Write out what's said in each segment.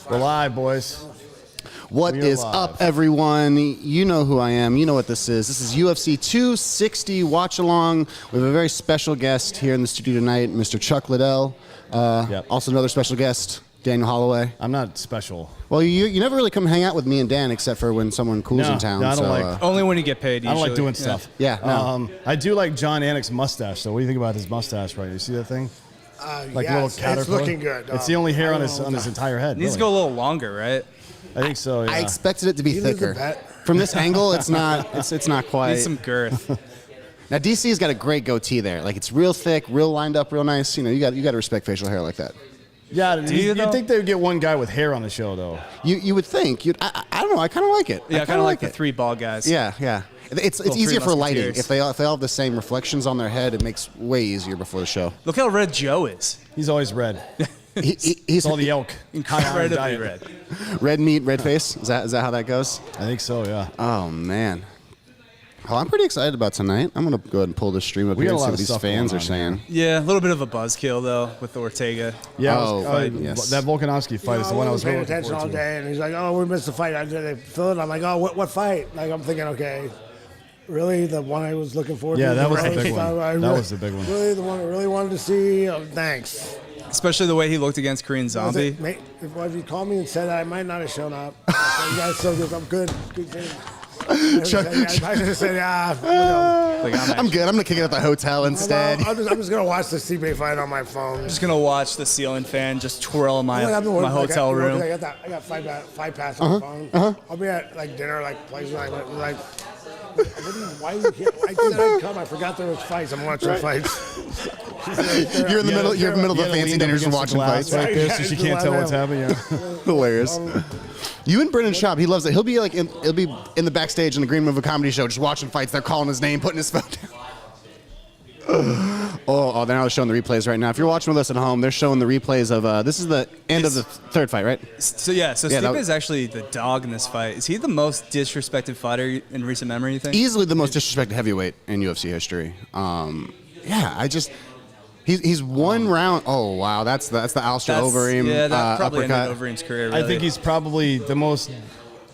We're live, boys. What is up, everyone? You know who I am. You know what this is. This is UFC 260 Watch Along. We have a very special guest here in the studio tonight, Mr. Chuck Liddell. Also another special guest, Daniel Holloway. I'm not special. Well, you never really come hang out with me and Dan except for when someone cool's in town. No, I don't like. Only when you get paid. Usually. I don't like doing stuff. Yeah. No. I do like John Anik's mustache. So, what do you think about his mustache? Right? You see that thing? Like yeah, little caterpillar. it's looking good. It's the only hair on his entire head. It needs to go a little longer, right? I think so. Yeah. I expected it to be thicker. From this angle, it's not. It's not quite. Needs some girth. Now DC's got a great goatee there. Like it's real thick, real lined up, real nice. You know, you got to respect facial hair like that. Yeah, you'd think they would get one guy with hair on the show, though. You would think. I don't know. I kind of like it. Yeah, I kind of like the three bald guys. Yeah. It's easier for lighting. If they all have the same reflections on their head, it makes way easier before the show. Look how red Joe is. He's always red. He's all the elk. Incredibly red. Red meat, red face. Is that how that goes? I think so. Yeah. Oh man. Well, I'm pretty excited about tonight. I'm gonna go ahead and pull this stream up here and see what these fans are saying. Yeah, a little bit of a buzzkill though with Ortega. Yeah. Yes. That Volkanovski fight is the one I was paying really attention all day, and he's like, "Oh, we missed the fight." They fill it. I'm like, "Oh, what fight?" Like I'm thinking, okay. Really, the one I was looking forward to? Yeah, that was the big one. That was the big one. Really, the one I really wanted to see. Thanks. Especially the way he looked against Korean Zombie. If you called me and said that, I might not have shown up. You guys so good. I'm good. Good thing. I just said, I'm good. I'm gonna kick it at the hotel instead. I'm just gonna watch the Stipe fight on my phone. I'm just gonna watch the ceiling fan just twirl in my hotel room. I got five passes on the phone. I'll be at like dinner, like places like. Why you here? I said I'd come. I forgot there was fights. I'm watching fights. You're in the middle. You're in the middle of the fancy dinners and watching fights right there, so she can't tell what's happening. Yeah. Hilarious. You and Brendan Schaub, he loves it. He'll be in the backstage in the green room of a comedy show, just watching fights. They're calling his name, putting his phone down. Oh, they're now showing the replays right now. If you're watching with us at home, they're showing the replays of this is the end of the third fight, right? So Stipe is actually the dog in this fight. Is he the most disrespected fighter in recent memory, you think? Easily the most disrespected heavyweight in UFC history. He's one round. Oh wow, that's the Alistair Overeem. Yeah, that probably uppercut. ended Overeem's career. Really. I think he's probably the most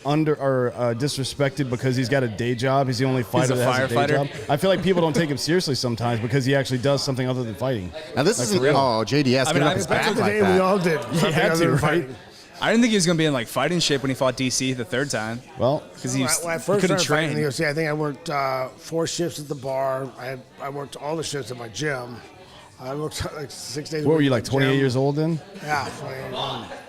disrespected because he's got a day job. He's the only fighter that has a day job. I feel like people don't take him seriously sometimes because he actually does something other than fighting. Now this isn't real. Oh, JDS. I mean, his back like that. We all did. He had to, right? I didn't think he was going to be in like fighting shape when he fought DC the third time. Well, because when I first started fighting in the UFC, I think I worked 4 shifts at the bar. I worked all the shifts at my gym. I worked like 6 days. What were you, like 28 years old then? Yeah, 28.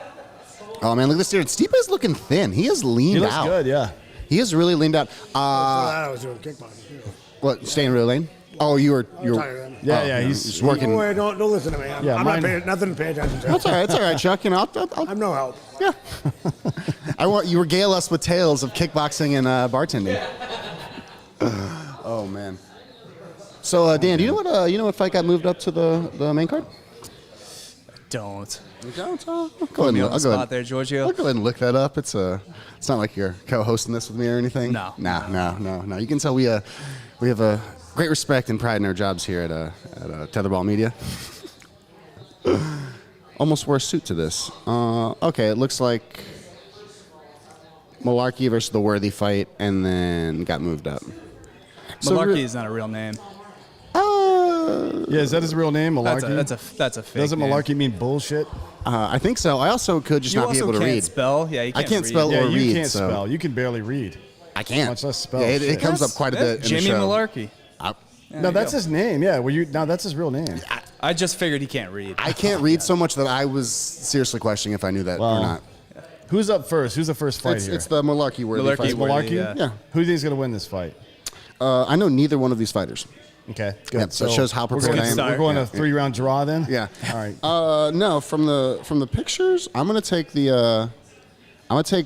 Oh man, look at this dude. Stipe is looking thin. He is leaned out. He looks good, yeah. He is really leaned out. Before that, I was doing kickboxing too. What? Staying really lean? Oh, you were. Yeah, he's just working. Don't listen to me. I'm not paying nothing to pay attention to. That's all right. It's all right, Chuck. You know, I'm no help. Yeah. You regale us with tales of kickboxing and bartending. Oh man. So Dan, do you know what fight got moved up to the main card? Don't. You don't? I'll go Put me ahead. on the spot there, Giorgio. I'll go ahead and look that up. It's not like you're co-hosting this with me or anything. No. You can tell we have a great respect and pride in our jobs here at Tetherball Media. Almost wore a suit to this. Okay, it looks like Malarkey versus the Worthy fight, and then got moved up. Malarkey is not a real name. Yeah, is that his real name, Malarkey? That's a fake Doesn't Malarkey mean bullshit? I think so. I also could just not be able to read. You can't spell. Yeah, you can't I can't read. spell Yeah, or read. you can't spell. You can barely read. I can't. Much less spell. Yeah, it comes up quite a bit in the Jamie show. Malarkey. No, that's his name. Yeah, no, that's his real name. I just figured he can't read. I can't read so much that I was seriously questioning if I knew that or not. Who's up first? Who's the first fight here? It's the Malarkey Worthy fight. Malarkey? Yeah. Who do you think is going to win this fight? I know neither one of these fighters. Okay, good. Yeah, so it shows how prepared I am. We're going a 3-round draw then? Yeah. All right. No, from the pictures, I'm gonna take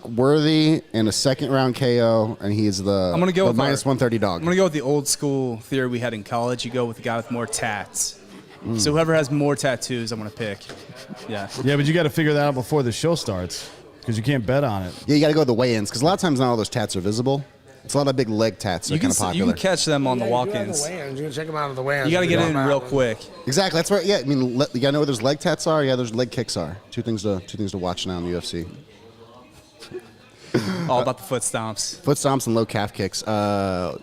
Worthy in a second round KO, and he's the I'm gonna go with minus 130 dog. I'm gonna go with the old school theory we had in college. You go with the guy with more tats. So whoever has more tattoos, I'm gonna pick. Yeah. Yeah, but you got to figure that out before the show starts because you can't bet on it. Yeah, you got to go with the weigh-ins because a lot of times not all those tats are visible. It's a lot of big leg tats. You Kind can of you popular. can catch them on the You walk-ins. can check them out on the weigh-ins. You got to get in real quick. Exactly. That's right. Yeah. I mean, you gotta know where those leg tats are. Yeah, those leg kicks are. Two things to watch now in the UFC. All about the foot stomps. Foot stomps and low calf kicks. Gagey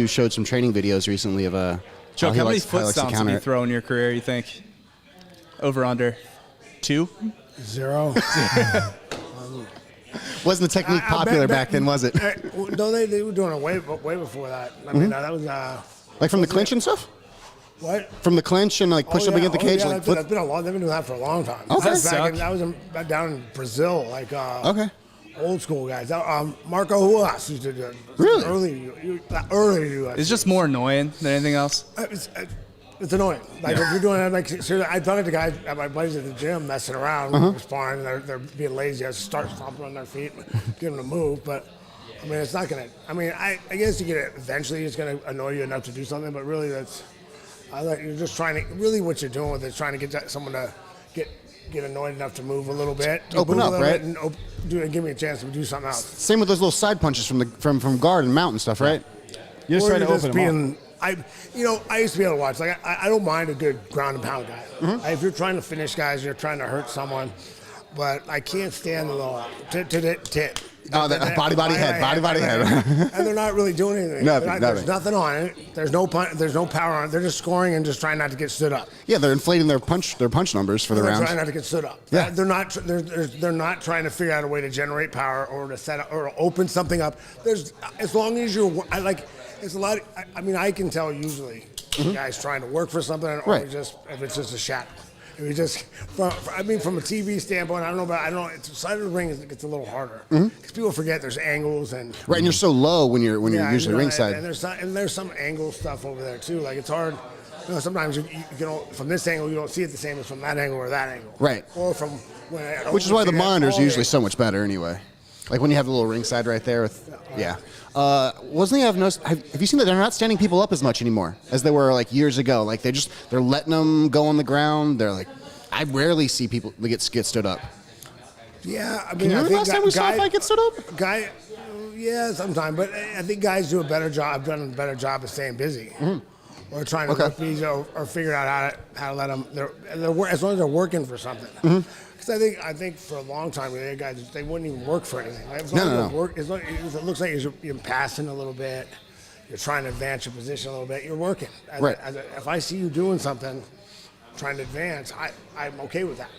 showed some training videos recently of Chuck, how many foot likes to stomps have counter you it. thrown in your career, you think? Over, under? 2? 0. Wasn't the technique popular back then, was it? No, they were doing it way before that. I mean, that was Like from the clinch and stuff? what? From the clinch and like push up against the cage? Yeah, like that's been a long. They've been doing that for a long time. Okay. That was down in Brazil, like Okay. old school guys. Marco, who else used to do it? Really? Early UFC. It's just more annoying than anything else. It's annoying. Like if you're doing it, like seriously, I've done it to guys at my buddies at the gym messing around, sparring. They're being lazy. I start stomping on their feet, get them to move. But I mean, it's not gonna. I mean, I guess you get it eventually. It's gonna annoy you enough to do something. But really, you're just trying to. Really, what you're doing with it is trying to get someone to get annoyed enough to move a little bit, Open up, right? And give me a chance to do something else. Same with those little side punches from guard and mount and stuff, right? You're just Or trying to you're open just them up. I used to be able to watch. Like I don't mind a good ground and pound guy. If you're trying to finish guys, you're trying to hurt someone. But I can't stand the little tit. Oh, body head. And they're not really doing anything. Nothing. There's nothing on it. There's no power on it. They're just scoring and just trying not to get stood up. Yeah, they're inflating their punch numbers for the They're rounds. trying not to get stood up. Yeah. They're not trying to figure out a way to generate power or to set up or to open something up. As long as it's a lot. I mean, I can tell usually guys trying to work for something, or Right. if it's just a shadow. If you just, from a TV standpoint, I don't know. It's the side of the ring it gets a little harder because people forget there's angles and Right, and you're so low when you're usually you know, ringside. And there's some angle stuff over there too. Like it's hard. You know, sometimes you from this angle you don't see it the same as from that angle or that angle. Right. Or from Which is why the monitors are usually so much better anyway. Like when you have the little ringside right there with, wasn't I've noticed, have you seen that they're not standing people up as much anymore as they were like years ago? Like they're letting them go on the ground. They're like, I rarely see people get stood up. Yeah, I mean, Can you remember last time we saw a fight get stood up? Yeah, sometime, but I think guys do a better job, done a better job of staying busy, or trying to work these, or figure out how to let them. As long as they're working for something. Because I think for a long time, the guys they wouldn't even work for anything. Like, as long as it looks like you're passing a little bit, you're trying to advance your position a little bit, you're working. If I see you doing something, trying to advance, I'm okay with that.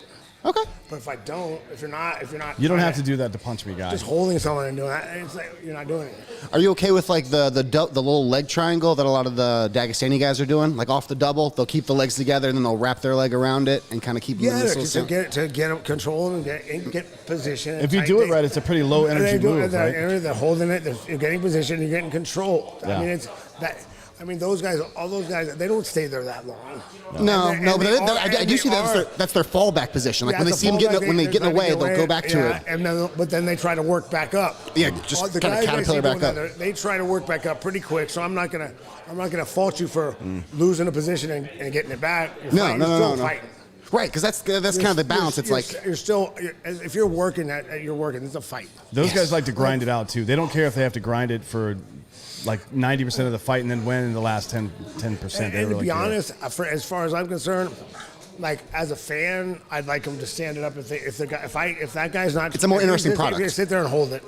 Okay. But if I don't, if you're not, You don't have to do that to punch me, guy. just holding someone and doing that, it's like you're not doing it. Are you okay with like the little leg triangle that a lot of the Dagestani guys are doing? Like off the double, they'll keep the legs together and then they'll wrap their leg around it and kind of keep them in this little to get control and get position. If you do it right, it's a pretty low energy move, right? They're holding it. You're getting position. You're getting control. Yeah. I mean, it's that. I mean, all those guys, they don't stay there that long. No, but I do see that's their fallback position. Like when they see them getting away, they'll go back to it. But then they try to work back up. Yeah, just kind of caterpillar back up. They try to work back up pretty quick. So I'm not gonna fault you for losing a position and getting it back. No. Fighting. Right, because that's kind of the balance. It's like if you're working, you're working. It's a fight. Those guys like to grind it out too. They don't care if they have to grind it for like 90% of the fight and then win in the last 10%. And to be honest, as far as I'm concerned, like as a fan, I'd like them to stand it up if that guy's not. It's a more interesting product. If you sit there and hold it.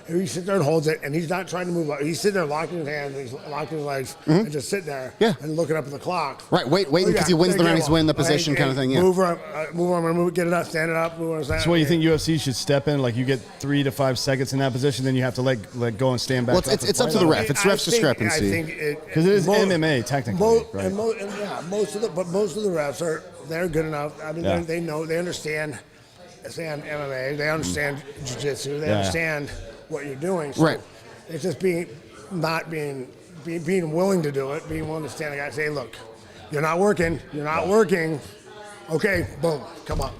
If he sits there and holds it, and he's not trying to move up. He's sitting there locking his hands, he's locking his legs, and just sitting there and looking up at the clock. Right, waiting because he wins the round, he's winning the position kind of thing. Yeah. Move on, get it up, stand it up, move on. So, what you think UFC should step in? Like you get 3 to 5 seconds in that position, then you have to let go and stand back. Well, it's up to the ref. It's ref's discrepancy. Because it is MMA technically, right? Most of the refs they're good enough. I mean, they know, they understand MMA, they understand jiu-jitsu, they understand what you're doing. So right. It's just being willing to do it, being willing to stand a guy and say, look, you're not working. Okay, boom, come on.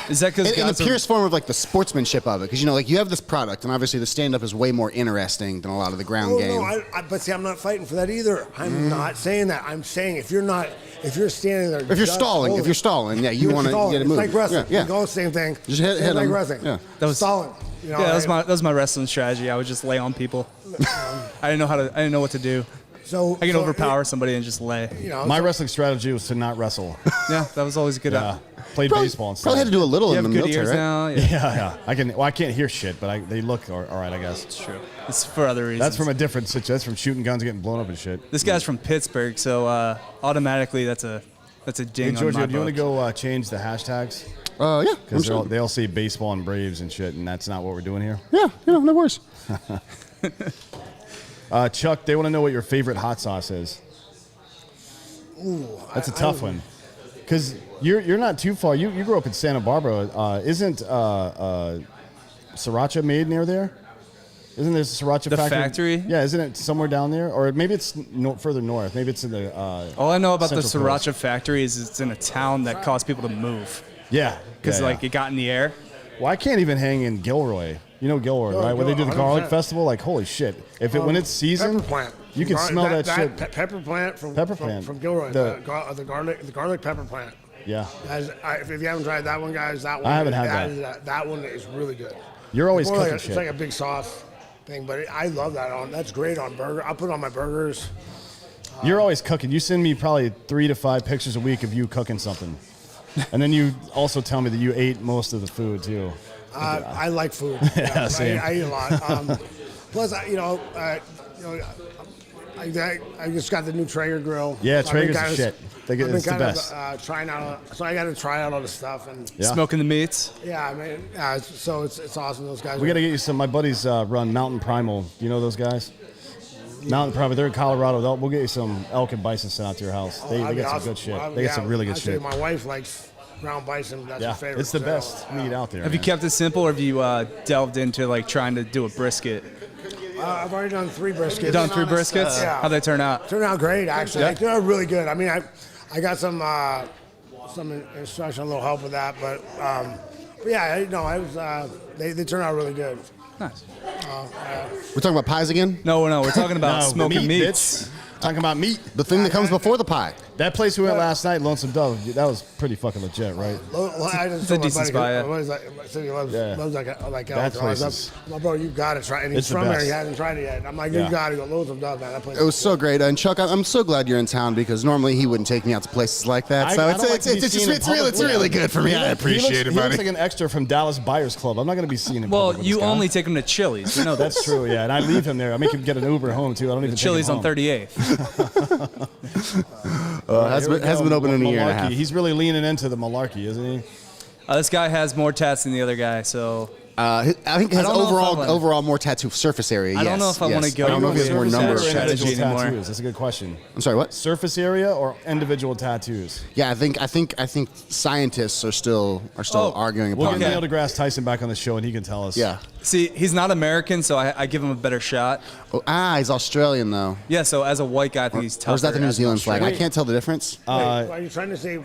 Is that because In the purest form of like the sportsmanship of it, because like you have this product, and obviously the stand-up is way more interesting than a lot of the ground game. No, but see, I'm not fighting for that either. I'm not saying that. I'm saying if you're standing there, If you're stalling, yeah, you want to get a move. It's like wrestling. Yeah. Go same thing. Just hit like him. wrestling. Yeah. That was stalling. You know, that was my wrestling strategy. I would just lay on people. I didn't know what to do. So I can overpower somebody and just lay. My wrestling strategy was to not wrestle. Yeah, that was always a good. Played baseball instead. Probably had to do a little You in have the good military, ears right? now. Yeah. I can't hear shit, but they look all right, I guess. It's true. It's for other reasons. That's from a different situation. That's from shooting guns, getting blown up and shit. This guy's from Pittsburgh, so automatically that's a ding Hey, on my Giorgio, do you want to book. go change the hashtags? Yeah. Because they all say baseball and Braves and shit, and that's not what we're doing here. Yeah, no worries. Chuck, they want to know what your favorite hot sauce is. Ooh, That's a tough one. Because you're not too far. You grew up in Santa Barbara. Isn't sriracha made near there? Isn't there a sriracha The factory? factory? Yeah, isn't it somewhere down there? Or maybe it's further north. Maybe it's in the All I know about the Central sriracha factory is it's in a town that caused people to move Yeah. because it got in the air. Well, I can't even hang in Gilroy. You know Gilroy, right? When they do the garlic 100%. festival, like holy shit! When it's season, Pepper plant. you can smell that shit. Pepper plant from Gilroy. The The garlic pepper plant. Yeah. Guys, if you haven't tried that one, guys, that one. I haven't had that. That one is really good. You're always More cooking like shit. It's like a big sauce thing, but I love that That's great on burger. I put it on my burgers. You're always cooking. You send me probably 3 to 5 pictures a week of you cooking something, and then you also tell me that you ate most of the food too. I like food. Yeah, same. I eat a lot. Plus, I just got the new Traeger grill. Yeah, I've been Traeger's kind the of- shit. It's the best. Trying out, so I got to try out all the stuff and Yeah. Smoking the meats. yeah, I mean, so it's awesome. Those guys. We got to get you some. My buddies run Mountain Primal. You know those guys? Mountain Primal. They're in Colorado. We'll get you some elk and bison sent out to your house. They That'd be get some awesome. good shit. Well, They get some really good actually, shit. My wife likes ground bison. That's Yeah, her favorite. it's the so, best meat out there. Have you man. kept it simple, or have you delved into like trying to do a brisket? I've already done 3 briskets. You done 3 briskets? Yeah. How'd they turn out? Turned out great, actually. Yeah? They turned out really good. I mean, I got some instruction, a little help with that, but yeah, they turned out really good. Nice. We're talking about pies again? No, we're talking about No, smoking meat, meats. bitch. Talking about meat. The thing that comes before the pie. That place we went last night, Lonesome Dove, that was pretty fucking legit, right? It's a decent spot, yeah. He loves like That place elk. is- My bro, you got to try it. And he's It's the from there. best. He hasn't tried it yet. I'm like, Yeah. you got to go. Lonesome Dove, man. That place It was so great. And Chuck, I'm so glad you're in town because normally he wouldn't take me out to places like that. So I don't like to be seen in it's public. really good for me. I appreciate it, He looks buddy. like an extra from Dallas Buyers Club. I'm not going to be seen in Well, public with you this guy. only take them to Chili's. You know that. That's true, yeah. And I leave him there. I make him get an Uber home, too. I don't even take Chili's him on home. 38th. Hasn't been open in a year and a Malarkey. half. He's really leaning into the malarkey, isn't he? This guy has more tats than the other guy, so I think his I don't know if I wanna- overall more tattoo surface area. I don't know if I wanna go I don't know if he has more surface numbers. area. Individual strategy anymore. tattoos. That's a good question. I'm sorry, what? Surface area or individual tattoos? Yeah, I think scientists are still arguing We'll upon get that. Neil deGrasse Tyson back on the show, and he can tell us. Yeah. see, he's not American, so I give him a better shot. He's Australian though. Yeah, so as a white guy, I think he's tougher. Or is that the New as an Zealand flag? I Australian. can't tell the difference. Wait, are you trying to say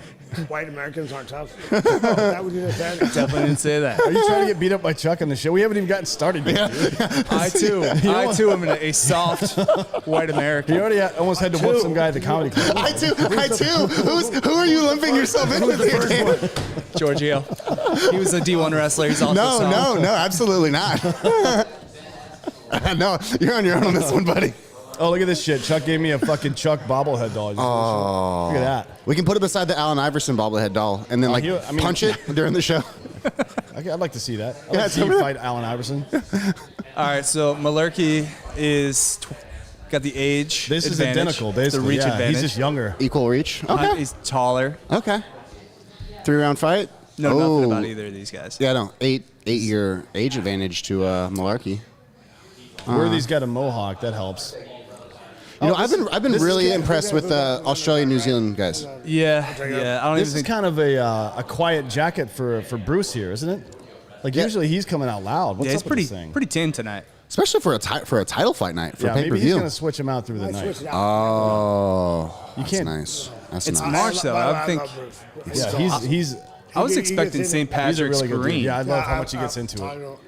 white Americans aren't tough? Is that what you just said? Definitely didn't say that. Are you trying to get beat up by Chuck on the show? We haven't even gotten started yet. dude. I too am a soft white American. He already almost had to whoop some guy at the comedy club. I too. Who are you lumping yourself in with here, Dan? Giorgio. He was a D1 wrestler. He's also soft. No, absolutely not. No, you're on your own on this one, buddy. Oh, look at this shit. Chuck gave me a fucking Chuck bobblehead doll. Look at that. We can put it beside the Allen Iverson bobblehead doll and then punch it during the show. I'd like to see that. I'd Yeah, like to see you tell me. fight Allen Iverson. All right, so Malarkey is got the age. This is advantage, identical, basically. The reach yeah, advantage. he's just younger. Equal reach. Okay. He's taller. Okay. 3-round fight. Know nothing about either of these guys. Yeah, no. 8-year age advantage to Malarkey. Worthy's got a mohawk. That helps. You know, I've been this is really getting- impressed with Australia, New Zealand guys. Yeah. I don't This even is think. kind of a quiet jacket for Bruce here, isn't it? Like usually he's coming out loud. What's Yeah, up he's with this thing? pretty tame tonight. Especially for a title fight night for yeah, pay maybe per he's view. gonna switch him out through the night. Oh, You that's can't- nice. That's It's nice. March, though. I think. love Bruce. Yeah, he's I was He expecting gets St. into- he's a Patrick's really good dude. Green. Yeah, I love how much he gets into it.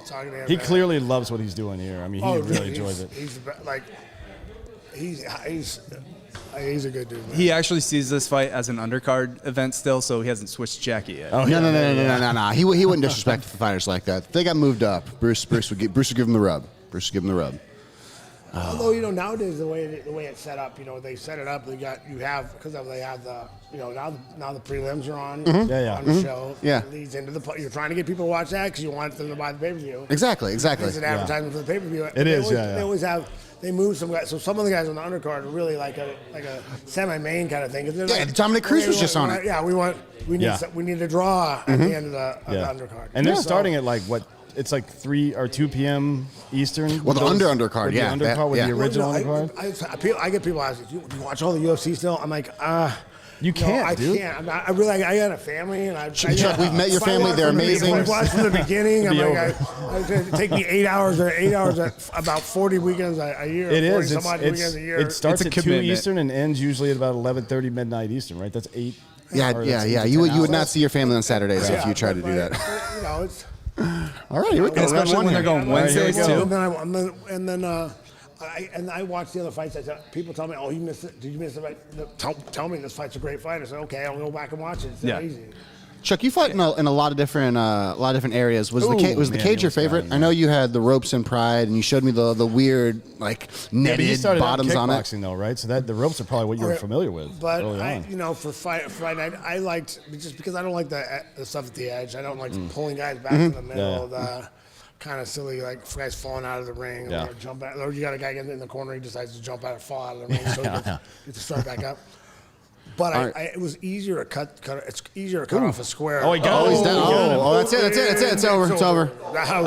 Talking to him, He man. clearly loves what he's doing here. I mean, he really enjoys it. He's like, he's a good dude. Man. He actually sees this fight as an undercard event still, so he hasn't switched jacket yet. Oh, No. He wouldn't disrespect the fighters like that. If they got moved up, Bruce would give him the rub. Bruce would give him the rub. Although nowadays the way it's set up, they set it up. They have they have the now the prelims are on on the show. Yeah. It leads into you're trying to get people to watch that because you want them to buy the pay per view. Exactly. It's an advertisement for the pay per view. It is. They always have. They move some guys. So some of the guys on the undercard are really like a semi-main kind of thing. Yeah, Dominic Cruz was just on it. Yeah, we need a draw at the end of the undercard. And they're starting at like what? It's like 3 or 2 p.m. Eastern. Well, the undercard, with yeah. The undercard with the original undercard. I get people asking, do you watch all the UFC still? I'm like, You can't, I dude. can't. I got a family, and Chuck, we've met your family. They're amazing. I watched from the beginning. I'm Be like, it take me 8 hours at about 40 weekends a year. It 40 is. some odd weekends a year. It starts It's a at 2 commitment. Eastern and ends usually at about 11:30 midnight Eastern, right? That's 8. Yeah. You would not see your family on Saturdays if you tried to do that. It's. All right, here we go. Especially Round one when they're here. going Wednesdays All right, too. And then I watch the other fights. People tell me, "Oh, you missed it. Did you miss the fight?" Tell me this fight's a great fight. I say, "Okay, I'll go back and watch it." It's that easy. Chuck, you fought in a lot of different areas. Was the Ooh, was the man, cage it your was favorite? fun, I know you had the ropes and pride, and you showed me the weird like Yeah, but you netted started out bottoms on it. kickboxing though, right? So that the ropes are probably what you were familiar with But early on. for fight night, I liked just because I don't like the stuff at the edge. I don't like pulling guys back in the middle. The kind of silly guys falling out of the ring or jump out. Or you got a guy in the corner, he decides to jump out and fall out of the ring, so he gets to start back up. But it was easier to cut. It's easier to cut off a square. Oh, he got it. He's down. That's it. It's over. It's over.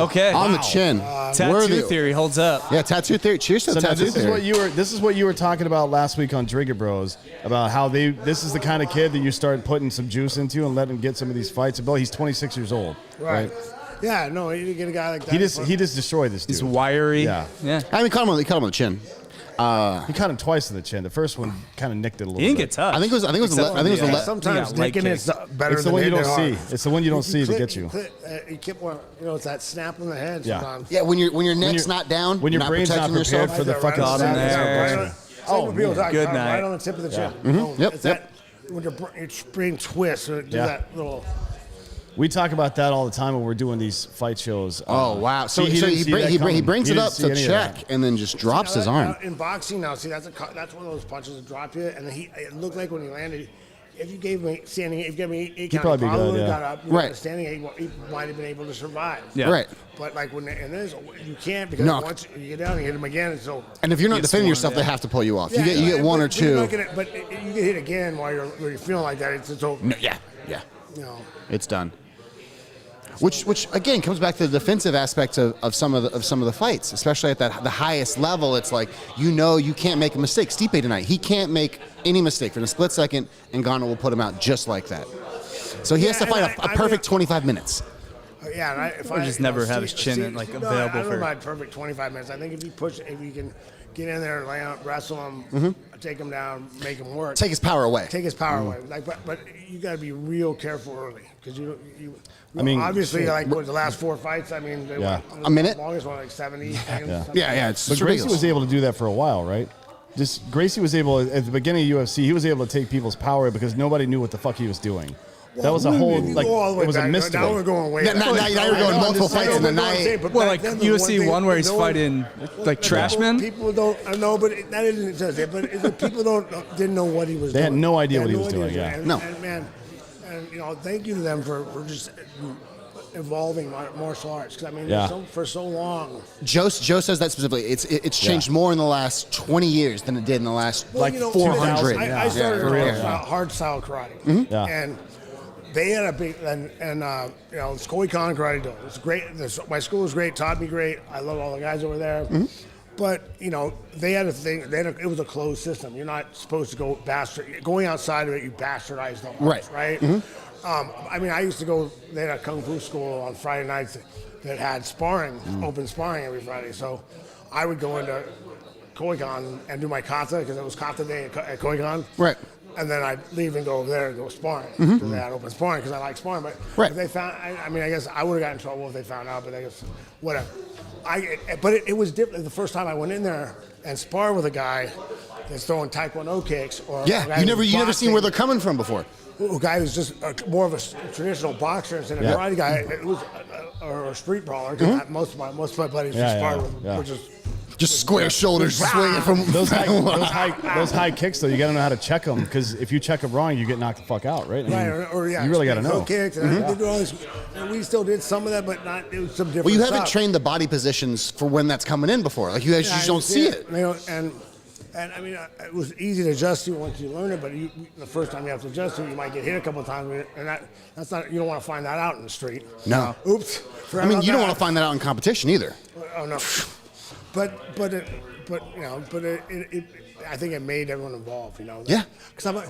Okay. On the chin. Tattoo Worthy. theory holds up. Yeah, tattoo theory. Cheers to So now tattoo this is theory. what you were talking about last week on Drigger Bros about how this is the kind of kid that you start putting some juice into and let him get some of these fights. But he's 26 years old, right? Yeah, no, you get a guy like that. He just destroyed this dude. He's wiry. Yeah. I mean, cut him on the chin. He caught him twice in the chin. The first one kind of nicked it a little He didn't bit. get touched. I think it was the left. Sometimes Yeah, leg thinking it's kick. better It's the than one you hitting don't hard. see. It's the one you don't see that gets you. You keep one. It's that snap on the head Yeah. sometimes. Yeah, when your neck's not down, When your not brain's not protecting prepared yourself. for the fucking Got him snap. there. Oh, man. Good night. Right on the tip of the chin. Yep, It's yep. that when your brain twists, or do that little. We talk about that all the time when we're doing these fight shows. Oh wow! So didn't he see that coming. brings He it didn't up see to any of check that. and then just drops his arm. In boxing now, see that's one of those punches that drop you, and it looked like when he landed. If you gave me standing, if you gave me 8 count, probably he be probably good, would have yeah. got up. Right. Standing, he might have been able to survive. Yeah. Right. But like when in this, you can't because No. once you get down, you hit him again. And so And if you're not Gets defending one, yourself, they yeah. have to pull you off. yeah, You get one or but you're not two. gonna- but you get hit again while you're feeling like that. It's over. No, yeah, You know. it's done. Which again comes back to the defensive aspect of some of the fights, especially at the highest level. It's like you can't make a mistake. Stipe tonight, he can't make any mistake for a split second, and Ghana will put him out just like that. So he has to and fight I a perfect mean- 25 minutes. Yeah, and if Or just never have his chin I available don't know for. about perfect 25 minutes. I think if you can get in there, lay out, wrestle him, take him down, make him work. Take his power away. Take his power away. But you got to be real careful early because I mean, obviously shit. the last 4 fights. I mean, they Yeah. went, A minute? The longest one like 70 seconds. Yeah. something. Yeah, it's But Gracie ridiculous. was able to do that for a while, right? Just Gracie was able at the beginning of UFC. He was able to take people's power because nobody knew what the fuck he was doing. That was a Well, whole if you like go all the way it was a back, mystery. Now we're going way Now- back. now you're going multiple fights in the night. Well, like UFC 1 where he's fighting like Trashman. People don't. I know, but that isn't it. Says it, but people didn't know what he was They doing. had no idea They what had he was doing, yeah. And, No. And man, and thank you to them for just evolving martial arts. Because I mean, Yeah. for so long. Joe says that specifically. It's changed more in the last 20 years than it did in the last Like 400. I started for real, hard style karate, Yeah. and they had a big it's Koi Khan Karate Do. It's great. My school was great. Taught me great. I love all the guys over there. But they had a thing. It was a closed system. You're not supposed to go going outside of it. You bastardize the arts, right? I mean, I used to go. They had a kung fu school on Friday nights that had sparring, open sparring every Friday. So I would go into Koi Khan and do my kata because it was kata day at Koi Khan. Right. and then I'd leave and go over there and go sparring. Because they had open sparring because I like sparring. But Right. if they found, I mean, I guess I would have gotten in trouble if they found out, but I guess, whatever. But it was different. The first time I went in there and sparred with a guy that's throwing Taekwondo kicks. Or a guy you never who's seen where they're coming from before. a guy who's just more of a traditional boxer instead of a karate guy. It was or a street brawler. 'Cause most of my buddies sparred with, which is Just square shoulders swinging from Those high kicks, though, you got to know how to check them, because if you check them wrong, you get knocked the fuck out, right? I mean, or you really got to know. Kicks, and they do all this, and we still did some of that, but not. It was some different. Well, you haven't stuff. trained the body positions for when that's coming in before. Like you guys just don't see it. You know, and I mean, it was easy to adjust to once you learn it, but the first time you have to adjust to it, you might get hit a couple of times, and that's not. You don't want to find that out in the street. No. Oops. I mean, you don't want to find that out in competition either. Oh no. But I think it made everyone involved, you know. Yeah. Because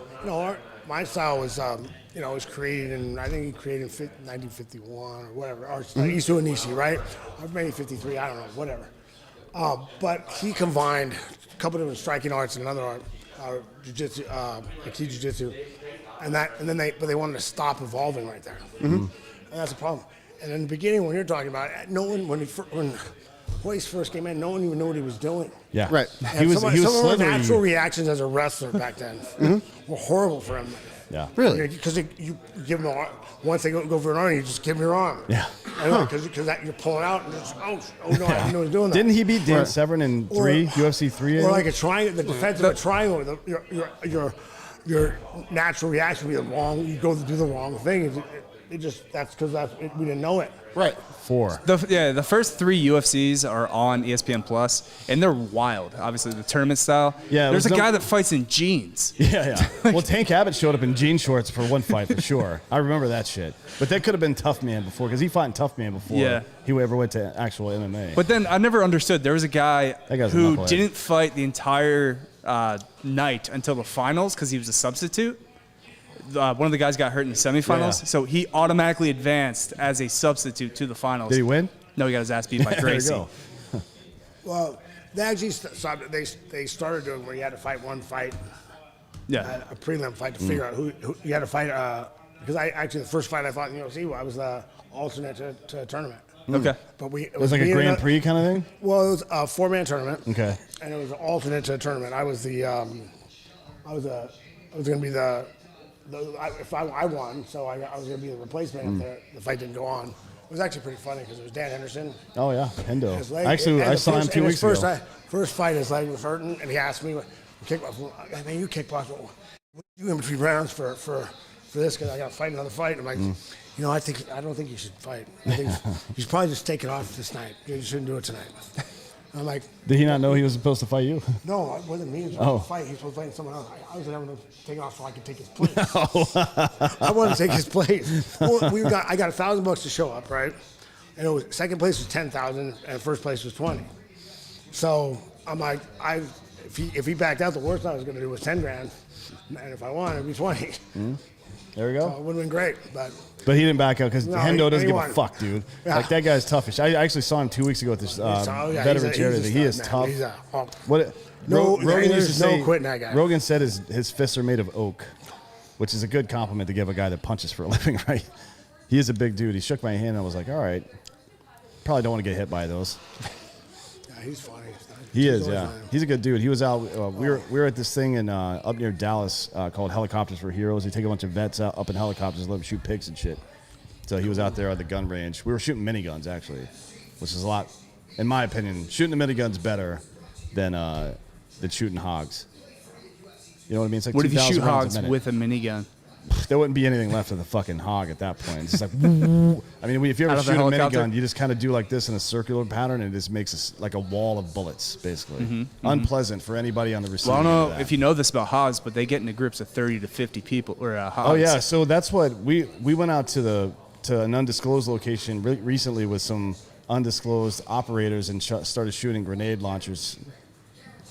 my style was, was created in, I think he created in 1951 or whatever, or Isu Onishi, right? Or maybe 53, I don't know, whatever. But he combined a couple different striking arts and another art, jiu-jitsu, Aikido jiu-jitsu, but they wanted to stop evolving right there, and that's the problem. And in the beginning, when you're talking about it, no one when Royce first came in, no one even knew what he was doing. Yeah, right. He was some of our slithery. natural reactions as a wrestler back then were horrible for him. Yeah, Really? Because you give them once they go for an arm, you just give them your arm. Yeah. Because you're pulling out and just no, I didn't know he was doing that. Didn't he beat Dan Severn in UFC 3? Or like a triangle, the defense of a triangle. Your natural reaction would be wrong. You go to do the wrong thing. That's because we didn't know it. Right. 4. The first 3 UFCs are on ESPN Plus, and they're wild. Obviously, the tournament style. Yeah, there's a guy that fights in jeans. Yeah. Well, Tank Abbott showed up in jean shorts for one fight for sure. I remember that shit. But that could have been Tough Man before, because he fought in Tough Man before he ever went to actual MMA. But then I never understood. There was a guy guy's a who knucklehead. didn't fight the entire night until the finals because he was a substitute. One of the guys got hurt in the semifinals, so he automatically advanced as a substitute to the finals. Did he win? No, he got his ass beat by Gracie. There you go. Well, they actually they started doing where you had to fight one fight, a prelim fight to figure out who you had to fight. Because the first fight I fought in the UFC, I was the alternate to a tournament. Okay. But It was like a Grand Prix kind of thing? Well, it was a 4-man tournament. Okay. And it was an alternate to a tournament. I was going to be if I won, so I was going to be the replacement if the fight didn't go on. It was actually pretty funny because it was Dan Henderson. Oh, yeah. Hendo. His leg- Actually, and I the saw him first- 2 and weeks his ago. First fight, his leg was hurting, and he asked me, man, you kickbox, what do you do in between rounds for this? Because I got to fight another fight. I'm like, I don't think you should fight. I think you should probably just take it off this night. You shouldn't do it tonight. I'm like, Did he not know he was supposed to fight you? no, it wasn't me. He was supposed to fight. He was supposed to fight someone else. I was going to take it off so I could take his place. I wanted to take his place. Well, I got $1,000 to show up, right? And it was second place was 10,000, and first place was 20. So I'm like, if he backed out, the worst I was going to do was 10 grand, and if I won, it'd be 20. There we So go. it would have been great, but But he didn't back out because No, Hendo doesn't he give a won. fuck, dude. Yeah. Like, that guy's toughish. I actually saw him 2 weeks ago at this veteran charity. He is tough. Rogan used to there's no say, quitting that guy. Rogan said his fists are made of oak, which is a good compliment to give a guy that punches for a living, right? He is a big dude. He shook my hand and I was like, all right. Probably don't want to get hit by those. Yeah, he's funny. He is, always yeah. funny. He's a good dude. He was out. We were at this thing in up near Dallas called Helicopters for Heroes. They take a bunch of vets out up in helicopters and let them shoot pigs and shit. So he was out there at the gun range. We were shooting miniguns actually, which is a lot, in my opinion, shooting the miniguns better than shooting hogs. You know what I mean? It's like What if you 2,000 shoot rounds hogs a minute. with a minigun? There wouldn't be anything left of the fucking hog at that point. It's just like, I mean, if you Out ever of the shoot a helicopter? minigun, you just kind of do like this in a circular pattern, and it just makes like a wall of bullets, basically. Unpleasant for anybody on the receiving Well, I end don't of know that. if you know this about hogs, but they get into groups of 30 to 50 people or hogs. Oh yeah, so that's what we went out to an undisclosed location recently with some undisclosed operators and started shooting grenade launchers.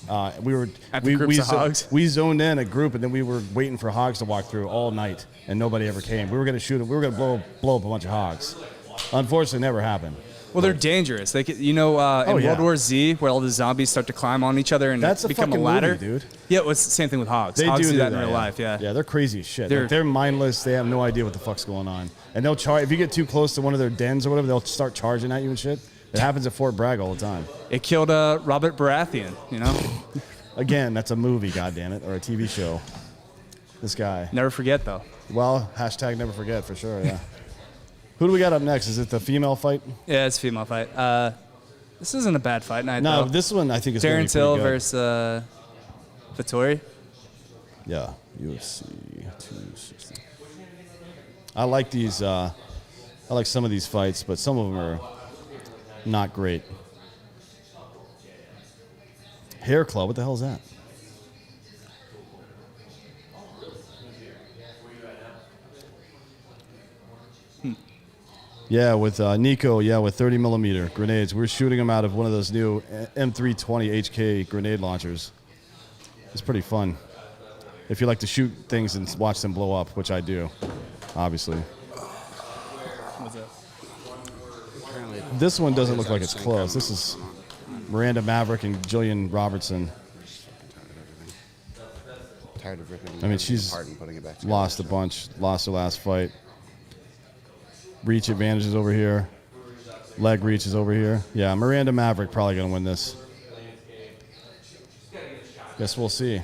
At the groups of hogs? We zoned in a group, and then we were waiting for hogs to walk through all night, and nobody ever came. We were going to shoot them. We were going to blow up a bunch of hogs. Unfortunately, never happened. Well, they're dangerous. They could, in World War Z, where all the zombies start to climb on each other and That's a become a fucking ladder. movie, dude. Yeah, it was the same thing with hogs. They Hogs do that in real yeah. life. Yeah. Yeah, they're crazy as shit. They're- They're mindless. They have no idea what the fuck's going on, and they'll charge. If you get too close to one of their dens or whatever, they'll start charging at you and shit. It happens at Fort Bragg all the time. It killed Robert Baratheon. Again, that's a movie, goddammit, or a TV show. This guy. Never forget though. Well, hashtag never forget for sure. Yeah. Who do we got up next? Is it the female fight? Yeah, it's a female fight. This isn't a bad fight night. No, though. this one I think is going to be Darren Till pretty good. versus Vettori. Yeah, UFC 260. I like these. I like some of these fights, but some of them are not great. Hair Club, what the hell is that? Yeah, with Nico, with 30 millimeter grenades. We're shooting them out of one of those new M320 HK grenade launchers. It's pretty fun. If you like to shoot things and watch them blow up, which I do, obviously. What's that? This one doesn't look like it's close. This is Miranda Maverick and Jillian Robertson. Tired of ripping I mean, she's apart and putting it back together. lost a bunch. Lost her last fight. Reach advantages over here. Leg reach is over here. Yeah, Miranda Maverick probably going to win this. Guess we'll see.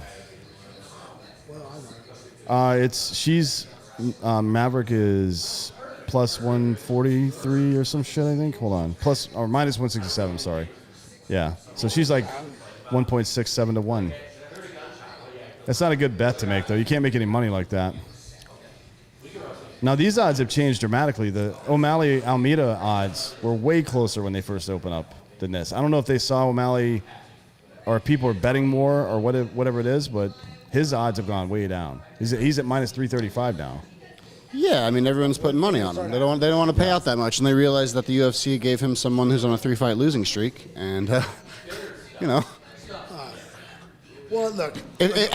Maverick is plus 143 or some shit, I think. Hold on. Minus 167, sorry. Yeah. So she's like 1.67 to 1. That's not a good bet to make, though. You can't make any money like that. Now, these odds have changed dramatically. The O'Malley-Almeida odds were way closer when they first opened up than this. I don't know if they saw O'Malley or people are betting more or whatever it is, but his odds have gone way down. He's at minus 335 now. Yeah, I mean, everyone's putting money on him. They don't want to pay out that much, and they realize that the UFC gave him someone who's on a 3-fight losing streak, and Well, look. If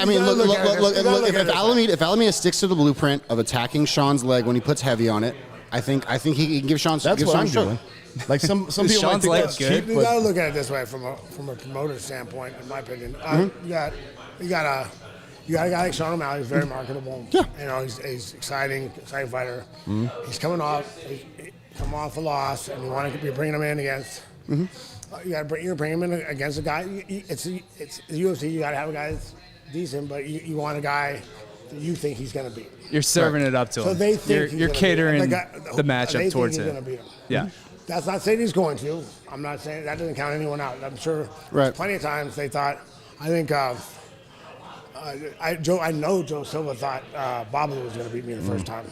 Alameda sticks to the blueprint of attacking Sean's leg when he puts heavy on it, I think he can give Sean. That's what I'm doing. Like some people might Sean's think leg that's good? cheap, You but got to look at it this way from a promoter standpoint, in my opinion. You got a guy like Sean O'Malley who's very marketable. Yeah. He's exciting fighter. He's coming off a loss, and you want to be bringing him in against. You're bringing him in against a guy. It's the UFC. You got to have a guy that's decent, but you want a guy that you think he's going to beat. You're serving it up to So him. they think You're catering the they matchup think towards he's it. gonna beat him. Yeah. That's not saying he's going to. I'm not saying that doesn't count anyone out. I'm sure Right. plenty of times they thought. I think I know Joe Silva thought Bobby was going to beat me the first time.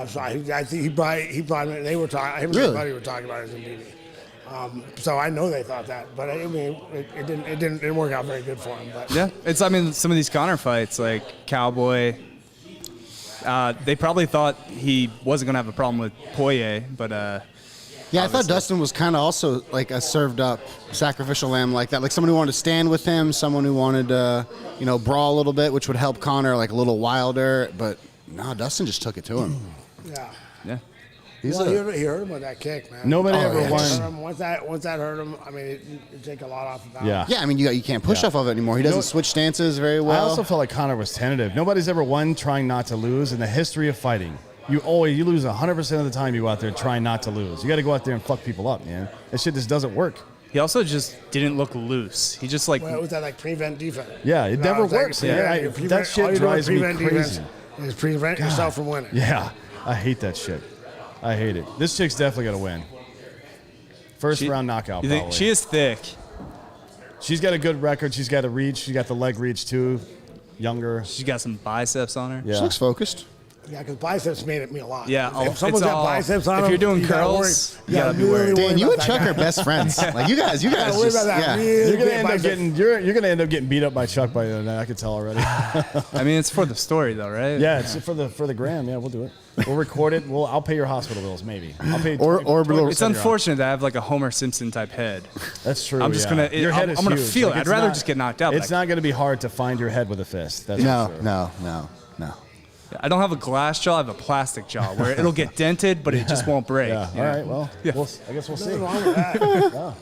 So I think he probably they were talking. Him and his buddy were talking about it as a beat me. So I know they thought that, but I mean, it didn't work out very good for him. But Yeah, some of these Conor fights, like Cowboy, they probably thought he wasn't going to have a problem with Poirier, but Yeah, I thought Dustin was kind of also like a served up sacrificial lamb like that, like someone who wanted to stand with him, someone who wanted to, brawl a little bit, which would help Conor like a little wilder. But no, Dustin just took it to him. yeah. He hurt him with that kick, man. Nobody ever won. Once that hurt him, I mean, it take a lot off the balance. Yeah. Yeah, I mean, you can't push off of it anymore. He doesn't switch stances very well. I also felt like Conor was tentative. Nobody's ever won trying not to lose in the history of fighting. You lose 100% of the time you go out there trying not to lose. You got to go out there and fuck people up, man. That shit just doesn't work. He also just didn't look loose. He just Well, was that like prevent defense? Yeah, it never it's like works. That shit drives me crazy. Is prevent yourself from winning. Yeah, I hate that shit. I hate it. This chick's definitely going to win. First round knockout, You probably. think she is thick? She's got a good record. She's got a reach. She got the leg reach, too. Younger. She's got some biceps on her. Yeah. She looks focused. Yeah, because biceps made me a lot. Yeah, if someone's it's got all- biceps on if them, you're doing you gotta curls, worry- you gotta be really worried. worry Dan, you about and that Chuck guy. are best friends. Like you guys Gotta worry about that. yeah. Really You're gonna big end up biceps. getting you're gonna end up getting beat up by Chuck by the end. I can tell already. I mean, it's for the story, though, right? Yeah, it's for the gram. Yeah, we'll do it. We'll record it. I'll pay your hospital bills, maybe. I'll pay. Or 20% It's of your unfortunate to have like a Homer Simpson type head. That's true. I'm just yeah. gonna- Your head I'm is gonna huge. feel it. Like, I'd it's rather not- just get knocked out, It's but I- not going to be hard to find your head with a fist. That's for sure. No. I don't have a glass jaw. I have a plastic jaw where it'll get dented, but it just won't break. Yeah. you know? All right. Well, I guess we'll see. Nothing wrong with that. Yeah.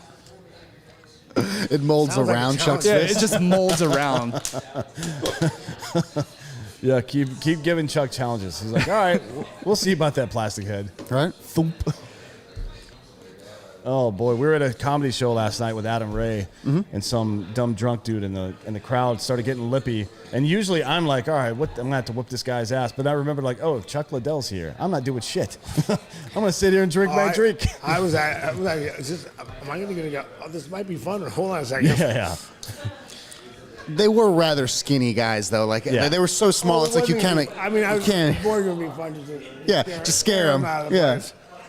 It molds Sounds like a around challenge. Chuck's Yeah, fist. it just molds around. Yeah, keep giving Chuck challenges. He's like, all right, we'll see about that plastic head. Right? Thump. Oh boy, we were at a comedy show last night with Adam Ray, and some dumb drunk dude in the crowd started getting lippy. And usually I'm like, all right, I'm gonna have to whoop this guy's ass. But I remembered like, oh, Chuck Liddell's here. I'm not doing shit. I'm gonna sit here and drink my drink. I was at. Am I gonna go? Oh, this might be fun. Hold on a second. Yeah. They were rather skinny guys, though. Like Yeah. they were so small. It's like you kind of. I mean, I was can't. more gonna be fun to scare him. Yeah.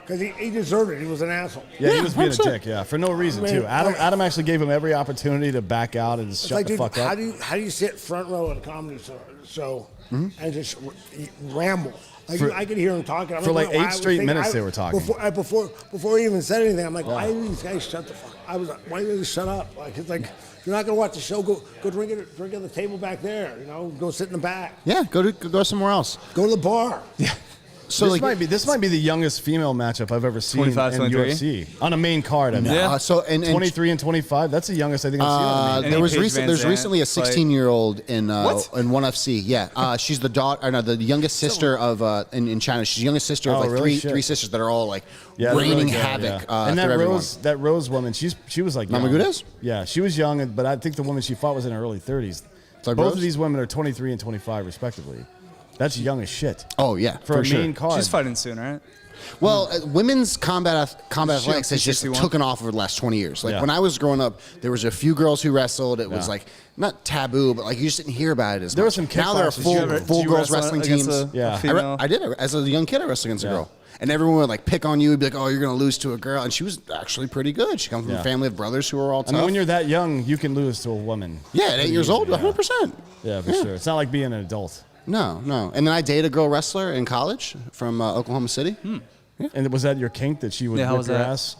Because he deserved it. He was an asshole. Yeah, he was being a 100%. dick. Yeah, for no reason I mean, too. Adam actually gave him every opportunity to back out and just It's shut like, the dude, fuck up. how do you sit front row at a comedy show and just ramble? Like I could hear him talking. I'm for like why 8 was straight thinking- minutes they were talking. Before he even said anything, I'm like, why do these guys shut the fuck? I was like, why do they shut up? Like it's like if you're not gonna watch the show, go drink at the table back there. You know, go sit in the back. Yeah, go somewhere else. Go to the bar. Yeah. So this might be the youngest female matchup I've ever seen 25, in 23? UFC on a main card. I mean, Yeah. and 23 and 25. That's the youngest I think I've seen. On the main. Any Paige there's Van recently a Zandt 16-year-old in What? in ONE FC. Yeah, she's the daughter, no, the youngest sister of in China. She's the youngest sister of Oh, like really? Shit. three sisters that are all like Yeah, they're raining really good, havoc. yeah. And through that Rose woman, she was like young. Mamagudes? Yeah, she was young, but I think the woman she fought was in her early 30s. Like Both Rose? of these women are 23 and 25 respectively. That's young as shit. Oh yeah, For a sure. main card. She's fighting soon, right? Well, women's combat athletics has just 61? taken off over the last 20 years. Like Yeah. when I was growing up, there was a few girls who wrestled. It was Yeah. like not taboo, but like you just didn't hear about it as There much. were some now there are kickboxers. full, Did you ever- full Did you girls wrestle wrestling against teams. a Yeah. female? I did as a young kid. I wrestled against a Yeah. girl, and everyone would like pick on you and be like, "Oh, you're gonna lose to a girl," and she was actually pretty good. She comes from Yeah. a family of brothers who are all I tough. mean, when you're that young, you can lose to a woman. yeah, at 8 years old, Yeah. 100%. Yeah, for sure. It's not like being an adult. No. And then I dated a girl wrestler in college from Oklahoma City. And was that your kink that she would Yeah, how whip was your that? ass?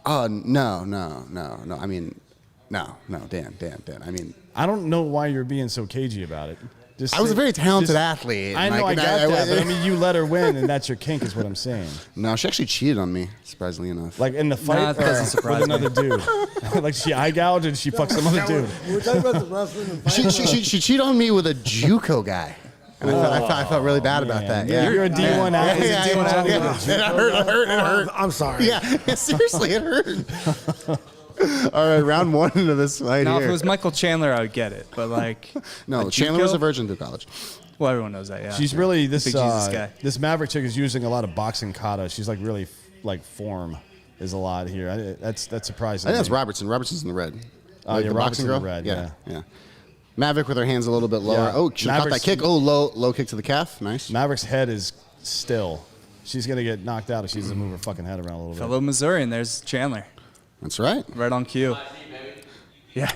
Oh no. I mean, no, Dan. I mean. I don't know why you're being so cagey about it. Just I was say- a very talented just- athlete. I know, Like, I got that, but I mean, you let her win, and that's your kink, is what I'm saying. No, she actually cheated on me, surprisingly enough. Like in the fight, that doesn't or surprise with me. another dude. Like she eye gouged and she fucked some other dude. We're talking about the wrestling and fighting. she cheated on me with a JUCO guy. And I felt really bad about Man, that. Yeah. You're a D1 athlete. Yeah, D1 yeah, athlete. yeah. It hurt. I'm sorry. Yeah, seriously, it hurt. All right, round one into this fight Now, if here. it was Michael Chandler, I would get it. But like, No, a Chandler was JUCO? a virgin through college. Well, everyone knows that. Yeah. She's really this Big Jesus guy. this Maverick chick is using a lot of boxing kata. She's like really like form is a lot here. That's surprising. I think that's me. Robertson. Robertson's in the red. Oh, Like yeah, the Robertson boxing in girl? the red, yeah. Maverick with her hands a little bit lower. Yeah. Oh, she caught that Maverick's- kick. Oh, low kick to the calf. Nice. Maverick's head is still. She's gonna get knocked out if she doesn't move her fucking head around a little bit. Fellow Missourian. There's Chandler. That's right. Right on cue. Yeah.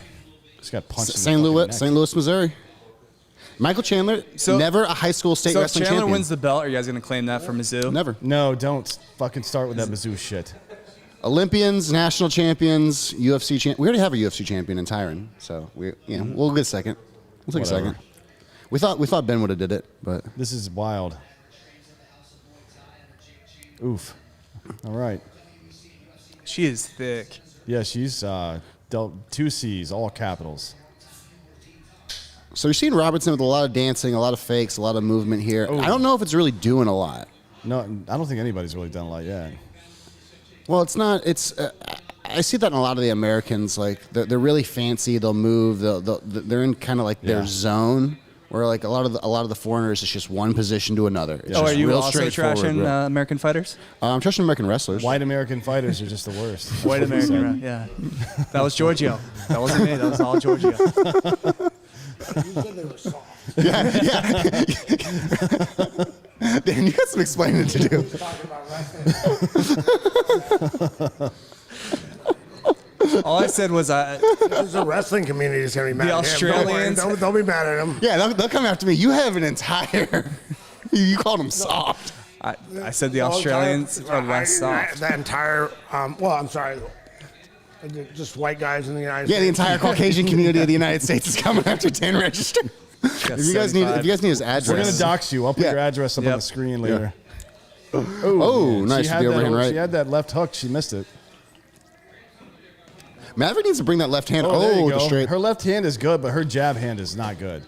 Just got punched. in the St. fucking Louis, neck. St. Louis, Missouri. Michael Chandler, So- never a high school state So if wrestling Chandler champion. wins the belt, are you guys gonna claim that for Mizzou? Never. No, don't fucking start with that Mizzou shit. Olympians, national champions, UFC champ. We already have a UFC champion in Tyron, so we'll get a second. We'll take Whatever. a second. We thought Ben would have did it, but This is wild. Oof. All right. She is thick. Yeah, she's dealt 2 C's, all capitals. so you're seeing Robertson with a lot of dancing, a lot of fakes, a lot of movement here. I don't know if it's really doing a lot. No, I don't think anybody's really done a lot yet. Well, it's not. It's. I see that in a lot of the Americans. Like they're really fancy. They'll move. They're in kind of like their Yeah. zone. Where like a lot of the foreigners, it's just one position to another. It's Oh, just are you real also straightforward. trashing American fighters? I'm trashing American wrestlers. White American fighters are just the worst. White American, yeah. That was Giorgio. That wasn't me. That was all Giorgio. You said they were soft. Dan, you got some explaining to do. Talking about wrestling. All I said was There's a wrestling community that's gonna be mad The at him. Australians- Don't be mad at him. Yeah, they'll come after me. You have an entire. You called them soft. I said the Australians are less soft. That entire, well, I'm sorry, just white guys in the United Yeah, the States. entire Caucasian community of the United States is coming after Dan Register. Got If you guys need his address, We're gonna dox you. I'll put Yep. your address up on the screen later. Oh, man. nice She to had be that overhand right. She had that left hook. She missed it. Maverick needs to bring that left hand. There you Oh, go. the straight. Her left hand is good, but her jab hand is not good.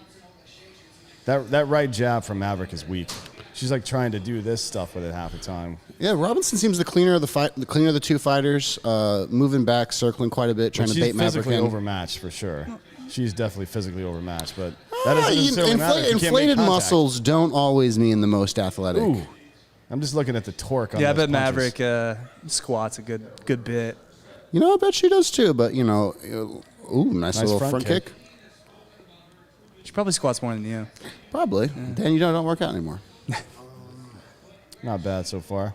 That right jab from Maverick is weak. She's like trying to do this stuff with it half the time. Yeah, Robinson seems the cleaner of the cleaner of the two fighters, moving back, circling quite a bit, trying to She's bait Maverick physically in. overmatched for sure. She's definitely physically overmatched, but that doesn't necessarily matter. if you can't make Inflated contact. muscles don't always mean the most athletic. Ooh, I'm just looking at the torque on Yeah, I those bet punches. Maverick squats a good bit. You know, I bet she does too. But ooh, nice little front kick. She probably squats more than you. Probably. Then you don't work out anymore. Not bad so far.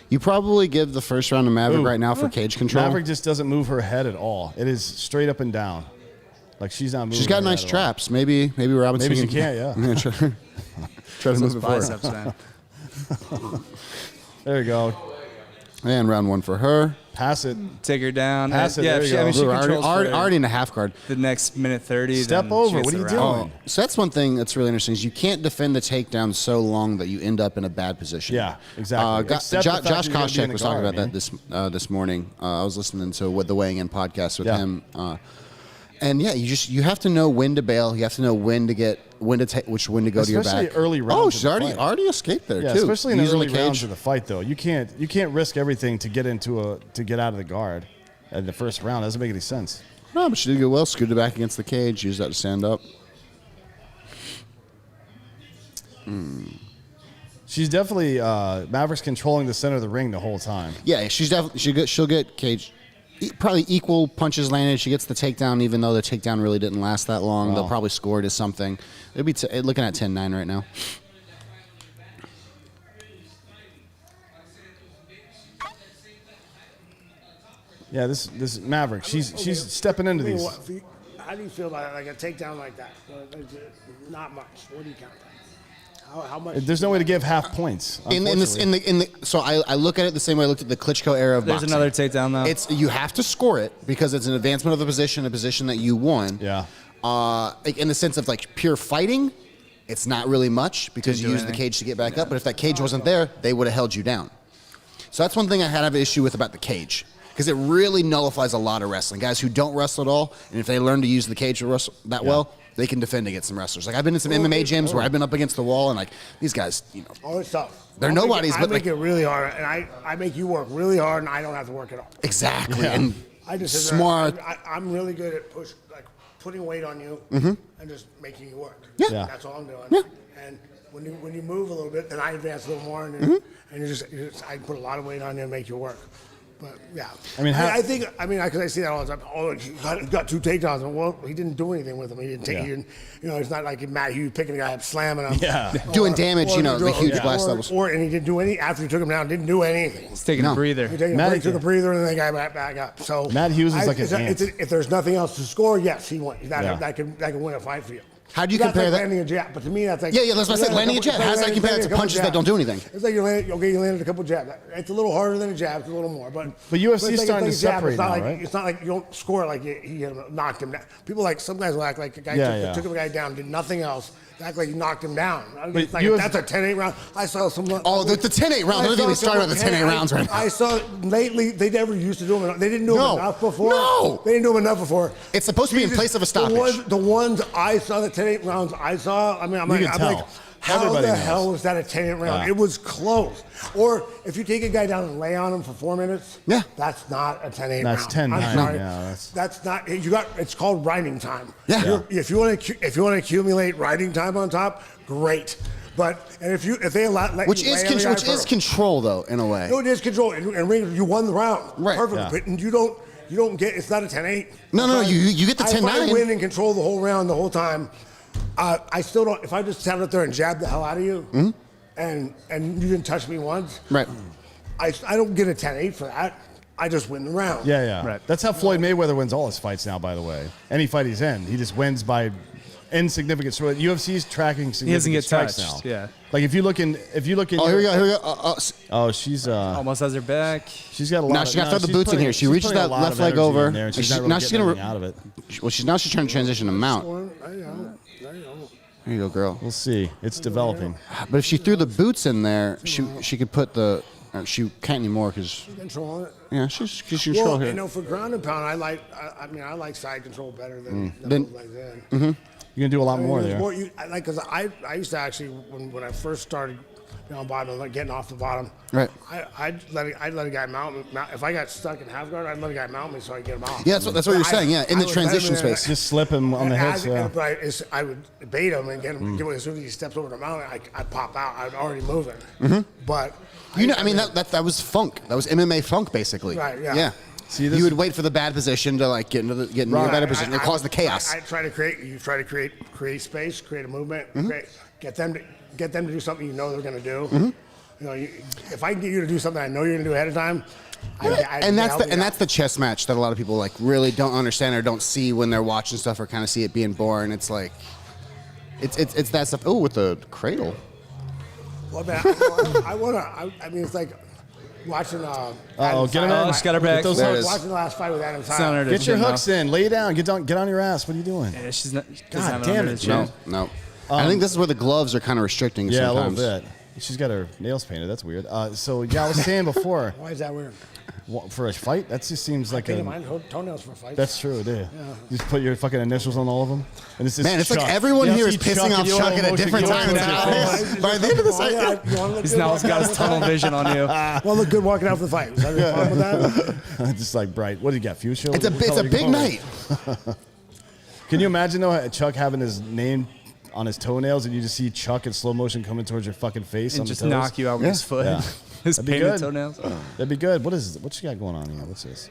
You probably give the first round to Maverick right now for cage control. Maverick just doesn't move her head at all. It is straight up and down. Like she's not moving. She's got her nice head at all. traps. Maybe Robinson. Maybe she can't, yeah. Try to move Those it forward. biceps, man. There you go. And round one for her. Pass it. Take her down. Pass it, Yeah, there if you she, I go. mean, she Ooh, controls already in a half guard. the next minute 30. Step then over. she gets What are the you round. doing? So that's one thing that's really interesting is you can't defend the takedown so long that you end up in a bad position. Yeah, exactly. Except the fact Josh that you're gonna be in Koscheck the was talking guard, about that this morning. I was listening to the weighing in podcast with Yeah. him, and yeah, you have to know when to bail. You have to know when to take which when to go to your Especially back. early rounds Oh, of she's the already fight. escaped there Yeah, too. especially in the Using early cage. rounds of the fight, though. You can't risk everything to get to get out of the guard in the first round. That doesn't make any sense. No, but she did go well. Scooted back against the cage. Used that to stand up. She's definitely Maverick's controlling the center of the ring the whole time. Yeah, she's definitely she'll get cage. Probably equal punches landed. She gets the takedown, even though the takedown really didn't last that long. Wow. They'll probably score it as something. It'll be looking at 10-9 right now. Yeah, this Maverick, she's stepping into these. How do you feel about it? Like a takedown like that? Not much. What do you count that? How much? There's no way to give half points. So I look at it the same way I looked at the Klitschko era of There's boxing. another takedown, though. It's you have to score it because it's an advancement of the position, a position that you won. Yeah. Like in the sense of like pure fighting, it's not really much because you do use the anything. cage to get back up. But if that cage wasn't there, they would have held you down. So that's one thing I had an issue with about the cage because it really nullifies a lot of wrestling. Guys who don't wrestle at all, and if they learn to use the cage to wrestle that well, they can defend against some wrestlers. Like I've been in some MMA gyms where I've been up against the wall and like these guys, Oh, it's tough. They're nobodies, I but make like- it really hard, and I make you work really hard, and I don't have to work at all. exactly. Yeah. And I just sit there, smart. I'm really good at putting weight on you and just making you work. Yeah. Yeah. That's all I'm doing. Yeah. And when you move a little bit, then I advance a little more, and you just I put a lot of weight on you and make you work. But yeah, I mean, I think because I see that all the time. Oh, he got two takedowns. Well, he didn't do anything with them. He didn't take. Yeah. He didn't, it's not like Matt Hughes picking a guy up, slamming him. Yeah. Doing damage, the huge blast or, levels. and he didn't do any after he took him down. Didn't do anything. He's taking No. a breather. He took a breather, and then the guy back up. So Matt Hughes is like an ant. if there's nothing else to score, yes, he won. Yeah. That can win a fight for you. How do you That's compare like that? landing a jab, but to me that's like Yeah, that's what I said, landing a jab. How does that compare to punches that don't do anything? It's like you landed a couple jabs. It's a little harder than a jab, it's a little more, but UFC it's is starting to a jab. separate It's not now, like right? it's not like you don't score like he knocked him down. People some guys will act like a guy took a guy down, did nothing else. Act like you knocked him down. It's like, that's a 10-8 round. I saw some. Oh, the 10-8 round. Don't even start about the 10-8 rounds right now. I saw lately they never used to do them. They didn't do them enough before. No. They didn't do them enough before. It's supposed to be in place of a stoppage. The ones I saw, the 10-8 rounds I saw. I mean, I'm can like, tell. how Everybody the knows. hell was that a 10-8 round? Yeah. It was close. Or if you take a guy down and lay on him for 4 minutes, Yeah. that's not a 10-8 That's round. 10-9, I'm sorry. yeah, That's not. It's called riding time. Yeah. If you want to accumulate riding time on top, great. But if they let Which you is lay on the guy control. for- control though, in a way. no, it is control. And ring, you won the round. Right. Perfect. Yeah. And you don't get. It's not a 10-8. No, you get the If 10-9. I win and control the whole round the whole time, I still don't. If I just stand up there and jab the hell out of you, and you didn't touch me once, Right. I don't get a 10-8 for that. I just win the round. Yeah. Right. That's how Floyd Mayweather wins all his fights now, by the way. Any fight he's in, he just wins by insignificant strikes. UFC's tracking significant doesn't get strikes touched, now. yeah. Like if you look in Oh, here we go. Here we go. Oh, she's Almost has her back. she's got a lot. Now of, she's got to throw the she's boots in putting- here. She she's reaches putting a that lot left of leg energy over. in there, and she's Now not really she's getting gonna. anything out of it. Well, she's trying to transition to mount. I know. Here There you go, girl. We'll see. It's developing. But if she threw the boots in there, she could put the. She can't anymore because. Controlling it. Yeah, she's control Well, here. you know, for ground and pound, I like side control better than Then- both legs in. You're gonna do a lot more there. Because I used to actually when I first started, on bottom, like getting off the bottom. Right. I'd let a guy mount me. If I got stuck in half guard, I'd let a guy mount me so I could get him out. Yeah, that's what you're saying. Yeah, in the transition space. Just slip him on the hips. Yeah. But I would bait him and get him. As soon as he steps over the mount, I'd pop out. I'd already moving. But That was funk. That was MMA funk, basically. Right, yeah. Yeah. See, this- you would wait for the bad position to like get into a better position. It caused the chaos. I try to create space, create a movement, get them to do something you know they're going to do. You know, if I can get you to do something I know you're going to do ahead of time, that's the chess match that a lot of people like really don't understand or don't see when they're watching stuff or kind of see it being boring. It's like, it's that stuff. Oh, with the cradle. Well, man, I mean, it's like watching. Get him in. Just got her back. Get those There it hooks. is. Watching the last fight with Adam It's not her Tyler. to Get your chin, hooks in. Lay down. Get on your ass. What are you doing? though. Yeah, she's not. she doesn't God have it damn under it, the Jim. chin. No. I think this is where the gloves are kind of restricting Yeah, sometimes. a little bit. She's got her nails painted. That's weird. So yeah, I was saying before, Why is that weird? for a fight, that just seems like Painted a. mine toenails for fights. That's true, dude. You just put your fucking initials on all of them, and it's just Man, it's Chuck. like everyone You here see is pissing off you Chuck want at a emotion, different you time. want Now. By the end of the second. He's now got his tunnel vision on you. Well, look good walking out for the fight. Is that a problem with that? just like bright. What do you got? Fuchsia? It's a big night. Can you imagine though Chuck having his name on his toenails and you just see Chuck in slow motion coming towards your fucking face And on just the toes? knock you out with his foot. Yeah. His That'd be painted good. toenails. That'd be good. What you got going on here? What's this?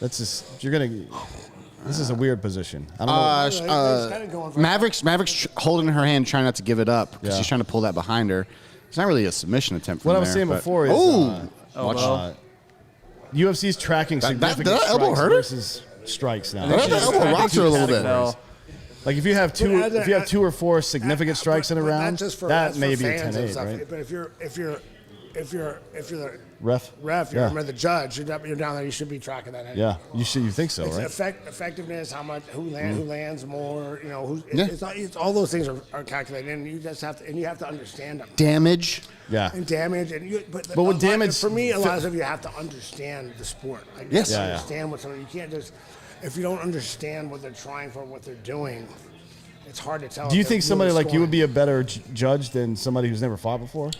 That's just This is a weird position. I don't know. Mavericks holding her hand, trying not to give it up because Yeah. she's trying to pull that behind her. It's not really a submission attempt. What from I was there, saying but- before is watch. UFC's tracking That significant elbow strikes hurt her? versus strikes now. That elbow rocks her a little bit. Fell. Like if you have two or four significant strikes in a But round, that's just for, that that's may for be a fans and 10-8, stuff. right? But if you're the Ref? you're Yeah. the judge. You're down there. You should be tracking that. Yeah, you think so, It's right? effectiveness, how much, who lands more. You know, Yeah. it's all those things are calculated, and you just have to understand them. Damage. Yeah. And damage, but with a lot- damage- for me, a lot of you have to understand the sport. Like, you Yes. have to Yeah, yeah. understand what somebody. You can't just if you don't understand what they're trying for, what they're doing. It's hard to tell. Do you if they're think somebody really like you would scoring. be a better judge than somebody who's never fought before?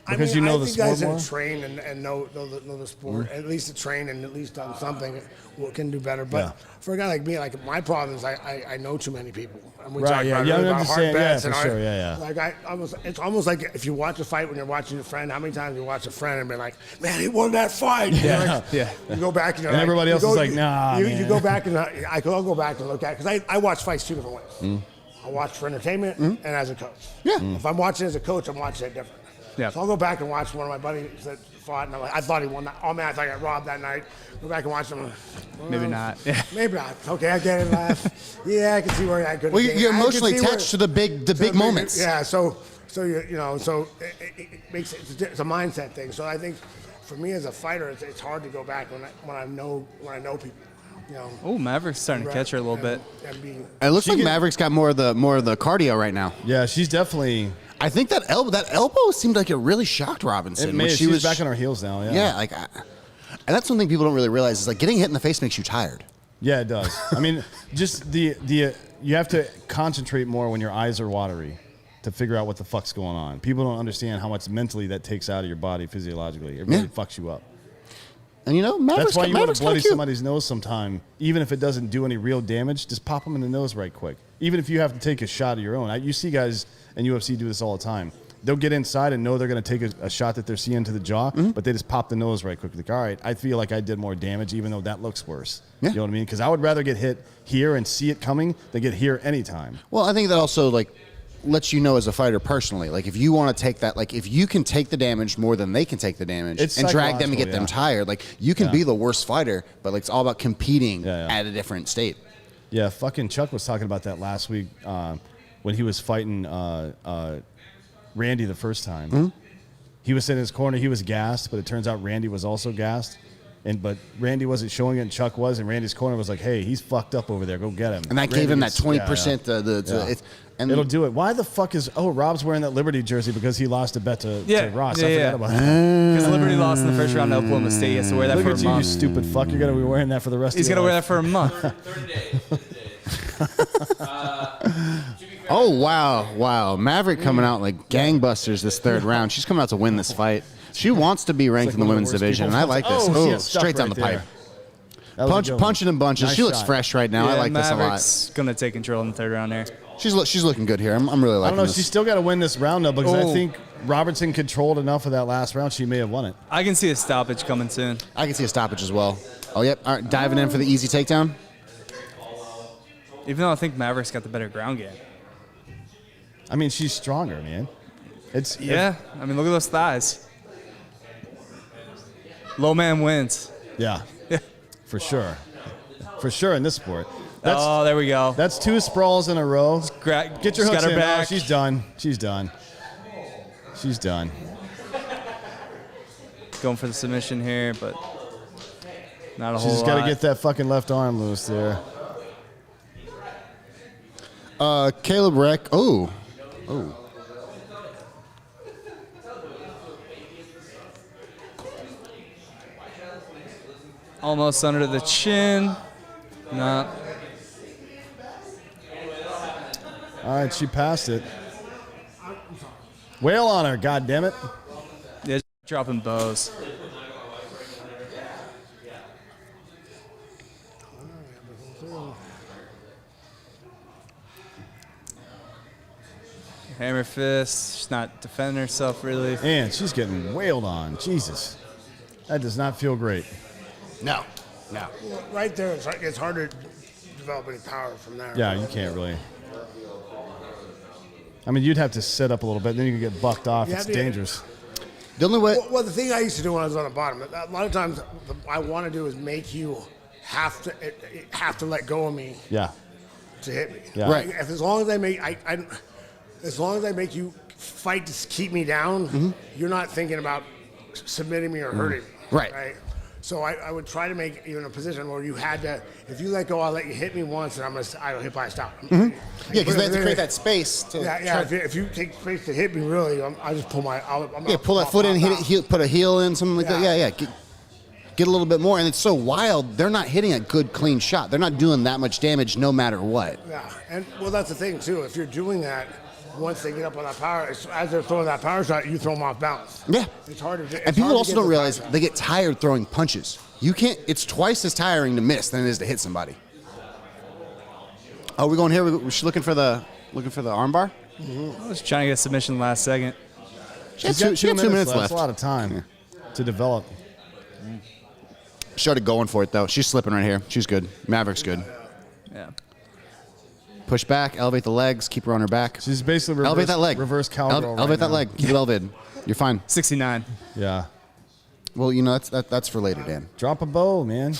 Because you know the I think sport guys more? that train and know the sport, at least to train and at least done something, can do better. But Yeah. for a guy like me, like my problem is I know too many people. And we Right, talk yeah, about, yeah, really I'm about just hard saying, yeah, bets for and sure, yeah. Like it's almost like if you watch a fight when you're watching a friend. How many times you watch a friend and be like, man, he won that fight. Yeah, You know, like, yeah. You go back and you're And like, everybody you else is go- like, nah, You man. go back and I'll go back and look at because I watch fights two different ways. I watch for entertainment and as a coach. Yeah. If I'm watching as a coach, I'm watching it different. Yeah. So I'll go back and watch one of my buddies that fought, and I'm like, I thought he won that. Oh man, I thought I got robbed that night. Go back and watch him. Maybe not. Yeah. Maybe not. Okay, I get it. Laugh. Yeah, I can see where I could. Well, you're emotionally attached to the big moments. Yeah. So it makes it's a mindset thing. So I think for me as a fighter, it's hard to go back when I know people. You know. Oh, Maverick's starting to catch her a little bit. It looks She like get- Maverick's got more of the cardio right now. Yeah, she's definitely. I think that elbow seemed like it really shocked Robinson. It when may, she she's was back on her heels now. Yeah. Yeah, like, and that's something people don't really realize is like getting hit in the face makes you tired. Yeah, it does. I mean, just the you have to concentrate more when your eyes are watery to figure out what the fuck's going on. People don't understand how much mentally that takes out of your body physiologically. It really fucks you up. And you know, Maverick's That's why you want Maverick's to bloody kinda cute. somebody's nose sometime, even if it doesn't do any real damage. Just pop them in the nose right quick. Even if you have to take a shot of your own. You see guys in UFC do this all the time. They'll get inside and know they're going to take a shot that they're seeing to the jaw, but they just pop the nose right quick. Like, all right, I feel like I did more damage, even though that looks worse. Yeah. You know what I mean? Because I would rather get hit here and see it coming than get here anytime. Well, I think that also like lets you know as a fighter personally, like if you want to take that, like if you can take the damage more than they can take the damage It's and drag them and get psychological, them tired, like you can be the worst fighter, but like it's all about competing at a different state. Yeah, fucking Chuck was talking about that last week when he was fighting Randy the first time. He was sitting in his corner. He was gassed, but it turns out Randy was also gassed. But Randy wasn't showing it, and Chuck was, and Randy's corner was like, "Hey, he's fucked up over there. Go get him." And that gave him that 20%. And it'll do it. Why the fuck is Rob's wearing that Liberty jersey because he lost a bet to Ross? I forgot about that. Because Liberty lost in the first round to Oklahoma State. He has to wear that Look for a at month. you stupid fuck! You're gonna be wearing that for the rest. He's of your gonna wear life. that for a month. Third day. Oh, wow. Maverick coming out like gangbusters this third round. She's coming out to win this fight. She wants to be ranked in the one of the women's worst division, and people. I like this. Oh, she Oh, had stuff straight down right the pipe. there. That was a good one. Punching in bunches. Nice She looks shot. fresh right now. I like this a lot. Maverick's gonna take control in the third round here. She's looking good here. I'm really I liking don't know. this. She's still got to win this round though, because I Oh. think Robertson controlled enough of that last round. She may have won it. I can see a stoppage coming soon. I can see a stoppage as well. Oh, yep. All right, diving in for the easy takedown. Even though I think Maverick's got the better ground game. I mean, she's stronger, man. Yeah, I mean, look at those thighs. Low man wins. Yeah, for sure. For sure in this sport. Oh, there we go. That's 2 sprawls in a row. Get your Got hooks her in. back. Oh, she's done. She's done. She's done. Going for the submission here, but not a whole She's lot. got to get that fucking left arm loose there. Caleb Reck. Oh. Almost under the chin. Nah. All right, she passed it. Wail on her, God damn it. Yeah, dropping bows. Hammer fist. She's not defending herself really. And she's getting wailed on. Jesus. That does not feel great. No. Right there, it's hard to develop any power from there. Yeah, you can't really. I mean, you'd have to sit up a little bit, then you could get bucked off. Yeah, It's yeah. dangerous. The only way. Well, the thing I used to do when I was on the bottom, a lot of times, what I want to do is make you have to let go of me Yeah. to hit me. Yeah. Right. As long as I make as long as I make you fight to keep me down, you're not thinking about submitting me or hurting me. Right. So I would try to make you in a position where you had to, if you let go, I'll let you hit me once, and I'll hit by a stop. Yeah, because they have to create that space to. Yeah. If you take space to hit me, really, I just pull my. Pull that foot in, hit it, put a heel in, something like that. Yeah. Get a little bit more, and it's so wild. They're not hitting a good, clean shot. They're not doing that much damage, no matter what. Yeah, and well, that's the thing too. If you're doing that, once they get up on that power, as they're throwing that power shot, you throw them off balance. Yeah. It's harder. And people also don't realize they get tired throwing punches. You can't. It's twice as tiring to miss than it is to hit somebody. Oh, we're going here. We're looking for the armbar. I was trying to get a submission last second. She had 2 minutes left. That's a lot of time to develop. Started going for it though. She's slipping right here. She's good. Maverick's good. Yeah. Push back. Elevate the legs. Keep her on her back. She's basically Elevate that leg. reverse cowgirl. Elevate that now. leg. Keep it elevated. You're fine. 69. Yeah. Well, that's for later, Dan. Drop a bow, man.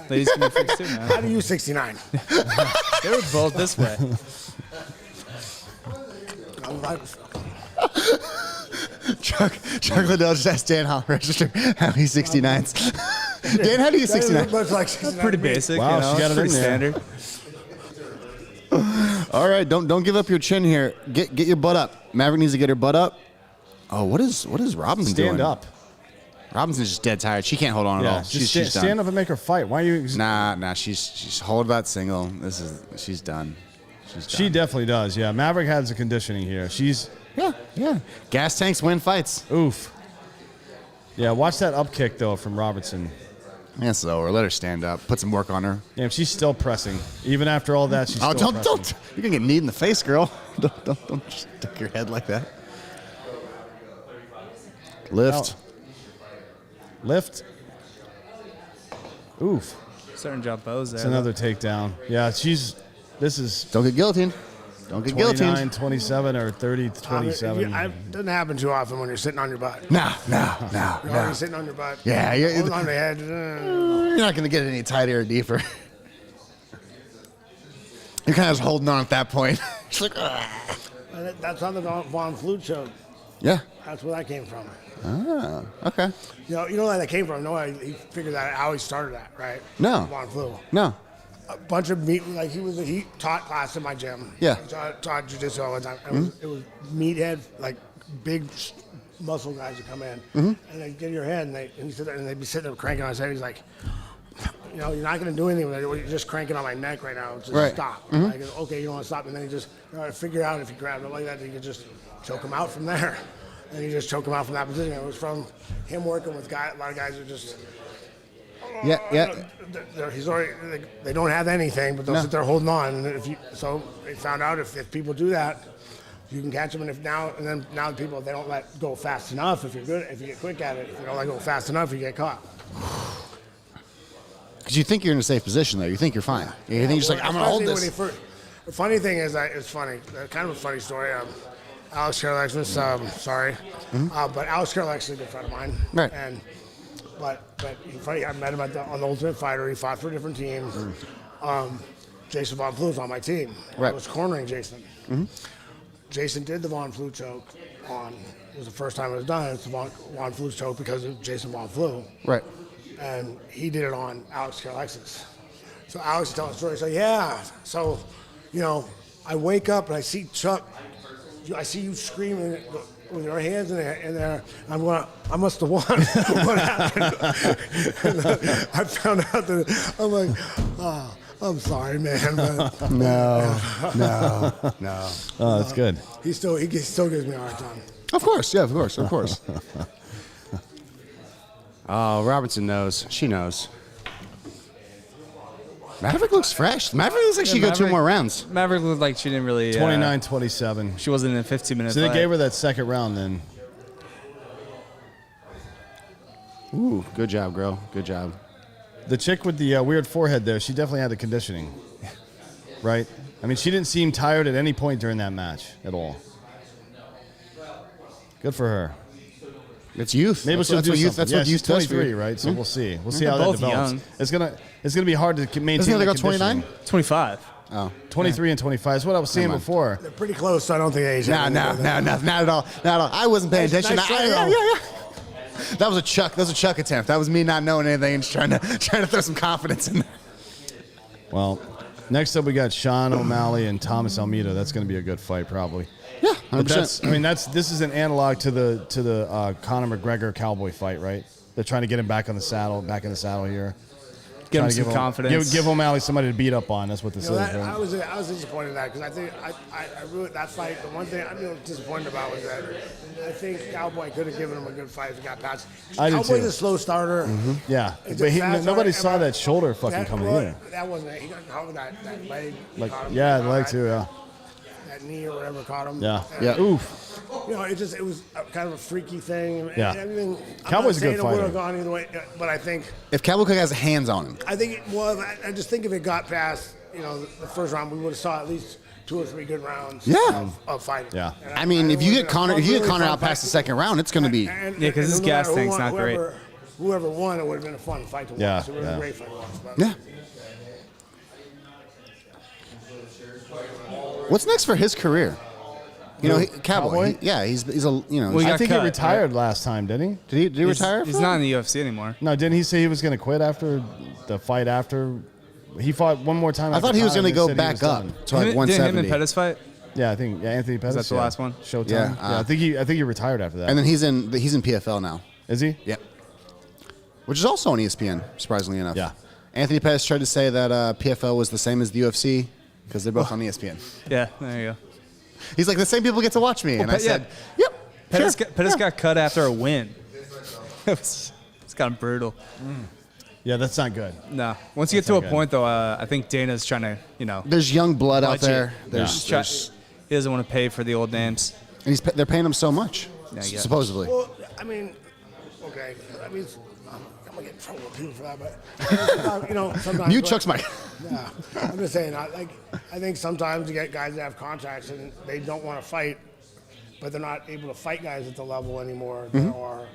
Ladies can be fixed too, man. How do you 69? They were both this way. Chuck Liddell just asked Dan how register how he 69s. Dan, how do you 69? Much like 69 Pretty to me. basic, Wow, you know. she got it Pretty in there. standard. All right, don't give up your chin here. Get your butt up. Maverick needs to get her butt up. Oh, what is Robinson doing? Stand up. Robinson's just dead tired. She can't hold on at all. Just She's done. stand up and make her fight. Why are you? Nah. She's hold that single. She's done. She's done. She definitely does. Yeah. Maverick has the conditioning here. She's yeah. Gas tanks win fights. oof. Yeah. Watch that up kick though from Robertson. That's over. Let her stand up. Put some work on her. Damn, she's still pressing. Even after all that, she's Oh, still don't! pressing. You're gonna get kneed in the face, girl. Don't stick your head like that. Lift. Lift. Oof. Starting to drop bows there. It's another takedown. Yeah, this is Don't get guillotined. Don't get 29, guillotined. 27 or 30, 27. It doesn't happen too often when you're sitting on your butt. No. You're already sitting on your butt. Yeah, Holding on to the head. You're not gonna get any tighter or deeper. You're kind of just holding on at that point. It's like, That's on the Von Flute show. Yeah. That's where that came from. Ah, okay. You know where that came from. No, he figured that out how he started that, right? No. Von Flu. No. A bunch of meat, like he taught class in my gym. Yeah. Taught jiu-jitsu all the time. It was meathead, like big muscle guys would come in, and they'd get in your head, and they'd be sitting there cranking on his head. He's like, you're not going to do anything with it. You're just cranking on my neck right now. Just Right. stop. Like, okay, you don't want to stop. And then he just figure out if you grab it like that, you could just choke him out from there. And you just choke him out from that position. It was from him working with a lot of guys who just. Yeah. He's already. They don't have anything, but they'll sit there holding on. And so they found out if people do that, you can catch them. And now people, they don't let go fast enough. If you get quick at it, if you don't let go fast enough, you get caught. Because you think you're in a safe position, though. You think you're fine. You think you're just like, I'm going to hold this. The funny thing is that it's funny. Kind of a funny story. Alex Carollex was sorry, but Alex Carollex is a good friend of mine. Right. But I met him on the Ultimate Fighter. He fought for different teams. Jason Von Flu was on my team. Right. I was cornering Jason. Jason did the Von Flu choke it was the first time it was done. It's the Von Flu choke because of Jason Von Flu. Right. And he did it on Alex Carolexis. So Alex is telling the story. So yeah. So, I wake up and I see Chuck. I see you screaming with your hands in there. I'm going, I must have won. What happened? I found out that I'm like, oh, I'm sorry, man. But, No. Oh, that's good. He still gives me a hard time. Of course. Oh, Robinson knows. She knows. Maverick looks fresh. Maverick looks like she could go 2 more rounds. Maverick looked like she didn't really. 29-27. She wasn't in a 15-minute So fight. they gave her that second round then. Ooh, good job, girl. Good job. The chick with the weird forehead there, she definitely had the conditioning. Right? I mean, she didn't seem tired at any point during that match at all. Good for her. It's youth. Maybe she'll do what youth. something. That's what youth she's does for 23, you. right? So we'll see. We'll see They're how that both develops. young. It's gonna be hard to maintain. Isn't the other that girl 29? conditioning. 25. Oh. 23 and 25. That's what I was saying mind. before. They're pretty close, so I don't think age. No, not at all. Not at all. I wasn't paying attention. Nice try, though. Yeah. That was a Chuck attempt. That was me not knowing anything and just trying to throw some confidence in there. Well, next up we got Sean O'Malley and Thomas Almeida. That's going to be a good fight, probably. Yeah, But 100%. this is an analog to the Conor McGregor Cowboy fight, right? They're trying to get him back in the saddle here. Give him Trying to some confidence. Give O'Malley somebody to beat up on. That's what this is. That, Right? I was disappointed in that because I think I really that fight. The one thing I'm disappointed about was that I think Cowboy could have given him a good fight if he got past. I do Cowboy's too. a slow starter. Yeah, It's but a fast nobody starter, saw and that shoulder fucking coming in. That wasn't it. He got caught with that leg. Like, caught him. yeah, the leg too. Yeah, That knee or whatever caught him. yeah, And, yeah. Oof. It was kind of a freaky thing. Yeah. Everything. Cowboy's a good It would fighter. have gone either way, but I think. If Cowboy Cook has hands on him. I think it was. I just think if it got past, the first round, we would have saw at least 2 or 3 good rounds. Yeah. Of fighting. Yeah. And I mean, if you it get would've been a Connor, really out fun past the fight. second round, it's going to be. And Yeah, 'cause his no gas matter tank's not great. Whoever won, it would have been a fun fight to watch. Yeah, It would have been yeah. a great fight to watch. But Yeah. What's next for his career? Cowboy. He's a Well, he I got think he cut, retired last time, didn't he? Did he retire? He's not in the UFC anymore. No, didn't he say he was going to quit after the fight after? He fought one more time. I after thought he was Conor going to and go said he was back up done. to like Didn't him 170. and Pettis fight? Yeah, I think Anthony Pettis. that the last one? Showtime. Yeah, I think he retired after that. And then he's in PFL now. Is he? Yep. Which is also on ESPN, surprisingly enough. Yeah. Anthony Pettis tried to say that PFL was the same as the UFC because they're both on ESPN. Yeah, there you go. He's like, the same people get to watch me. And I said, yeah. yep. Pettis, sure. Pettis got cut after a win. It's kind of brutal. Yeah, that's not good. No. Once you get to not a good. point, though, I think Dana's trying to, There's young blood out budget. there. He doesn't want to pay for the old names. And they're paying him so much, Yeah, yeah. supposedly. well, I mean, okay. I mean, I'm gonna get in trouble with people for that, but sometimes. Mute Chuck's mic. Yeah, I'm just saying. I think sometimes you get guys that have contracts and they don't want to fight, but they're not able to fight guys at the level anymore that are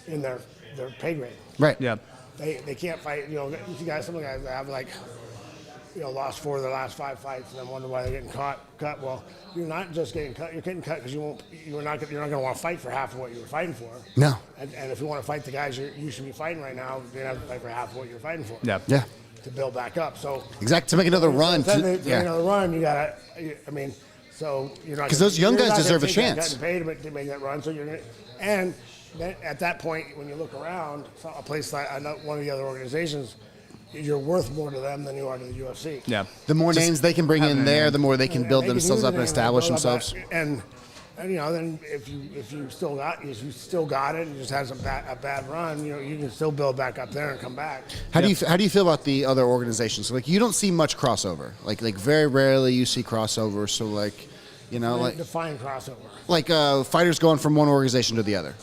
in their pay grade. Right. Yeah. They can't fight. You see guys, some of the guys that have like lost 4 of their last 5 fights, and then wonder why they're getting cut. Well, you're not just getting cut; you're getting cut because you're not going to want to fight for half of what you were fighting for. No. And if you want to fight the guys you should be fighting right now, you're going to have to fight for half of what you're fighting for. Yeah. Yeah. To build back up. So Exactly. To make another run. to make another run, you gotta. I mean, so you're not 'Cause those young guys deserve a take that chance. cut and pay to make that run. So and then at that point, when you look around, a place like one of the other organizations, you're worth more to them than you are to the UFC. Yeah. The more names they can bring in there, the more they can build They can themselves use up it and establish build up themselves. And then if you still got it and just has a bad run, you can still build back up there and come back. How do you feel about the other organizations? Like you don't see much crossover. Like very rarely you see crossover. So like, Define crossover. like fighters going from one organization to the other.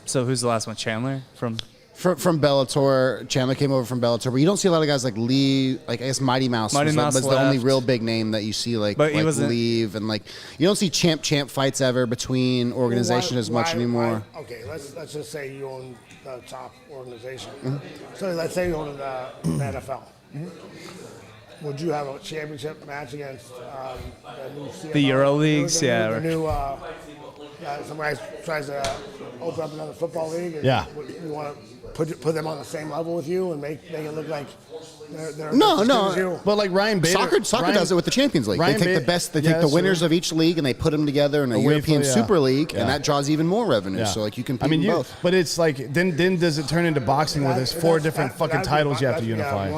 So who's the last one? Chandler from. From Bellator, Chandler came over from Bellator, but you don't see a lot of guys like Lee, like I guess Mighty Mouse was the only real big name that you see But he wasn't- leave, and like you don't see champ fights ever between organizations as much anymore. Okay, let's just say you own the top organization. Mm-hmm. So let's say you own the NFL. Would you have a championship match against the new CFL? The Euro Leagues, yeah. The new some guy tries to open up another football league. And Yeah. You want to put them on the same level with you and make it look like they're No, as good as you. But like Ryan Bader, Soccer does it with the Champions League. Ryan They take Ba- the best. They Yeah, take the that's winners true. of each league and they put them together in a Away European from- yeah. Super League, Yeah. and that draws even more revenue. Yeah. So like you compete in both. But it's like then does it turn into boxing where there's 4 different fucking titles you have to unify?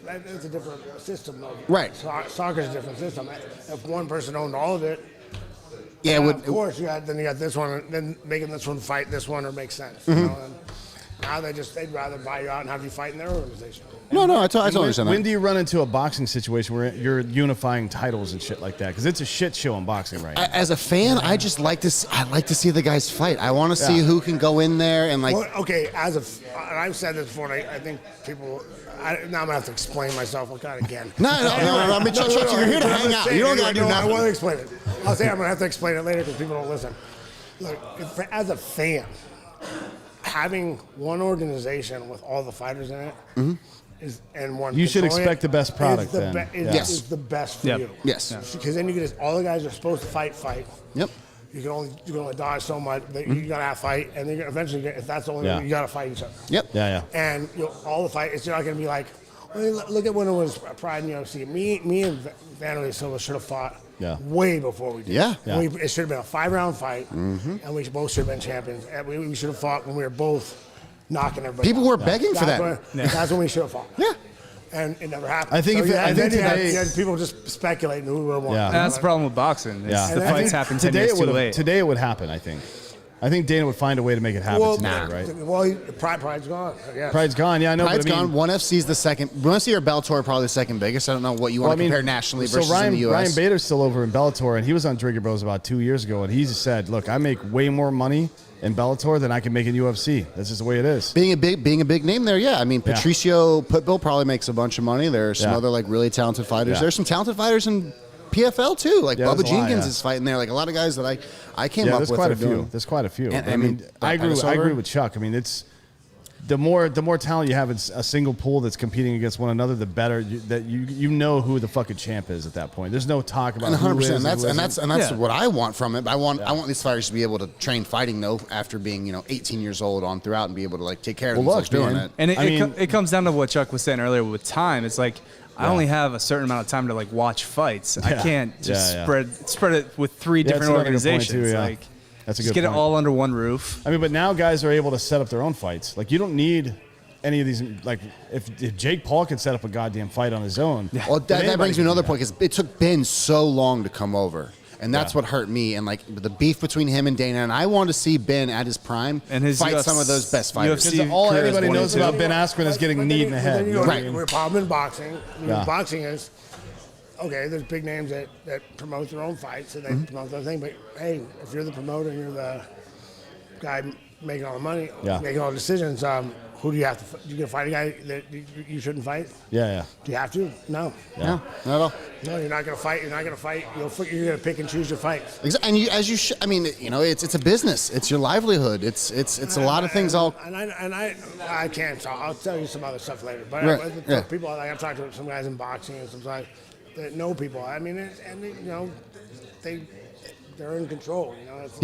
It's a different system, though. Right. Soccer's a different system. If one person owned all of it, Yeah, of course you got this one. Then making this one fight this one or make sense. Mm-hmm. You know? And now they'd rather buy you out and have you fight in their organization. no, I totally understand When that. do you run into a boxing situation where you're unifying titles and shit like that? Because it's a shit show in boxing right now. As a fan, I just like to. I like to see the guys fight. I want to see Yeah. who can go in there and like. Well, okay, and I've said this before. And I think people. Now I'm gonna have to explain myself. I'll kind of again. No. I mean, Chuck, you're here to hang out. You don't gotta do I nothing. want to explain it. I'll say I'm gonna have to explain it later because people don't listen. Look, as a fan, having one organization with all the fighters in it is and one. You should controlling expect the best product is the then. Yes. is the best for Yep. you. Yes. Because then you get all the guys are supposed to fight. Yep. You can only dodge so much. You gotta have fight, and then eventually, if that's the only Yeah. way, you gotta fight each other. Yep. Yeah. And all the fight, it's not going to be like, well, look at when it was Pride in UFC. Me and Vanderlei Silva should have fought way before we did. Yeah. Yeah. It should have been a 5-round fight, and we both should have been champions. And we should have fought when we were both knocking everybody. People out. were begging for that. That's when we should have fought. Yeah. And it never happened. I think So if it- I think then today- you had people just speculating who would have won. Yeah. That's the problem with boxing. Yeah. The And I fights think happen 10 years too late. Today it would happen, I think. I think Dana would find a way to make it happen today, right? Well, Pride's gone. Yeah. Pride's gone. Yeah, I know. Pride's but I mean, gone. ONE FC's the second. ONE FC or Bellator are probably the second biggest. I don't know what you want to compare nationally versus Ryan, in the US. Ryan Bader's still over in Bellator, and he was on Drigger Bros about 2 years ago, and he just said, "Look, I make way more money in Bellator than I can make in UFC. That's just the way it is." Being a big name there, yeah. I mean, Patricio Pitbull probably makes a bunch of money. There's some other like really talented fighters. Yeah. There's some talented fighters in PFL too. Like Yeah, Bubba there's a lot, Jenkins yeah. is fighting there. Like a lot of guys that I came Yeah, up there's with. quite are a few. doing- There's quite a few. And- I mean, I agree Adesanya? with Chuck. I mean, it's the more talent you have in a single pool that's competing against one another, the better you know who the fucking champ is at that point. There's no talk about And who 100%. is That's Yeah. what I want from it. I want these fighters to be able to train fighting though after being 18 years old on throughout and be able to like take care of themselves doing man. it. And I mean- it comes down to what Chuck was saying earlier with time. It's like I only have a certain amount of time to like watch fights. I Yeah. can't just Yeah. spread it with 3 that's different another good point, organizations. too, yeah. Like That's a just good get point. it all under one roof. I mean, but now guys are able to set up their own fights. Like you don't need any of these. Like if Jake Paul can set up a goddamn fight on his own. Well, then that anybody brings me to can another do point because it took Ben so long to come over. And that's Yeah. what hurt me. And like the beef between him and Dana. And I want to see Ben at his prime And his fight UFC some of those best fighters. UFC Because all career is everybody one knows and two. about Ben Askren is getting But kneed then in the you- head. then You you know go, what I mean? We're problem in boxing. Yeah. Boxing is okay. There's big names that promote their own fights and they promote their thing. But hey, if you're the promoter and you're the guy making all the money, Yeah. making all the decisions, who do you have to? You gonna fight a guy that you shouldn't fight? Yeah. Do you have to? No. No, not at all. No, you're not gonna fight. You're not gonna fight. You're gonna pick and choose your fights. And I mean, it's a business. It's your livelihood. It's a lot of things. I can't. So I'll tell you some other stuff later. But Right. people like I've talked to some guys in boxing and some guys that know people. I mean, they're in control. It's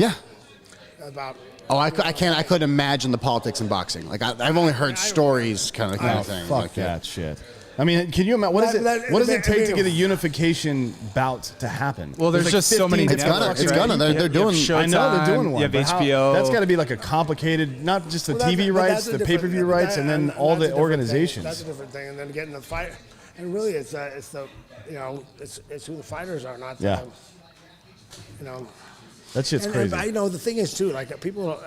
about. Oh, I couldn't imagine the politics in boxing. Like I've only heard stories, kind of thing. Fuck like that shit. I mean, can you imagine what does it take to get a unification bout to happen? Well, there's like just so many. It's gonna. They're doing. I know they're doing one. You have but HBO. That's got to be like a complicated, not just the TV rights, the pay-per-view rights, and then all the organizations. That's a different thing. And then getting the fight, and really, it's who the fighters are, not the. That shit's crazy. The thing is too, like people,